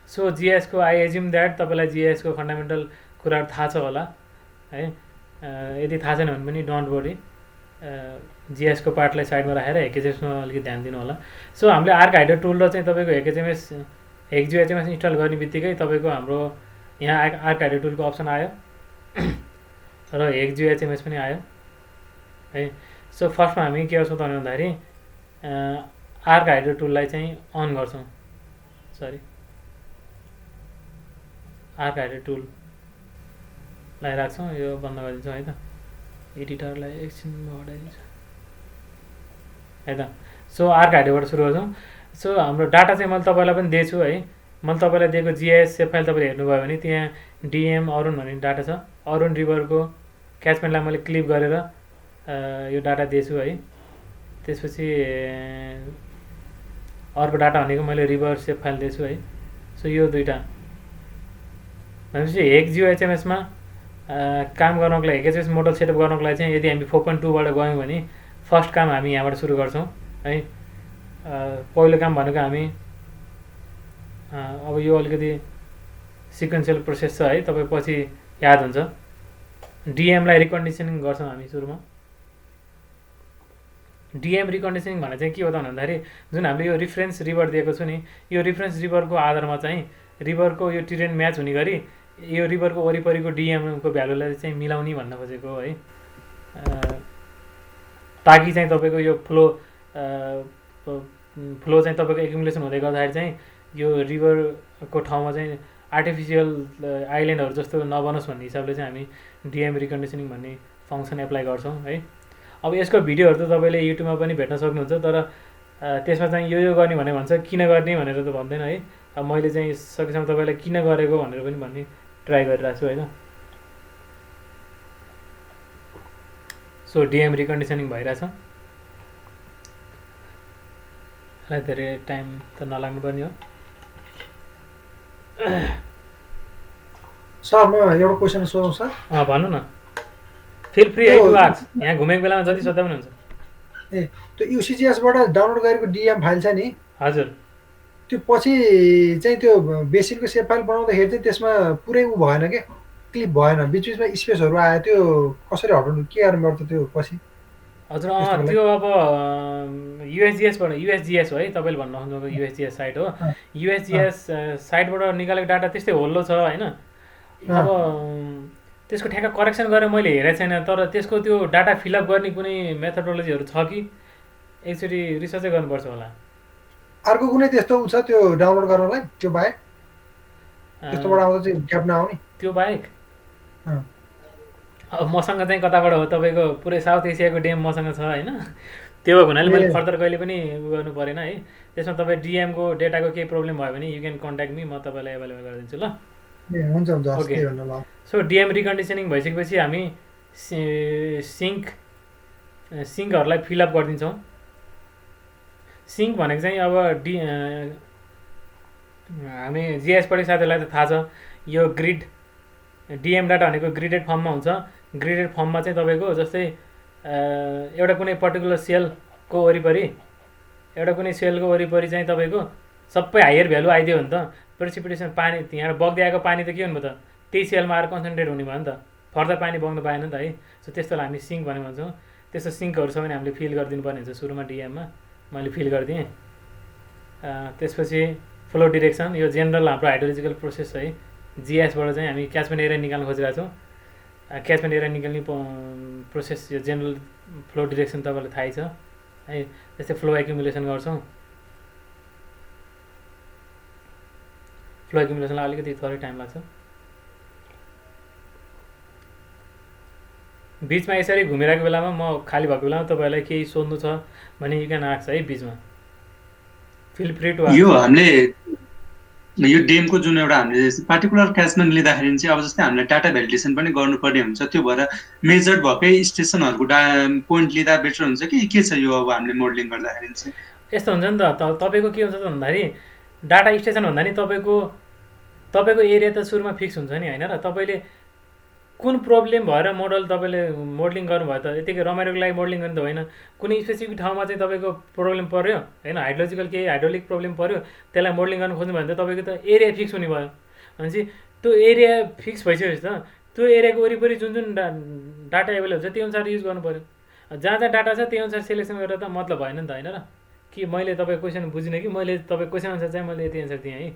सो जिआइएसको आई एज्युम द्याट तपाईँलाई जिआइएसको फन्डामेन्टल कुराहरू थाहा छ होला है, यदि थाहा छैन भने पनि डोन्ट वरी, जिएसको पार्टलाई साइडमा राखेर एचएचएमएसमा अलिकति ध्यान दिनु होला। सो हामीले आर्क हाइडर टुल र चाहिँ तपाईँको एक्सजिएचएमएस इन्स्टल गर्ने बित्तिकै तपाईँको हाम्रो यहाँ आर्क हाइडर टुलको अप्सन आयो र एक्सजिएचएमएस पनि आयो है। सो फर्स्टमा हामी के गर्छौँ त भन्दाखेरि आर्क हाइडर टुललाई चाहिँ अन गर्छौँ, सरी आर्क हाइडर टुललाई राख्छौँ, यो बन्द गरिदिन्छौँ है त, एडिटरलाई एकछिनमा हटाइदिन्छ है त। सो आर्क हाइडरबाट सुरु गर्छौँ। सो हाम्रो डाटा चाहिँ मैले तपाईँलाई पनि दिएछु है, मैले तपाईँलाई दिएको जिआइएस सेभ फाइल तपाईँले हेर्नुभयो भने त्यहाँ डिएम अरुण भन्ने डाटा छ, अरुण रिभरको क्याचमेन्टलाई मैले क्लिप गरेर यो डाटा दिएछु है। त्यसपछि अर्को डाटा भनेको मैले रिभर सेभ फाइल दिएछु है। सो यो दुईवटा भनेपछि एक्सजिएचएमएसमा काम गर्नको लागि एचएचएमएस मोडल सेटअप गर्नको लागि चाहिँ यदि हामी 4.2बाट गयौँ भने फर्स्ट काम हामी यहाँबाट सुरु गर्छौँ है। पहिलो काम भनेको हामी अब यो अलिकति सिक्वेन्सियल प्रोसेस छ है, तपाईँ पछि याद हुन्छ, डिएमलाई रिकन्डिसनिङ गर्छौँ हामी सुरुमा। डिएम रिकन्डिसनिङ भने चाहिँ के हो त भन्दाखेरि जुन हामीले यो रिफरेन्स रिभर दिएको छु नि, यो रिफरेन्स रिभरको आधारमा चाहिँ रिभरको यो टेरेन म्याच हुने गरी यो रिभरको वरिपरिको डिएमको भ्यालुलाई चाहिँ मिलाउने भन्न खोजेको है, ताकि चाहिँ तपाईँको यो फ्लो चाहिँ तपाईँको एक्युमुलेसन हुँदै गर्दाखेरि चाहिँ यो रिभरको ठाउँमा चाहिँ आर्टिफिसियल आइल्यान्डहरू जस्तो नबनोस् भन्ने हिसाबले चाहिँ हामी डिएम रिकन्डिसनिङ भन्ने फङ्सन एप्लाई गर्छौँ है। अब यसको भिडियोहरू त तपाईँले युट्युबमा पनि भेट्न सक्नुहुन्छ, तर त्यसमा चाहिँ यो गर्ने भने भन्छ, किन गर्ने भनेर त भन्दैन है। अब मैले चाहिँ सकेसम्म तपाईँलाई किन गरेको भनेर पनि भन्ने ट्राई गरिरहेको छु होइन। सो डिएम रिकन्डिसनिङ भइरहेछ धेरै टाइम त नलाग्नु पर्ने हो। सर म एउटा क्वेसन सोधौँ सर? भन्नु न, फिल फ्री है टु आस्क, यहाँ घुमेको बेलामा जति सोध्दा पनि हुन्छ। ए त्यो युसिजिएसबाट डाउनलोड गरेको डिएम फाइल छ नि, हजुर त्यो पछि चाहिँ त्यो बेसिनको सेभ फाइल बनाउँदाखेरि चाहिँ त्यसमा पुरै ऊ भएन के, क्लिप भएन, बिचबिचमा स्पेसहरू आयो, त्यो कसरी हटाउनु, के गर्नुपर्छ त्यो पछि? हजुर त्यो अब युएसजिएसबाट, युएसजिएस हो है तपाईँले भन्नु खोज्नुभएको, युएसजिएस साइट हो। युएसजिएस साइटबाट निकालेको डाटा त्यस्तै होल्लो छ होइन। अब त्यसको ठ्याक्क करेक्सन गरेर मैले हेरेको छैन, तर त्यसको त्यो डाटा फिलअप गर्ने कुनै मेथोडोलोजीहरू छ कि एकचोटि रिसर्चै गर्नुपर्छ होला। अर्को कुनै त्यस्तो ऊ छ त्यो डाउनलोड गर्नलाई, त्यो बाहेक त्यस्तोबाट आउँदा चाहिँ ग्याप नआउने? त्यो बाहेक अब मसँग चाहिँ कताबाट हो, तपाईँको पुरै साउथ एसियाको डेम मसँग छ होइन। त्यो भएको हुनाले मैले फर्दर कहिले पनि उ गर्नु परेन है। त्यसमा तपाईँ डिएमको डेटाको केही प्रब्लम भयो भने यु क्यान कन्ट्याक्ट मी, म तपाईँलाई एभाइलेबल गरिदिन्छु ल। हुन्छ हुन्छ, ओके। सो डिएम रिकन्डिसनिङ भइसकेपछि हामी सिङ्कहरूलाई फिलअप गरिदिन्छौँ। सिङ्क भनेको चाहिँ अब हामी जिएस पढेको साथीहरूलाई त थाहा छ, यो ग्रिड डिएम डाटा भनेको ग्रिडेड फर्ममा हुन्छ। ग्रिडेड फर्ममा चाहिँ तपाईँको जस्तै एउटा कुनै पर्टिकुलर सेलको वरिपरि चाहिँ तपाईँको सबै हायर भ्यालु आइदियो भने त प्रेसिपिटेसन पानी त्यहाँबाट बग्दै आएको पानी त के हुनु भयो त, त्यही सेलमा आएर कन्सन्ट्रेट हुने भयो नि त, फर्दर पानी बग्नु पाएन नि त है। सो त्यस्तोलाई हामी सिङ्क भनेको भन्छौँ। त्यस्तो सिङ्कहरू छ भने हामीले फिल गरिदिनु पर्ने हुन्छ सुरुमा डिएममा, मैले फिल गरिदिएँ। त्यसपछि फ्लो डिरेक्सन, यो जेनरल हाम्रो हाइड्रोलोजिकल प्रोसेस है। जिएसबाट चाहिँ हामी क्याचमेन्ट एरिया निकाल्न खोजिरहेको छौँ। क्याचमेन्ट एरिया निकाल्ने प्रोसेस यो जेनरल फ्लो डिरेक्सन तपाईँलाई थाहै छ है। त्यस्तै फ्लो एक्युमुलेसन गर्छौँ। फ्लो एक्युमुलेसनलाई अलिकति थोरै टाइम लाग्छ। बिचमा यसरी घुमिरहेको बेलामा म खाली भएको बेलामा तपाईँलाई केही सोध्नु छ भने यु क्यान आस्क है, बिचमा फिल फ्री टु आस्क। यो हामीले यो डेमको जुन एउटा हामीले पार्टिकुलर क्याचमेन्ट लिँदाखेरि चाहिँ अब जस्तै हामीले डाटा भ्यालिडेसन पनि गर्नुपर्ने हुन्छ, त्यो भएर मेजर्ड भएकै स्टेसनहरूको पोइन्ट लिँदा बेटर हुन्छ कि के छ यो अब हामीले मोडलिङ गर्दाखेरि चाहिँ? यस्तो हुन्छ नि त, तपाईँको के हुन्छ त भन्दाखेरि डाटा स्टेसन भन्दा नि तपाईँको एरिया त सुरुमा फिक्स हुन्छ नि होइन र। तपाईँले कुन प्रब्लम भएर तपाईँले मोडलिङ गर्नुभयो त यतिकै रमाइलोको लागि मोडलिङ गर्नु त होइन। कुनै स्पेसिफिक ठाउँमा चाहिँ तपाईँको प्रब्लम पऱ्यो होइन, केही हाइड्रोलिक प्रब्लम पऱ्यो, त्यसलाई मोडलिङ गर्नु खोज्नु भयो भने त तपाईँको त एरिया फिक्स हुने भयो भनेपछि त्यो एरिया फिक्स भइसकेपछि त त्यो एरियाको वरिपरि जुन डाटा एभाइलेबल छ त्यो अनुसार युज गर्नु पऱ्यो। जहाँ डाटा छ त्यही अनुसार सेलेक्सन गरेर त मतलब भएन नि त होइन र। कि मैले तपाईँको क्वेसन बुझिनँ कि मैले तपाईँको क्वेसन अनुसार चाहिँ मैले यति एन्सर दिएँ है।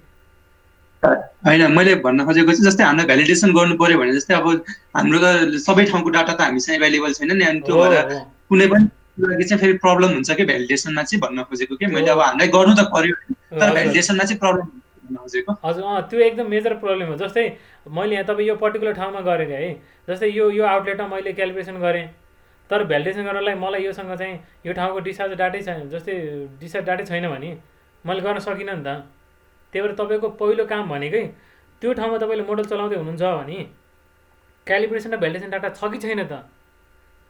होइन, मैले भन्न खोजेको चाहिँ जस्तै हामीलाई भ्यालिडेसन गर्नु पऱ्यो भने जस्तै अब हाम्रो त सबै ठाउँको डाटा त हामीसँग एभाइलेबल छैन नि, अनि त्यो भएर कुनै पनि लागि चाहिँ फेरि प्रब्लम हुन्छ कि भ्यालिडेसनमा चाहिँ भन्न खोजेको कि मैले अब हामीलाई गर्नु त पऱ्यो तर भ्यालिडेसनमा चाहिँ प्रब्लम भन्न खोजेको। हजुर त्यो एकदम मेजर प्रब्लम हो। जस्तै मैले यहाँ तपाईँ यो पर्टिकुलर ठाउँमा गरेँ है, जस्तै यो आउटलेटमा मैले क्यालकुलेसन गरेँ, तर भ्यालिडेसन गर्नलाई मलाई योसँग चाहिँ यो ठाउँको डिस्चार्ज डाटै छैन, जस्तै डिस्चार्ज डाटै छैन भने मैले गर्न सकिनँ नि त। त्यही भएर तपाईँको पहिलो काम भनेकै त्यो ठाउँमा तपाईँले मोडल चलाउँदै हुनुहुन्छ भने क्यालिब्रेसन र भ्यालिडेसन डाटा छ कि छैन त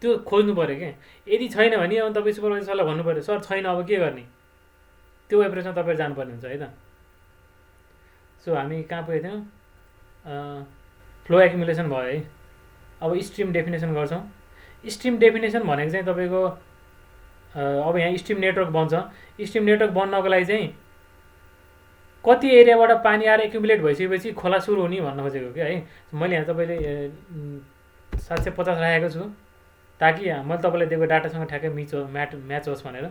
त्यो खोज्नु पऱ्यो क्या। यदि छैन भने अब तपाईँ सुपरभाइजर सरलाई भन्नु पऱ्यो, सर छैन अब के गर्ने, त्यो एप्रोचमा तपाईँ जानुपर्ने हुन्छ है त। सो हामी कहाँ पुगेको थियौँ, फ्लो एक्युमुलेसन भयो है। अब स्ट्रिम डेफिनेसन गर्छौँ। स्ट्रिम डेफिनेसन भनेको चाहिँ तपाईँको अब यहाँ स्ट्रिम नेटवर्क बन्छ। स्ट्रिम नेटवर्क बन्नको लागि चाहिँ कति एरियाबाट पानी आएर एक्युमुलेट भइसकेपछि खोला सुरु हुने भन्न खोजेको क्या है। मैले यहाँ तपाईँले 750 राखेको छु ताकि मैले तपाईँलाई दिएको डाटासँग ठ्याक्कै म्याच होस् भनेर।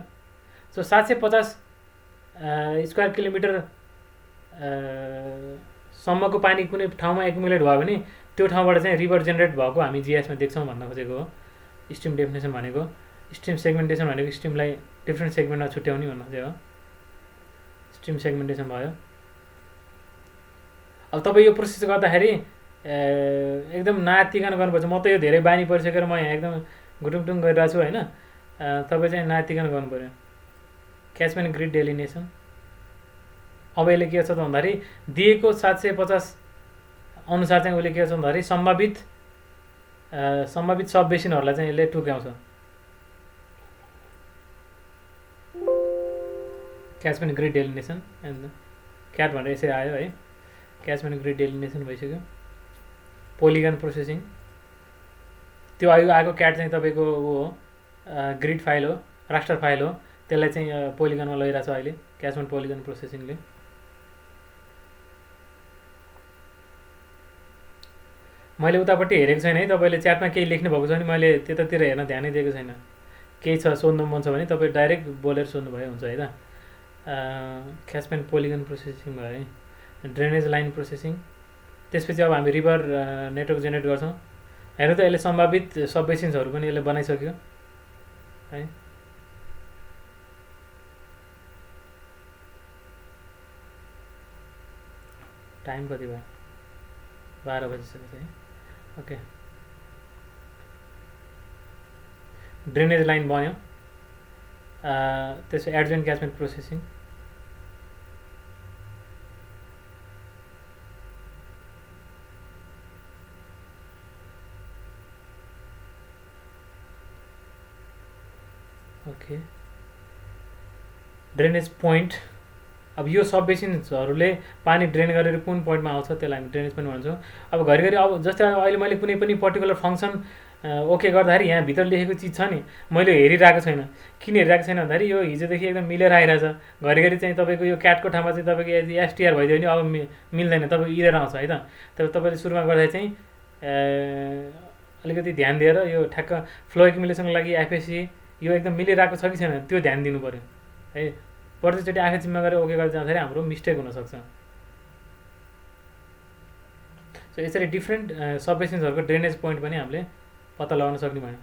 सो 750 स्क्वायर किलोमिटर सम्मको पानी कुनै ठाउँमा एक्युमुलेट भयो भने त्यो ठाउँबाट चाहिँ रिभर जेनेरेट भएको हामी जिएसमा देख्छौँ भन्न खोजेको हो। स्ट्रिम डेफिनेसन भनेको, स्ट्रिम सेगमेन्टेसन भनेको स्ट्रिमलाई डिफ्रेन्ट सेगमेन्टमा छुट्याउने भन्न खोजेको हो। स्ट्रिम सेगमेन्टेसन भयो। अब तपाईँ यो प्रोसेस गर्दाखेरि एकदम नातिकन गर्नुपर्छ। म त यो धेरै बानी परिसकेर म यहाँ एकदम गुटुङटुङ गरिरहेको छु होइन। तपाईँ चाहिँ नातिकन गर्नु पऱ्यो। क्याचमेन्ट ग्रिड डेलिनेसन अब यसले के छ त भन्दाखेरि दिएको 750 अनुसार चाहिँ उसले के छ भन्दाखेरि सम्भावित सब बेसिनहरूलाई चाहिँ यसले टुक्राउँछ। क्याचमेन्ट ग्रिड डेलिनेसन एन्ड क्याट भनेर यसरी आयो है। क्याचमेन्ट ग्रिड डेलिनेसन भइसक्यो। पोलिगन प्रोसेसिङ, त्यो आएको क्याट चाहिँ तपाईँको हो ग्रिड फाइल हो, रास्टर फाइल हो, त्यसलाई चाहिँ पोलिगनमा लगिरहेको छ अहिले क्याचमेन्ट पोलिगन प्रोसेसिङले। मैले उतापट्टि हेरेको छैन है, तपाईँले च्याटमा केही लेख्नु भएको छ भने मैले त्यतातिर हेर्न ध्यानै दिएको छैन। केही छ सोध्नु मन छ भने तपाईँ डाइरेक्ट बोलेर सोध्नुभयो हुन्छ है त। क्याचमेन्ट पोलिगन प्रोसेसिङ भयो है। ड्रेनेज लाइन प्रोसेसिङ, त्यसपछि अब हामी रिभर नेटवर्क जेनेरेट गर्छौँ। हेर्नु त यसले सम्भावित सबबेसिन्सहरू पनि यसले बनाइसक्यो है। टाइम कति भयो? 12 बजिसकेको छ है। ओके, ड्रेनेज लाइन बन्यो, त्यसो adjoint catchment processing. Okay, drainage point, अब यो सब बेसिन्सहरूले पानी ड्रेन गरेर कुन पोइन्टमा आउँछ त्यसलाई हामी ड्रेनेज पनि भन्छौँ। अब घरिघरि अब जस्तै अहिले मैले कुनै पनि पर्टिकुलर फङ्सन ओके गर्दाखेरि यहाँ भित्र लेखेको चिज छ नि, मैले हेरिरहेको छैन। किन हेरिरहेको छैन भन्दाखेरि यो हिजोदेखि एकदम मिलेर आइरहेछ। घरिघरि चाहिँ तपाईँको यो क्याटको ठाउँमा चाहिँ तपाईँको यदि एसटिआर भइदियो भने अब मिल्दैन, तपाईँको इरेर आउँछ है त। तपाईँले सुरुमा गर्दा चाहिँ अलिकति ध्यान दिएर यो ठ्याक्क फ्लो एक्युमुलेसनको लागि एफएससी यो एकदम मिलिरहेको छ कि छैन त्यो ध्यान दिनु पऱ्यो है। प्रतिचोटि आँखा चिम्मा गरेर ओके गर्दै जाँदाखेरि हाम्रो मिस्टेक हुनसक्छ। सो यसरी डिफ्रेन्ट सबबेसिन्सहरूको ड्रेनेज पोइन्ट पनि हामीले पत्ता लगाउन सक्ने भयो।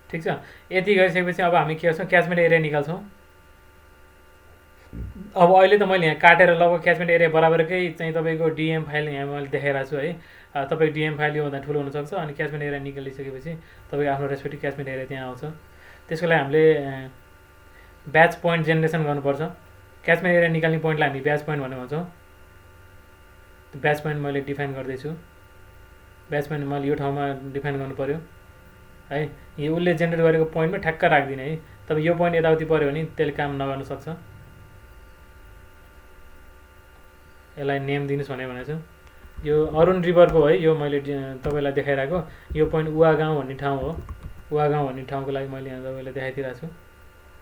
ठिक छ, यति गरिसकेपछि अब हामी के गर्छौँ, क्याचमेन्ट एरिया निकाल्छौँ। अब अहिले त मैले यहाँ काटेर लगभग क्याचमेन्ट एरिया बराबरकै चाहिँ तपाईँको डिएम फाइल यहाँ मैले देखाइरहेको छु है। तपाईँको डिएम फाइल योभन्दा ठुलो हुनसक्छ। अनि क्याचमेन्ट एरिया निकालिसकेपछि तपाईँको आफ्नो रेस्पेक्टिभ क्याचमेन्ट एरिया त्यहाँ आउँछ। त्यसको लागि हामीले ब्याच पोइन्ट जेनेरेसन गर्नुपर्छ। क्याचमेन्ट एरिया निकाल्ने पोइन्टलाई हामी ब्याच पोइन्ट भनेर भन्छौँ। ब्याच पोइन्ट मैले डिफाइन गर्दैछु। ब्याच पोइन्ट मैले यो ठाउँमा डिफाइन गर्नु पऱ्यो है। यो उसले जेनेरेट गरेको पोइन्टमा ठ्याक्क राखिदिने है। तपाईँ यो पोइन्ट यताउति पऱ्यो भने त्यसले काम नगर्न सक्छ। यसलाई नेम दिनुहोस् भनेको छु। यो अरुण रिभरको है, यो मैले तपाईँलाई देखाइरहेको यो पोइन्ट उवा गाउँ भन्ने ठाउँ हो। उवा गाउँ भन्ने ठाउँको लागि मैले यहाँ तपाईँलाई देखाइदिरहेको छु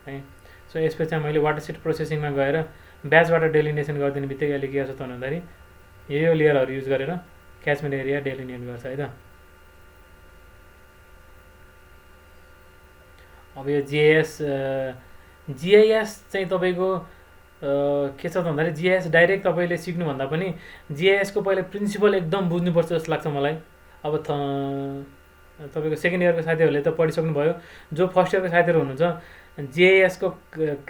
है। सो यसपछि मैले वाटरसेड प्रोसेसिङमा गएर ब्याच वाटर डेलिनेसन गरिदिने बित्तिकै अहिले के गर्छ त भन्दाखेरि यो लेयरहरू युज गरेर क्याचमेन्ट एरिया डेलिनेट गर्छ है त। अब यो जिआइएस चाहिँ तपाईँको के छ त भन्दाखेरि जिआइएस डाइरेक्ट तपाईँले सिक्नुभन्दा पनि जिआइएसको पहिला प्रिन्सिपल एकदम बुझ्नुपर्छ जस्तो लाग्छ मलाई। अब तपाईँको सेकेन्ड इयरको साथीहरूले त पढिसक्नुभयो। जो फर्स्ट इयरको साथीहरू हुनुहुन्छ जिआइएसको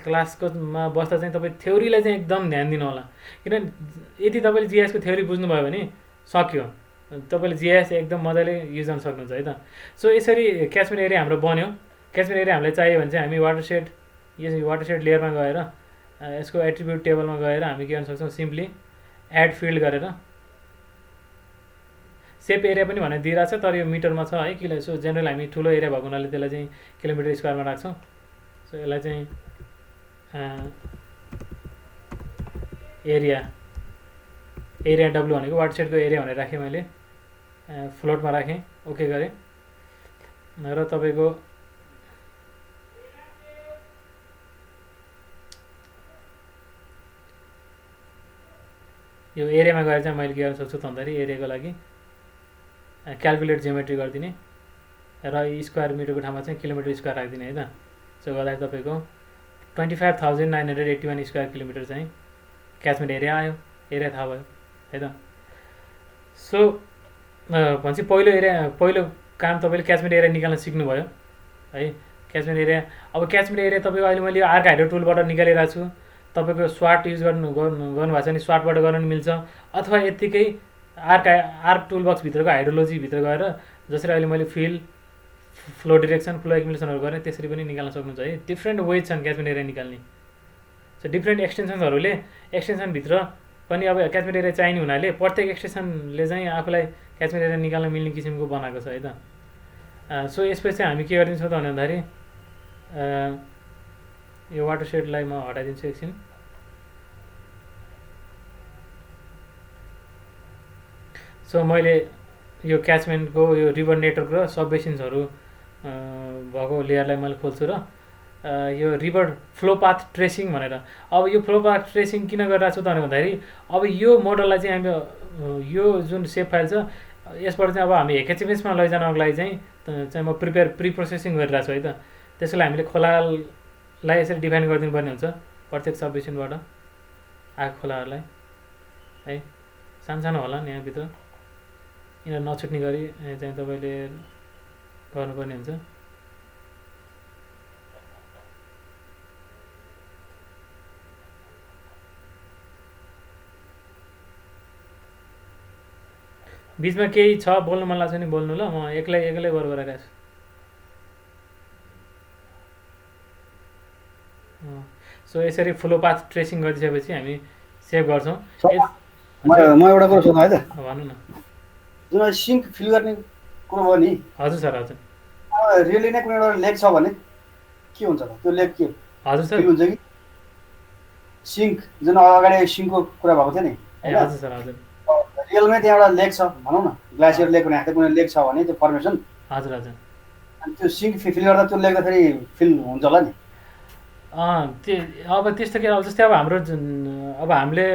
क्लासकोमा बस्दा चाहिँ तपाईँ थ्योरीलाई चाहिँ एकदम ध्यान दिनु होला। किनभने यदि तपाईँले जिआइएसको थ्योरी बुझ्नुभयो भने सक्यो, तपाईँले जिआइएस एकदम मजाले युज गर्न सक्नुहुन्छ है त। सो यसरी क्याचमेन्ट एरिया हाम्रो बन्यो। क्याचमेन्ट एरिया हामीलाई चाहियो भने चाहिँ हामी वाटरसेड लेयरमा गएर यसको एट्रिब्युट टेबलमा गएर हामी के गर्न सक्छौँ, सिम्पली एड फिल्ड गरेर सेप एरिया पनि भनेर दिइरहेको छ, तर यो मिटरमा छ है। किन सो जेनरल हामी ठुलो एरिया भएको हुनाले त्यसलाई चाहिँ किलोमिटर स्क्वायरमा राख्छौँ। सो यसलाई चाहिँ एरिया डब्लु भनेको वाटरसेडको एरिया भनेर राखेँ मैले, फ्लोटमा राखेँ, ओके गरेँ। र तपाईँको यो एरियामा गएर चाहिँ मैले के गर्न सक्छु त भन्दाखेरि एरियाको लागि क्यालकुलेट जियोमेट्री गरिदिने र स्क्वायर मिटरको ठाउँमा चाहिँ किलोमिटर स्क्वायर राखिदिने है त। सो गर्दाखेरि तपाईँको 25,981 स्क्वायर किलोमिटर चाहिँ क्याचमेन्ट एरिया आयो। एरिया थाहा भयो है त। सो भनेपछि पहिलो काम तपाईँले क्याचमेन्ट एरिया निकाल्न सिक्नुभयो है। क्याचमेन्ट एरिया, अब क्याचमेन्ट एरिया तपाईँको अहिले मैले आर्क हाइड्रो टुलबाट निकालिरहेको छु। तपाईँको स्वाट युज गर्नुभएको छ भने स्वाटबाट गर्न पनि मिल्छ, अथवा यत्तिकै आर्क टुलबक्सभित्रको हाइड्रोलोजीभित्र गएर जसरी अहिले मैले फिल, फ्लो डिरेक्सन, फ्लो एक्युमुलेसनहरू गरेँ त्यसरी पनि निकाल्न सक्नुहुन्छ है। डिफ्रेन्ट वेज छन् क्याचमेन्ट एरिया निकाल्ने। सो डिफ्रेन्ट एक्सटेन्सनहरूले एक्सटेन्सनभित्र पनि अब क्याचमेन्ट एरिया चाहिने हुनाले प्रत्येक एक्सटेन्सनले चाहिँ आफूलाई क्याचमेन्ट एरिया निकाल्न मिल्ने किसिमको बनाएको छ है त। सो यसपछि चाहिँ हामी के गरिदिन्छौँ त भन्दाखेरि यो वाटरसेडलाई म हटाइदिन्छु एकछिन। सो मैले यो क्याचमेन्टको यो रिभर नेटवर्क र सब बेसिन्सहरू भएको लेयरलाई मैले खोल्छु र यो रिभर फ्लो पाथ ट्रेसिङ भनेर। अब यो फ्लो पाथ ट्रेसिङ किन गरिरहेको छु त भन्दाखेरि अब यो मोडललाई चाहिँ हामी यो जुन सेप फाइल छ यसबाट चाहिँ अब हामी HHMS-मा लैजानको लागि चाहिँ म प्री प्रोसेसिङ गरिरहेको छु है त। त्यसको लागि हामीले खोलालाई यसरी डिफाइन गरिदिनु पर्ने हुन्छ प्रत्येक सब बेसिनबाट आएको खोलाहरूलाई है। सानो होला नि यहाँभित्र, यिनीहरू नछुट्ने गरी चाहिँ तपाईँले गर्नुपर्ने हुन्छ। बिचमा केही छ बोल्नु मन लाग्छ नि बोल्नु ल, म एक्लै गर गरिरहेको छु। सो यसरी फ्लो पाथ ट्रेसिङ गरिसकेपछि हामी सेभ गर्छौँ। म एउटा कुरा सोध्नु है त, भन्नु न। जुन सिङ्क फिल गर्ने कुरो भयो नि। हजुर सर, हजुर। रियली नै कुनै एउटा लेक छ भने के हुन्छ त त्यो लेक के हजुर सर फिल हुन्छ कि सिङ्क जुन अगाडि सिङ्कको कुरा भएको थियो नि। हजुर सर, हजुर। रियलमै त्यहाँ एउटा लेक छ भनौँ न, ग्लासियर लेक भने कुनै लेक छ भने त्यो फर्मेसन। हजुर हजुर। अनि त्यो सिङ्क फिल गर्दा त्यो लेक त फेरि फिल हुन्छ होला नि। अब त्यस्तो के, अब जस्तै अब हाम्रो अब हामीले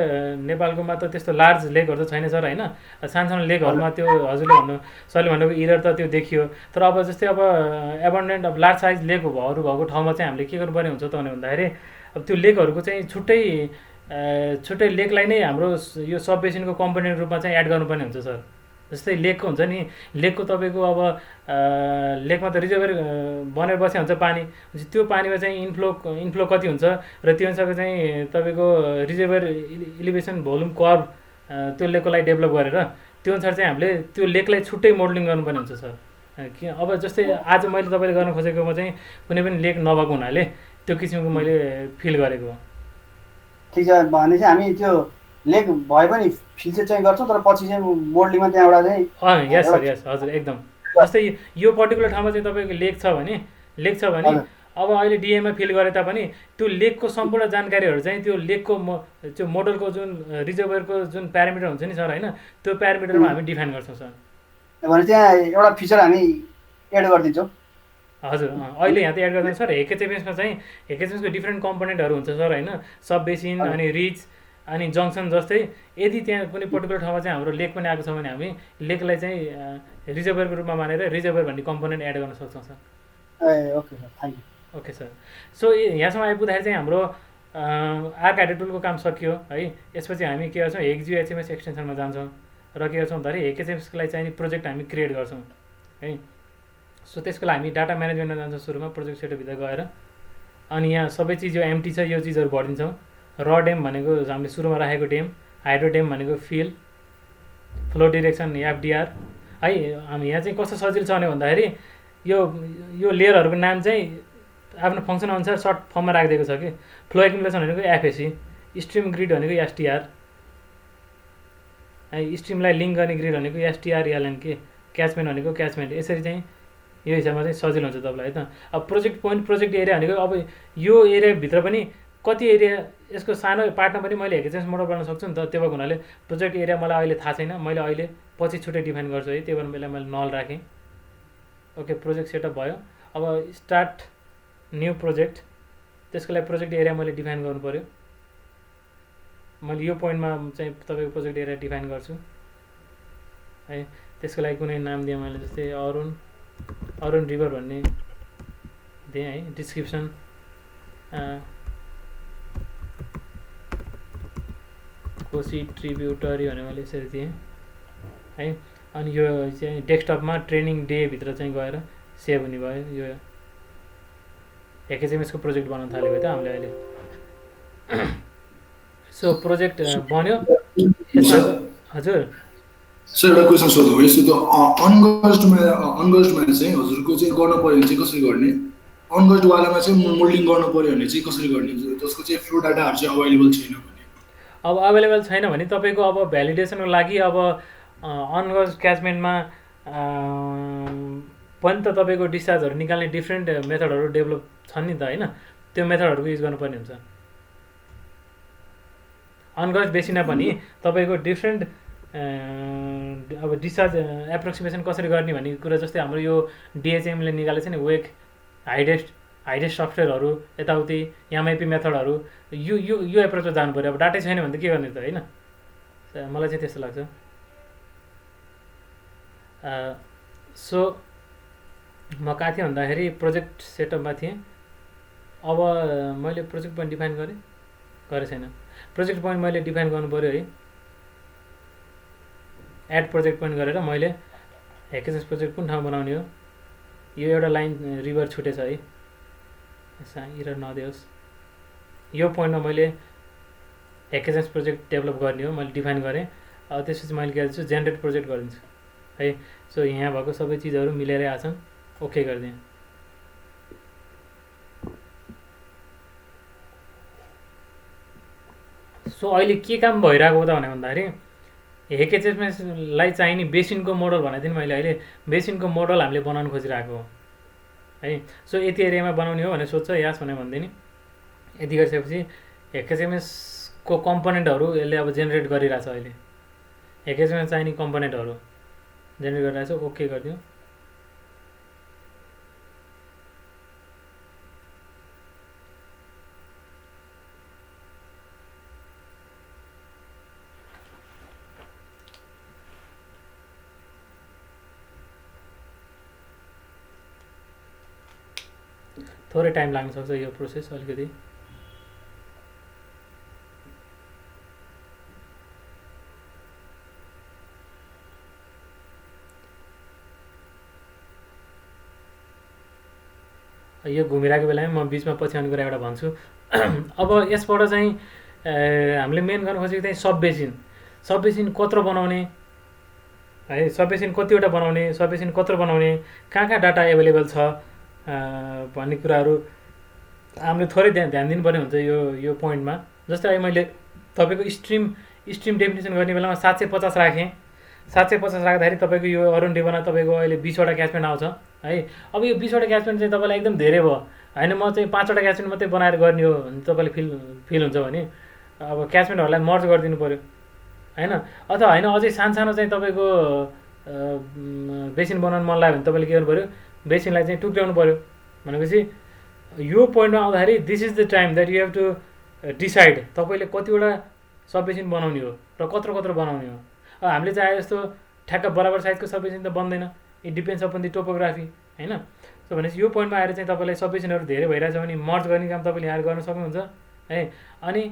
नेपालकोमा त त्यस्तो लार्ज लेकहरू त छैन सर होइन। सानो लेकहरूमा त्यो हजुरले सरले भनेको इरर त त्यो देखियो। तर अब जस्तै अब एबन्डेन्ट अब लार्ज साइज लेकहरू भएको ठाउँमा चाहिँ हामीले के गर्नुपर्ने हुन्छ त भन्दाखेरि अब त्यो लेकहरूको चाहिँ छुट्टै लेकलाई नै हाम्रो यो सब बेसिनको कम्पोनेन्ट रूपमा चाहिँ एड गर्नुपर्ने हुन्छ सर। जस्तै लेकको हुन्छ नि, लेकको तपाईँको अब लेकमा त रिजर्भर बनेर बसेको हुन्छ पानी, त्यो पानीमा चाहिँ इन्फ्लो कति हुन्छ र त्यो अनुसारको चाहिँ तपाईँको रिजर्भर इलिभेसन भोल्युम कर्भ त्यो लेकको लागि डेभलप गरेर त्यो अनुसार चाहिँ हामीले त्यो लेकलाई छुट्टै मोडलिङ गर्नुपर्ने हुन्छ सर। अब जस्तै आज मैले तपाईँले गर्न खोजेकोमा चाहिँ कुनै पनि लेक नभएको हुनाले त्यो किसिमको मैले फिल गरेको हो। ठिक छ, भनेपछि हामी त्यो लेक भए पनि फिल चाहिँ गर्छौँ तर पछि चाहिँ मोडलिङमा त्यहाँ एउटा चाहिँ यस सर, यस हजुर एकदम। जस्तै यो पर्टिकुलर ठाउँमा चाहिँ तपाईँको लेक छ भने अब अहिले डिएममा फिल गरे तापनि त्यो लेकको सम्पूर्ण जानकारीहरू चाहिँ त्यो लेकको त्यो मोडलको जुन रिजर्भरको जुन प्यारामिटर हुन्छ नि सर होइन, त्यो प्यारामिटरमा हामी डिफाइन गर्छौँ सर। भने त्यहाँ एउटा फिचर हामी एड गरिदिन्छौँ। हजुर अहिले यहाँ त एड गर्दैन सर। HHMS-मा चाहिँ HHMS-को डिफ्रेन्ट कम्पोनेन्टहरू हुन्छ सर होइन, सब बेसिन अनि रिच अनि जङ्सन। जस्तै यदि त्यहाँ कुनै पर्टिकुलर ठाउँमा चाहिँ हाम्रो लेक पनि आएको छ भने हामी लेकलाई चाहिँ रिजर्भरको रूपमा मानेर रिजर्भर भन्ने कम्पोनेन्ट एड गर्न सक्छौँ sir. Okay sir, thank you. Okay sir. So यहाँसम्म आइपुग्दाखेरि चाहिँ हाम्रो आर्क हाइड्रो टुलको काम सकियो है। यसपछि हामी के गर्छौँ, हेक्जियो HMS एक्सटेन्सनमा जान्छौँ र के गर्छौँ भन्दाखेरि HHMS-को लागि चाहिने प्रोजेक्ट हामी क्रिएट गर्छौँ है। सो त्यसको लागि हामी डाटा म्यानेजमेन्टमा जान्छौँ सुरुमा, प्रोजेक्ट सेटभित्र गएर। अनि यहाँ सबै चिज यो एम्टी छ, यो चिजहरू भरिदिन्छौँ। र डेम भनेको हामीले सुरुमा राखेको डेम, हाइड्रो डेम भनेको फिल, फ्लो डिरेक्सन FDR है। हामी यहाँ चाहिँ कस्तो सजिलो छ भन्दाखेरि यो लेयरहरूको नाम चाहिँ आफ्नो फङ्सन अनुसार सर्ट फर्ममा राखिदिएको छ कि। फ्लो एक्युमुलेसन भनेको FAC, स्ट्रिम ग्रिड भनेको STR है, स्ट्रिमलाई लिङ्क गर्ने ग्रिड भनेको STRLN के, क्याचमेन्ट भनेको क्याचमेन्ट। यसरी चाहिँ यो हिसाबमा चाहिँ सजिलो हुन्छ तपाईँलाई है त। अब प्रोजेक्ट पोइन्ट, प्रोजेक्ट एरिया भनेको अब यो एरियाभित्र पनि कति एरिया यसको सानो पार्टमा पनि मैले HHMS मोडल बनाउन सक्छु नि त। त्यो भएको हुनाले प्रोजेक्ट एरिया मलाई अहिले थाहा छैन, मैले अहिले पछि छुट्टै डिफाइन गर्छु है। त्यही भएर मैले नल राखेँ। ओके, प्रोजेक्ट सेटअप भयो। अब स्टार्ट न्यू प्रोजेक्ट, त्यसको लागि प्रोजेक्ट एरिया मैले डिफाइन गर्नु पऱ्यो। मैले यो पोइन्टमा चाहिँ तपाईँको प्रोजेक्ट एरिया डिफाइन गर्छु है। त्यसको लागि कुनै नाम दिएँ मैले, जस्तै अरुण रिभर भन्ने दिएँ है। डिस्क्रिप्सन कोसी ट्रिब्युटरी भने मैले यसरी दिएँ है। अनि यो चाहिँ डेस्कटपमा ट्रेनिङ डेभित्र चाहिँ गएर सेभ हुने भयो। यो HHMS-को प्रोजेक्ट बनाउन थालेको त हामीले अहिले। सो प्रोजेक्ट बन्यो यसमा। हजुर सर, एउटा क्वेसन सोधौँ। यस्तो त अनगस्टमा चाहिँ हजुरको चाहिँ गर्नु पऱ्यो भने चाहिँ कसरी गर्ने? अनगस्टवालामा चाहिँ मोल्डिङ गर्नु पऱ्यो भने चाहिँ कसरी गर्ने, जसको चाहिँ फ्लो डाटाहरू चाहिँ अभाइलेबल छैन भने? अब अभाइलेबल छैन भने तपाईँको अब भ्यालिडेसनको लागि अब अनगज क्याचमेन्टमा पनि त तपाईँको डिस्चार्जहरू निकाल्ने डिफ्रेन्ट मेथडहरू डेभलप छन् नि त होइन, त्यो मेथडहरूको युज गर्नुपर्ने हुन्छ। अनगज बेसिनमा पनि तपाईँको डिफ्रेन्ट अब डिस्चार्ज एप्रोक्सिमेसन कसरी गर्ने भन्ने कुरा, जस्तै हाम्रो यो डिएचएमले निकालेको छ नि वेक हाइडेस्ट सफ्टवेयरहरू यताउति एमआइपी मेथडहरू, यो यो यो एप्रोचमा जानु पऱ्यो। अब डाटै छैन भने त के गर्ने त होइन, मलाई चाहिँ त्यस्तो लाग्छ। सो म कहाँ थिएँ भन्दाखेरि प्रोजेक्ट सेटअपमा थिएँ। अब मैले प्रोजेक्ट पोइन्ट डिफाइन गरेँ छैन। प्रोजेक्ट पोइन्ट मैले डिफाइन गर्नु पऱ्यो है। एड प्रोजेक्ट पोइन्ट गरेर मैले हेकेजेस प्रोजेक्ट कुन ठाउँ बनाउने हो, यो एउटा लाइन रिभर छुटेछ है, इरर नदियोस्। यो पोइन्टमा मैले हेकेजेस प्रोजेक्ट डेभलप गर्ने हो मैले डिफाइन गरेँ। अब त्यसपछि मैले के गर्छु, जेनेरेट प्रोजेक्ट गरिदिन्छु है। सो यहाँ भएको सबै चिजहरू मिलेरै आछन्, ओके गरिदिएँ। सो अहिले के काम भइरहेको हो त भन्दाखेरि हेकेजेसलाई चाहिने बेसिनको मोडल भनेको थिएँ मैले। अहिले बेसिनको मोडल हामीले बनाउनु खोजिरहेको हो है। सो यति एरियामा बनाउने हो भने सोध्छ यास भने भन्दैन। यति गरिसकेपछि हेकेजेसको कम्पोनेन्टहरू यसले अब जेनेरेट गरिरहेछ। अहिले हेकेजेसमा चाहिने कम्पोनेन्टहरू जेनेरेट गरिरहेछ, ओके गरिदिउँ। थोरै टाइम लाग्न सक्छ यो प्रोसेस अलिकति। यो घुमिरहेको बेलामा म बिचमा पछ्याउने कुरा एउटा भन्छु। अब यसबाट चाहिँ हामीले मेन गर्न खोजेको चाहिँ सब बेसिन कत्रो बनाउने है, सब बेसिन कतिवटा बनाउने, सब बेसिन कत्रो बनाउने, कहाँ डाटा एभाइलेबल छ भन्ने कुराहरू हामीले थोरै ध्यान दिनुपर्ने हुन्छ यो पोइन्टमा। जस्तै अहिले मैले तपाईँको स्ट्रिम डेफिनेसन गर्ने बेलामा 750 राखेँ। 750 राख्दाखेरि तपाईँको यो अरुण डेबना तपाईँको अहिले 20वटा क्याचमेन्ट आउँछ है। अब यो 20वटा क्याचमेन्ट चाहिँ तपाईँलाई एकदम धेरै भयो होइन, म चाहिँ 5वटा क्याचमेन्ट मात्रै बनाएर गर्ने हो भने तपाईँले फिल हुन्छ भने अब क्याचमेन्टहरूलाई मर्ज गरिदिनु पऱ्यो होइन। अथवा होइन अझै सानो चाहिँ तपाईँको बेसिन बनाउनु मन लाग्यो भने तपाईँले के गर्नु पऱ्यो, बेसिनलाई चाहिँ टुक्राउनु पऱ्यो। भनेपछि यो पोइन्टमा आउँदाखेरि this is the time that you have to decide तपाईँले कतिवटा सब बेसिन बनाउने हो र कत्रो बनाउने हो। अब हामीले चाहे जस्तो ठ्याक्क बराबर साइजको सब बेसिन त बन्दैन, it depends upon the topography होइन। सो भनेपछि यो पोइन्टमा आएर चाहिँ तपाईँलाई सब बेसिनहरू धेरै भइरहेछ भने मर्ज गर्ने काम तपाईँले यहाँ गर्न सक्नुहुन्छ है। अनि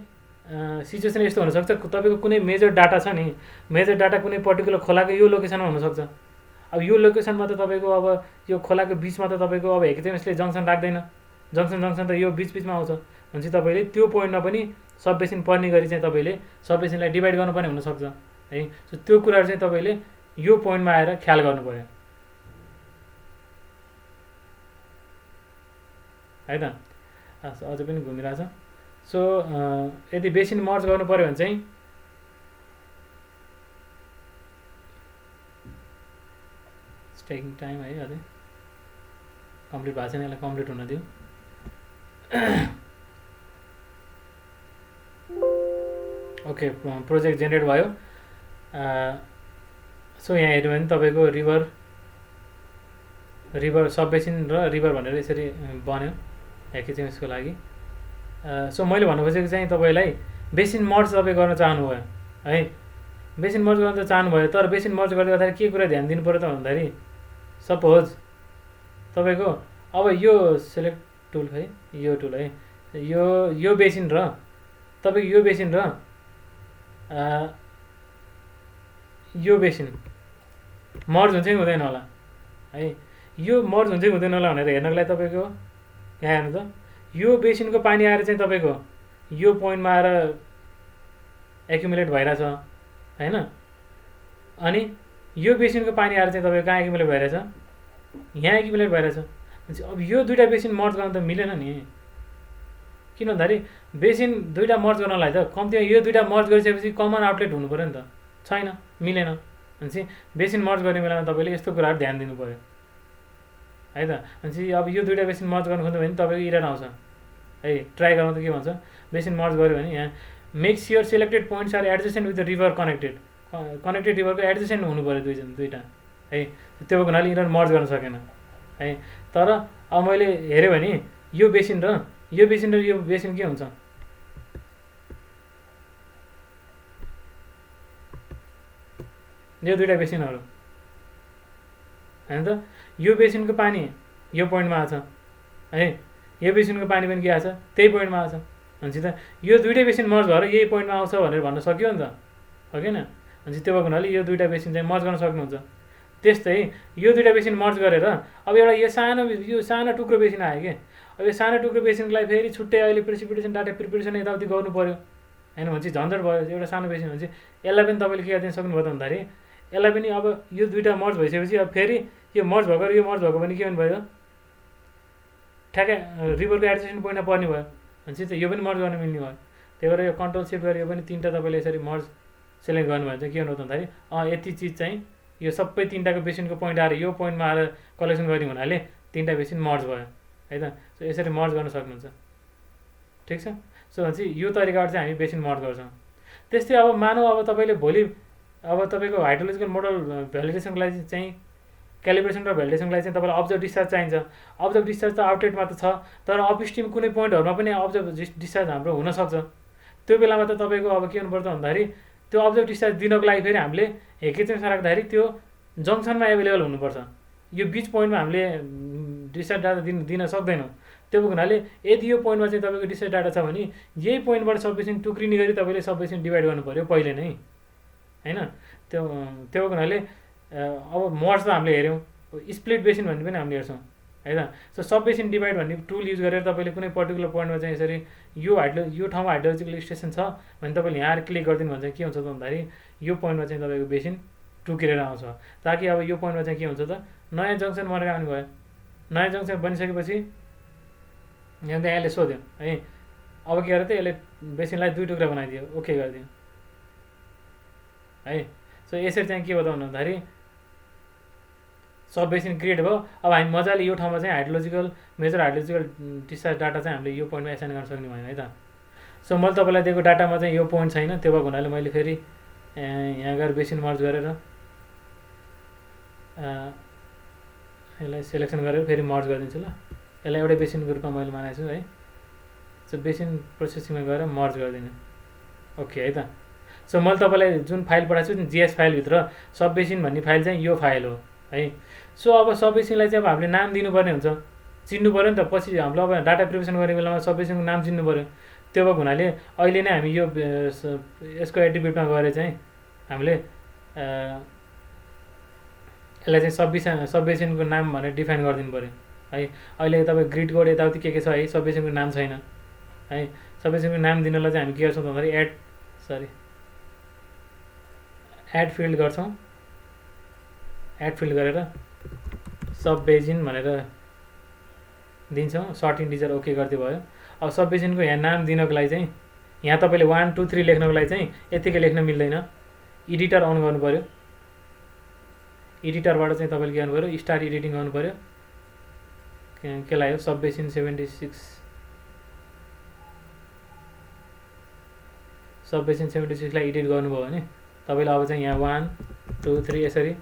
सिचुएसन यस्तो हुनसक्छ तपाईँको कुनै मेजर डाटा छ नि, मेजर डाटा कुनै पर्टिकुलर खोलाको यो लोकेसनमा हुनसक्छ। अब यो लोकेसनमा त तपाईँको अब यो खोलाको बिचमा त तपाईँको अब हेकेजेसले जङ्सन राख्दैन, जङ्सन त यो बिचमा आउँछ भनेपछि तपाईँले त्यो पोइन्टमा पनि सब बेसिन पर्ने गरी चाहिँ तपाईँले सब बेसिनलाई डिभाइड गर्नुपर्ने हुनसक्छ है। सो त्यो कुराहरू चाहिँ तपाईँले यो पोइन्टमा आएर ख्याल गर्नु पऱ्यो है त। अझै पनि घुमिरहेछ। सो यदि बेसिन मर्ज गर्नु पऱ्यो भने चाहिँ टेकिङ टाइम है, अझै कम्प्लिट भएको छैन, यसलाई कम्प्लिट हुन दियो। ओके प्रोजेक्ट जेनेरेट भयो। सो यहाँ हेऱ्यो भने तपाईँको रिभर सब बेसिन र रिभर भनेर यसरी बन्यो हेकेजेसको लागि। सो मैले भन्नु खोजेको चाहिँ तपाईँलाई बेसिन मर्ज तपाईँ गर्न चाहनुभयो है, बेसिन मर्ज गर्न त चाहनुभयो, तर बेसिन मर्ज गर्दै गर्दाखेरि के कुरा ध्यान दिनु पऱ्यो त भन्दाखेरि सपोज तपाईँको अब यो सेलेक्ट टुल है, यो टुल है, यो बेसिन र तपाईँको यो बेसिन र यो बेसिन मर्ज हुन्छ कि हुँदैन होला है। यो मर्ज हुन्छ कि हुँदैन होला भनेर हेर्नको लागि तपाईँको यहाँ हेर्नु त, यो बेसिनको पानी आएर चाहिँ तपाईँको यो पोइन्टमा आएर एक्युमुलेट भइरहेछ होइन। अनि यो बेसिनको पानी आएर चाहिँ तपाईँको कहाँ एक्युमुलेट भइरहेछ, यहाँ एक्युमुलेट भइरहेछ। अब यो दुईवटा बेसिन मर्ज गर्न त मिलेन नि, किन भन्दाखेरि बेसिन दुईवटा मर्ज गर्नलाई त कम्तीमा यो दुईवटा मर्ज गरिसकेपछि कमन आउटलेट हुनु पऱ्यो नि त, छैन, मिलेन। भनेपछि बेसिन मर्ज गर्ने बेलामा तपाईँले यस्तो कुराहरू ध्यान दिनु पऱ्यो है त। भनेपछि अब यो दुईवटा बेसिन मर्ज गर्नु खोज्यो भने तपाईँको इरर आउँछ है। ट्राई गरौँ त के भन्छ, बेसिन मर्ज गऱ्यो भने यहाँ make sure selected points are adjacent with the river connected, connected रिभरको एडजस्टेन्ट हुनु पऱ्यो दुईवटा है। त्यो हुनाले यिनीहरू मर्ज गर्न सकेन है। तर अब मैले हेऱ्यो भने यो बेसिन र यो बेसिन के हुन्छ, यो दुईवटा बेसिनहरू होइन त। यो बेसिनको पानी यो पोइन्टमा आछ है, यो बेसिनको पानी पनि के आछ, त्यही पोइन्टमा आछ। भनेपछि त यो दुईवटै बेसिन मर्ज भएर यही पोइन्टमा आउँछ भनेर भन्न सक्यो नि त, हो कि न। भनेपछि त्यो भएको हुनाले यो दुईवटा बेसिन चाहिँ मर्ज गर्न सक्नुहुन्छ। त्यस्तै यो दुईवटा बेसिन मर्ज गरेर अब एउटा यो सानो टुक्रो बेसिन आयो कि, अब यो सानो टुक्रो बेसिनको लागि फेरि छुट्टै अहिले प्रेसिपिटेसन डाटा प्रिपेरेसन यताउति गर्नु पऱ्यो होइन। भनेपछि झन्झट भयो। एउटा सानो बेसिन भनेपछि यसलाई पनि तपाईँले के गरिदिन सक्नुभयो त भन्दाखेरि यसलाई पनि अब यो दुईवटा मर्ज भइसकेपछि अब फेरि यो मर्ज भएको र यो मर्ज भएको पनि के भन्नुभयो, ठ्याक्कै रिभरको एडजस्टेन्ट पोइन्टमा पर्ने भयो। भनेपछि त यो पनि मर्ज गर्न मिल्ने भयो। त्यही भएर यो कन्ट्रोल सिफ्ट गरेर यो पनि तिनवटा तपाईँले यसरी मर्ज सेलेक्ट गर्नुभयो भने चाहिँ के हुनु त भन्दाखेरि यति चिज चाहिँ यो सबै तिनवटाको बेसिनको पोइन्ट आएर यो पोइन्टमा आएर कलेक्सन गर्ने हुनाले तिनवटा बेसिन मर्ज भयो है त। सो यसरी मर्ज गर्न सक्नुहुन्छ, ठिक छ। सो भनेपछि यो तरिकाबाट चाहिँ हामी बेसिन मर्ज गर्छौँ। त्यस्तै अब मानौँ अब तपाईँले भोलि अब तपाईँको हाइड्रोलोजिकल मोडल भ्यालिडेसनको लागि चाहिँ क्यालिब्रेसन र भ्यालिडेसनको लागि चाहिँ तपाईँलाई अब्जर्भ डिस्चार्ज चाहिन्छ। अब्जर्भ डिस्चार्ज त आउटलेटमा त छ, तर अपस्ट्रिम कुनै पोइन्टहरूमा पनि अब्जर्भ डिस्चार्ज हाम्रो हुनसक्छ। त्यो बेलामा त तपाईँको अब के हुनुपर्छ भन्दाखेरि त्यो अब्जर्भ डिस्चार्ज दिनको लागि फेरि हामीले हेकेचेममा राख्दाखेरि त्यो जङ्सनमा एभाइलेबल हुनुपर्छ। यो बिच पोइन्टमा हामीले डिस्चार्ज डाटा दिन सक्दैनौँ। त्यो हुनाले यदि यो पोइन्टमा चाहिँ तपाईँको डिस्चार्ज डाटा छ भने यही पोइन्टबाट सबबेसिन टुक्रिने गरी तपाईँले सबबेसिन डिभाइड गर्नु पऱ्यो पहिले नै होइन। त्यो हुनाले अब मर्ज त हामीले हेऱ्यौँ, स्प्लिट बेसिन भन्ने पनि हामीले हेर्छौँ है त। सो सब बेसिन डिभाइड भन्ने टुल युज गरेर तपाईँले कुनै पर्टिकुलर पोइन्टमा चाहिँ यसरी यो ठाउँमा हाइड्रोलोजिकल स्टेसन छ भने तपाईँले यहाँ क्लिक गरिदिनु भने चाहिँ के हुन्छ त भन्दाखेरि यो पोइन्टमा चाहिँ तपाईँको बेसिन टुक्रिएर आउँछ। ताकि अब यो पोइन्टमा चाहिँ के हुन्छ त, नयाँ जङ्सन बनेर आउनु भयो। नयाँ जङ्सन बनिसकेपछि यहाँ त यसले सोध्यो है, अब के गर्यो त यसले बेसिनलाई दुई टुक्रा बनाइदियो, ओके गरिदियो है। सो यसरी चाहिँ के हो त भन्दाखेरि सब बेसिन क्रिएट भयो। अब हामी मजाले यो ठाउँमा चाहिँ मेजर हाइड्रोलोजिकल डिस्चार्ज डाटा चाहिँ हामीले यो पोइन्टमा एसाइन गर्न सक्ने भयो है त। सो मैले तपाईँलाई दिएको डाटामा चाहिँ यो पोइन्ट छैन, त्यो भएको हुनाले मैले फेरि यहाँ गएर बेसिन मर्ज गरेर यसलाई सेलेक्सन गरेर फेरि मर्ज गरिदिन्छु ल। यसलाई एउटै बेसिनको रूपमा मैले मानेको छु है। सो बेसिन प्रोसेसिङमा गएर मर्ज गरिदिनु, ओके है त। सो मैले तपाईँलाई जुन फाइल पठाएको छु जिएस फाइलभित्र सब बेसिन भन्ने फाइल चाहिँ यो फाइल हो है। सो अब सब बेसिनलाई चाहिँ अब हामीले नाम दिनुपर्ने हुन्छ, चिन्नु पऱ्यो नि त। पछि हामीले अब डाटा प्रिपरेसन गर्ने बेलामा सब बेसिनको नाम चिन्नु पऱ्यो। त्यो भएको हुनाले अहिले नै हामी यो यसको एट्रिब्युटमा गएर चाहिँ हामीले यसलाई चाहिँ सब बेसिनको नाम भनेर डिफाइन गरिदिनु पऱ्यो है। अहिले तपाईँ ग्रिड कोड यताउति के छ है, सब बेसिनको नाम छैन है। सब बेसिनको नाम दिनलाई चाहिँ हामी के गर्छौँ भन्दाखेरि एड फिल्ड गर्छौँ। एड फिल्ड गरेर सब बेसिन भनेर दिन्छौँ, सर्ट इन्टिजर ओके गरिदियो भयो। अब सब बेसिनको यहाँ नाम दिनको लागि चाहिँ यहाँ तपाईँले 1 2 3 लेख्नको लागि चाहिँ यतिकै लेख्न मिल्दैन, एडिटर अन गर्नु पऱ्यो। एडिटरबाट चाहिँ तपाईँले के गर्नु पऱ्यो, स्टार्ट एडिटिङ गर्नु पऱ्यो। के लाग्यो, सब बेसिन 76 सब बेसिन 76 लाई एडिट गर्नुभयो भने तपाईँले अब चाहिँ यहाँ 1 2 3 यसरी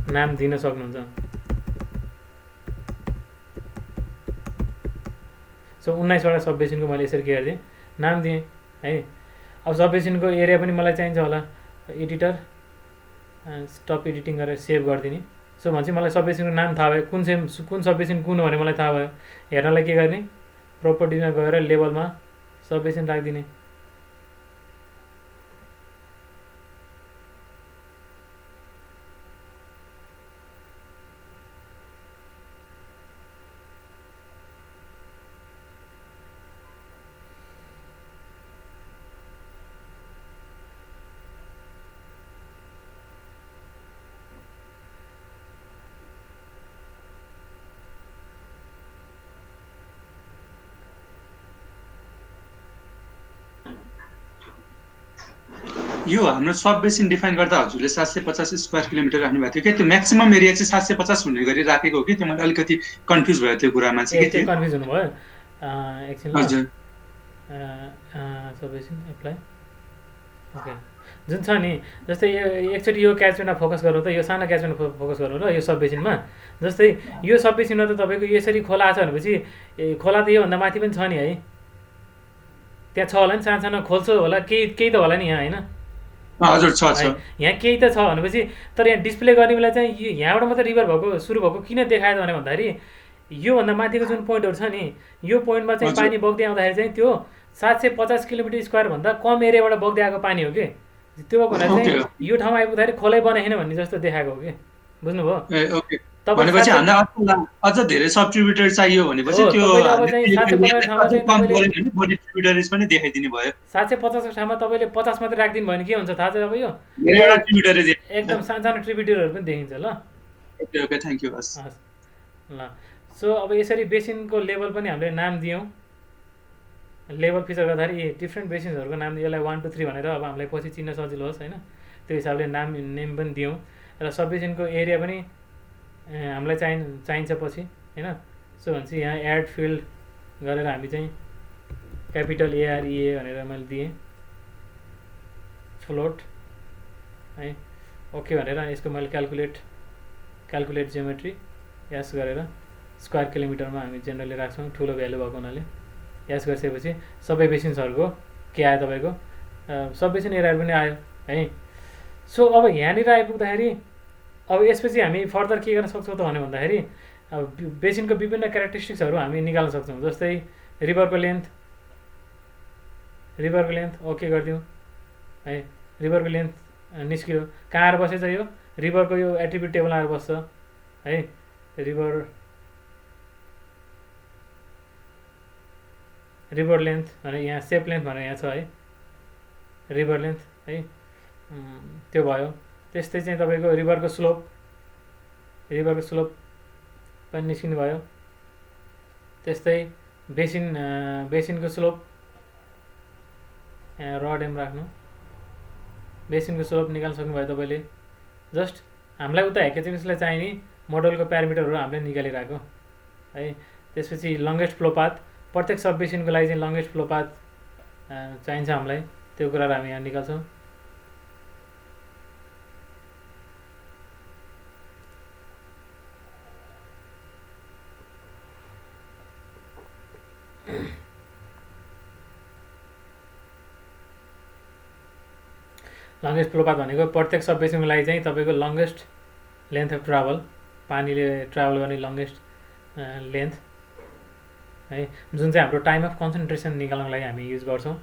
नाम दिन सक्नुहुन्छ। सो 19वटा सब बेसिनको मैले यसरी के गरिदिएँ, नाम दिएँ है। अब सब बेसिनको एरिया पनि मलाई चाहिन्छ होला, एडिटर स्टप एडिटिङ गरेर सेभ गरिदिने। सो भनेपछि मलाई सब बेसिनको नाम थाहा भयो, कुन सब बेसिन कुन हो भने मलाई थाहा भयो। हेर्नलाई के गर्ने, प्रोपर्टिजमा गएर लेबलमा सब बेसिन राखिदिने। यो हाम्रो सब बेसिन डिफाइन गर्दा हजुरले 750 स्क्वायर किलोमिटर राख्नु भएको थियो कि त्यो म्याक्सिमम एरिया चाहिँ 750 हुने गरी राखेको हो कि त्यो मैले अलिकति कन्फ्युज भयो त्यो कुरामा चाहिँ के थियो कन्फ्युज हुनुभयो एकछिन ल हजुर सब बेसिन एप्लाई ओके जुन छ नि जस्तै एकचोटि यो क्याचमेन्टमा फोकस गरौँ त यो सानो क्याचमेन्टमा फोकस गरौँ र यो सब बेसिनमा जस्तै यो सब बेसिनमा त तपाईँको यसरी खोला छ भनेपछि खोला त योभन्दा माथि पनि छ नि है त्यहाँ छ होला नि सानो सानो खोल्छो होला केही त होला नि यहाँ होइन हजुर छ यहाँ केही त छ भनेपछि तर यहाँ डिस्प्ले गर्ने बेला चाहिँ यहाँबाट मात्रै रिभर भएको सुरु भएको किन देखायो भने भन्दाखेरि योभन्दा माथिको जुन पोइन्टहरू छ नि यो पोइन्टमा चाहिँ पानी बग्दै आउँदाखेरि चाहिँ त्यो 750 किलोमिटर स्क्वायरभन्दा कम एरियाबाट बग्दै आएको पानी हो कि त्यो भएको हुनाले चाहिँ यो ठाउँमा आइपुग्दाखेरि खोलै बनाएन भन्ने जस्तो देखाएको हो कि बुझ्नुभयो भनेपछि हामीलाई अझ धेरै सब ट्रिब्युटर चाहियो भनेपछि त्यो ट्रिब्युटरिज पनि देखाइदिनु भयो 750 ठाउँमा तपाईँले 50 मात्रै राखिदिनु भयो भने के हुन्छ थाहा छ तपाईँ यो एकदम सानो सानो ट्रिब्युटरहरू पनि देखिन्छ ल ओके थ्याङ्क यू हस् ल सो अब यसरी बेसिनको लेभल पनि हामीले नाम दियौँ लेभल फिचर गर्दाखेरि डिफ्रेन्ट बेसिन्सहरूको नाम यसलाई 1 2 3 भनेर अब हामीलाई पछि चिन्न सजिलो होस् होइन त्यो हिसाबले नेम पनि दियौँ र सब बेसिनको एरिया पनि हामीलाई चाहिन्छ पछि होइन सो भने चाहिँ यहाँ एड फिल्ड गरेर हामी चाहिँ क्यापिटल AREA भनेर मैले दिएँ फ्लोट है ओके भनेर यसको मैले क्यालकुलेट जियोमेट्री यास गरेर स्क्वायर किलोमिटरमा हामी जेनरली राख्छौँ ठुलो भ्यालु भएको हुनाले यास गरिसकेपछि सबै बेसिन्सहरूको के आयो तपाईँको सब बेसिन एरियाहरू पनि आयो है सो अब यहाँनिर आइपुग्दाखेरि अब यसपछि हामी फर्दर के गर्न सक्छौँ त भने भन्दाखेरि अब बेसिनको विभिन्न क्यारेक्टरिस्टिक्सहरू हामी निकाल्न सक्छौँ जस्तै रिभरको लेन्थ ओके गरिदिउँ है रिभरको लेन्थ निस्कियो कहाँ आएर बसेछ यो रिभरको यो एट्रिब्युट टेबलमा आएर बस्छ है रिभर लेन्थ भने यहाँ सेप लेन्थ भनेर यहाँ छ है रिभर लेन्थ है त्यो भयो त्यस्तै चाहिँ तपाईँको रिभरको स्लोप पनि निस्किनु भयो त्यस्तै बेसिनको स्लोप यहाँ रड एम राख्नु बेसिनको स्लोप निकाल्न सक्नुभयो तपाईँले जस्ट हामीलाई उता हेकेचेमिसलाई चाहिने मोडलको प्यारामिटरहरू हामीले निकालिरहेको है त्यसपछि लङ्गेस्ट फ्लो पाथ प्रत्येक सब बेसिनको लागि चाहिँ लङ्गेस्ट फ्लो पाथ चाहिन्छ हामीलाई त्यो कुराहरू हामी यहाँ निकाल्छौँ लङ्गेस्ट फ्लो पाथ भनेको प्रत्येक सब बेसिनको लागि चाहिँ तपाईँको लङ्गेस्ट लेन्थ अफ ट्राभल पानीले ट्राभल गर्ने लङ्गेस्ट लेन्थ है जुन चाहिँ हाम्रो टाइम अफ कन्सन्ट्रेसन निकाल्नको लागि हामी युज गर्छौँ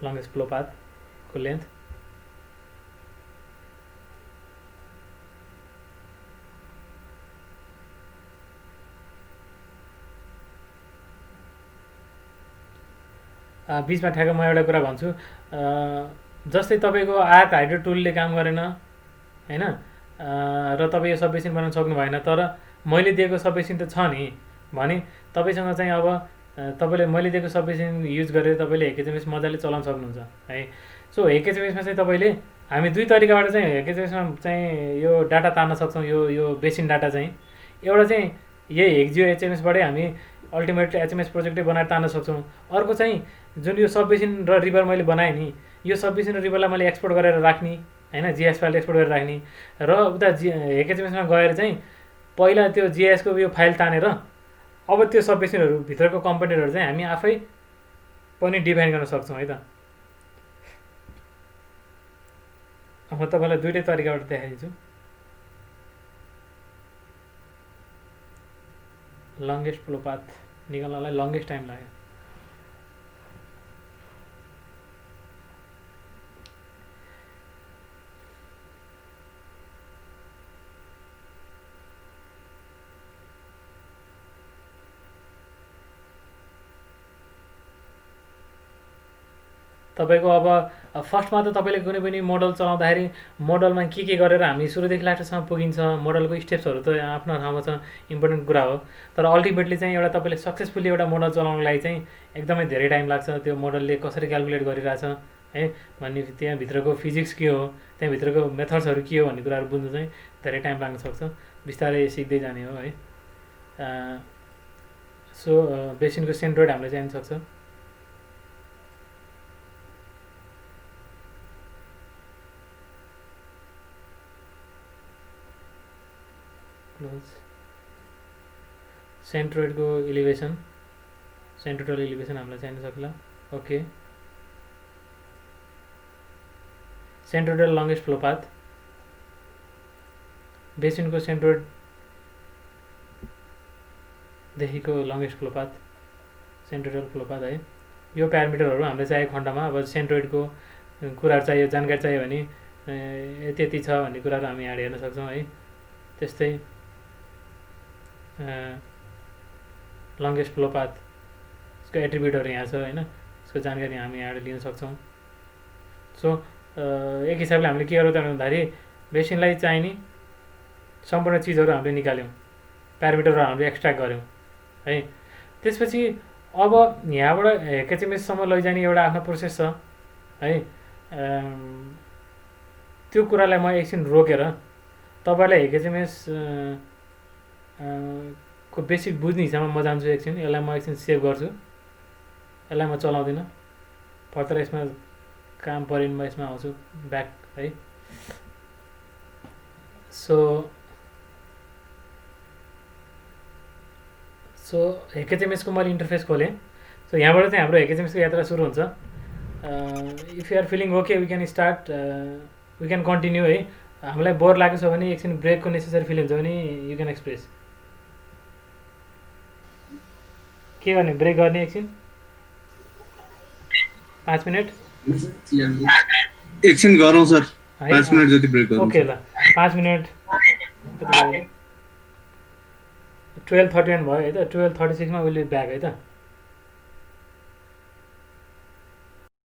लङ्गेस्ट फ्लो पाथको लेन्थ बिचमा ठ्याक्क म एउटा कुरा भन्छु जस्तै तपाईँको आर्क हाइड्रो टुलले काम गरेन होइन र तपाईँ यो सब बेसिन बनाउन सक्नु भएन तर मैले दिएको सब बेसिन त छ नि भने तपाईँसँग चाहिँ अब तपाईँले मैले दिएको सब बेसिन युज गरेर तपाईँले हेकेचेमिस मजाले चलाउन सक्नुहुन्छ है सो हेकेचेमिसमा चाहिँ तपाईँले हामी दुई तरिकाबाट चाहिँ हेकेचेमिसमा चाहिँ यो डाटा तान्न सक्छौँ यो बेसिन डाटा चाहिँ एउटा चाहिँ यही हेक्जियो एचएमएसबाटै हामी अल्टिमेट एचएमएस प्रोजेक्टै बनाएर तान्न सक्छौँ अर्को चाहिँ जुन यो सब बेसिन र रिभर मैले बनाएँ नि यो सब बेसिन र रिभरलाई मैले एक्सपोर्ट गरेर राख्ने होइन जिएस फाइल एक्सपोर्ट गरेर राख्ने र उता हेकेचएमएसमा गएर चाहिँ पहिला त्यो जिएसको यो फाइल तानेर अब त्यो सब बेसिनहरू भित्रको कम्पोनेन्टहरू चाहिँ हामी आफै पनि डिफाइन गर्न सक्छौँ है त म तपाईँलाई दुइटै तरिकाबाट देखाइदिन्छु लङ्गेस्ट फ्लो पाथ निकाल्नलाई लङ्गेस्ट टाइम लाग्यो तपाईँको अब फर्स्टमा त तपाईँले कुनै पनि मोडल चलाउँदाखेरि मोडलमा के गरेर हामी सुरुदेखि लास्टसम्म पुगिन्छ मोडलको स्टेप्सहरू त आफ्नो ठाउँमा छ इम्पोर्टेन्ट कुरा हो तर अल्टिमेटली चाहिँ एउटा तपाईँले सक्सेसफुली एउटा मोडल चलाउनको लागि चाहिँ एकदमै धेरै टाइम लाग्छ त्यो मोडलले कसरी क्यालकुलेट गरिरहेछ है भनेपछि त्यहाँभित्रको फिजिक्स के हो, त्यहाँभित्रको मेथड्सहरू के हो भन्ने कुराहरू बुझ्नु चाहिँ धेरै टाइम लाग्न सक्छ, बिस्तारै सिक्दै जाने हो है। सो बेसिनको सेन्ट्रोइड हामीलाई चाहिन सक्छ। सेन्ट्रोइडको इलिभेसन, सेन्ट्रोइडल इलिभेसन हामीलाई चाहिन सक्ला। Okay, centroidal longest flow path, बेसिनको सेन्ट्रोइडदेखिको longest flow path, centroidal flow path है। यो प्यारामिटरहरू हामीलाई चाहिएको खण्डमा अब सेन्ट्रोइडको कुराहरू चाहियो, जानकारी चाहियो भने यति यति छ भन्ने कुराहरू हामी यहाँ हेर्न सक्छौँ है। त्यस्तै लङ्गेस्ट फ्लो पाथ, यसको एट्रिब्युटहरू यहाँ छ होइन, यसको जानकारी हामी यहाँबाट लिन सक्छौँ। सो एक हिसाबले हामीले के गर्यौँ त भन्दाखेरि बेसिनलाई चाहिने सम्पूर्ण चिजहरू हामीले निकाल्यौँ, प्यारामिटरहरू हामीले एक्सट्र्याक्ट गऱ्यौँ है। त्यसपछि अब यहाँबाट HHMS सम्म लैजाने एउटा आफ्नो प्रोसेस छ है। त्यो कुरालाई म एकछिन रोकेर तपाईँलाई HHMS को बेसिक बुझ्ने हिसाबमा म जान्छु एकछिन, यसलाई म एकछिन सेभ गर्छु, यसलाई म चलाउँदिनँ, फर्दर यसमा काम पऱ्यो भने म यसमा आउँछु ब्याक है। सो HHMS को मैले इन्टरफेस खोलेँ। सो यहाँबाट चाहिँ हाम्रो HHMS को यात्रा सुरु हुन्छ। If you are feeling okay we can start, we can continue है। हामीलाई बोर लागेको छ भने एकछिन ब्रेकको नेसेसरी फिल हुन्छ भने यु क्यान एक्सप्रेस। के गर्ने, ब्रेक गर्ने एकछिन 5 मिनट एकछिन गरौँ सर, 5 मिनट जति ब्रेक गरौँ। ओके ल 5 मिनट 12:31 भयो है त, 12:36 मा विल बी ब्याक है त।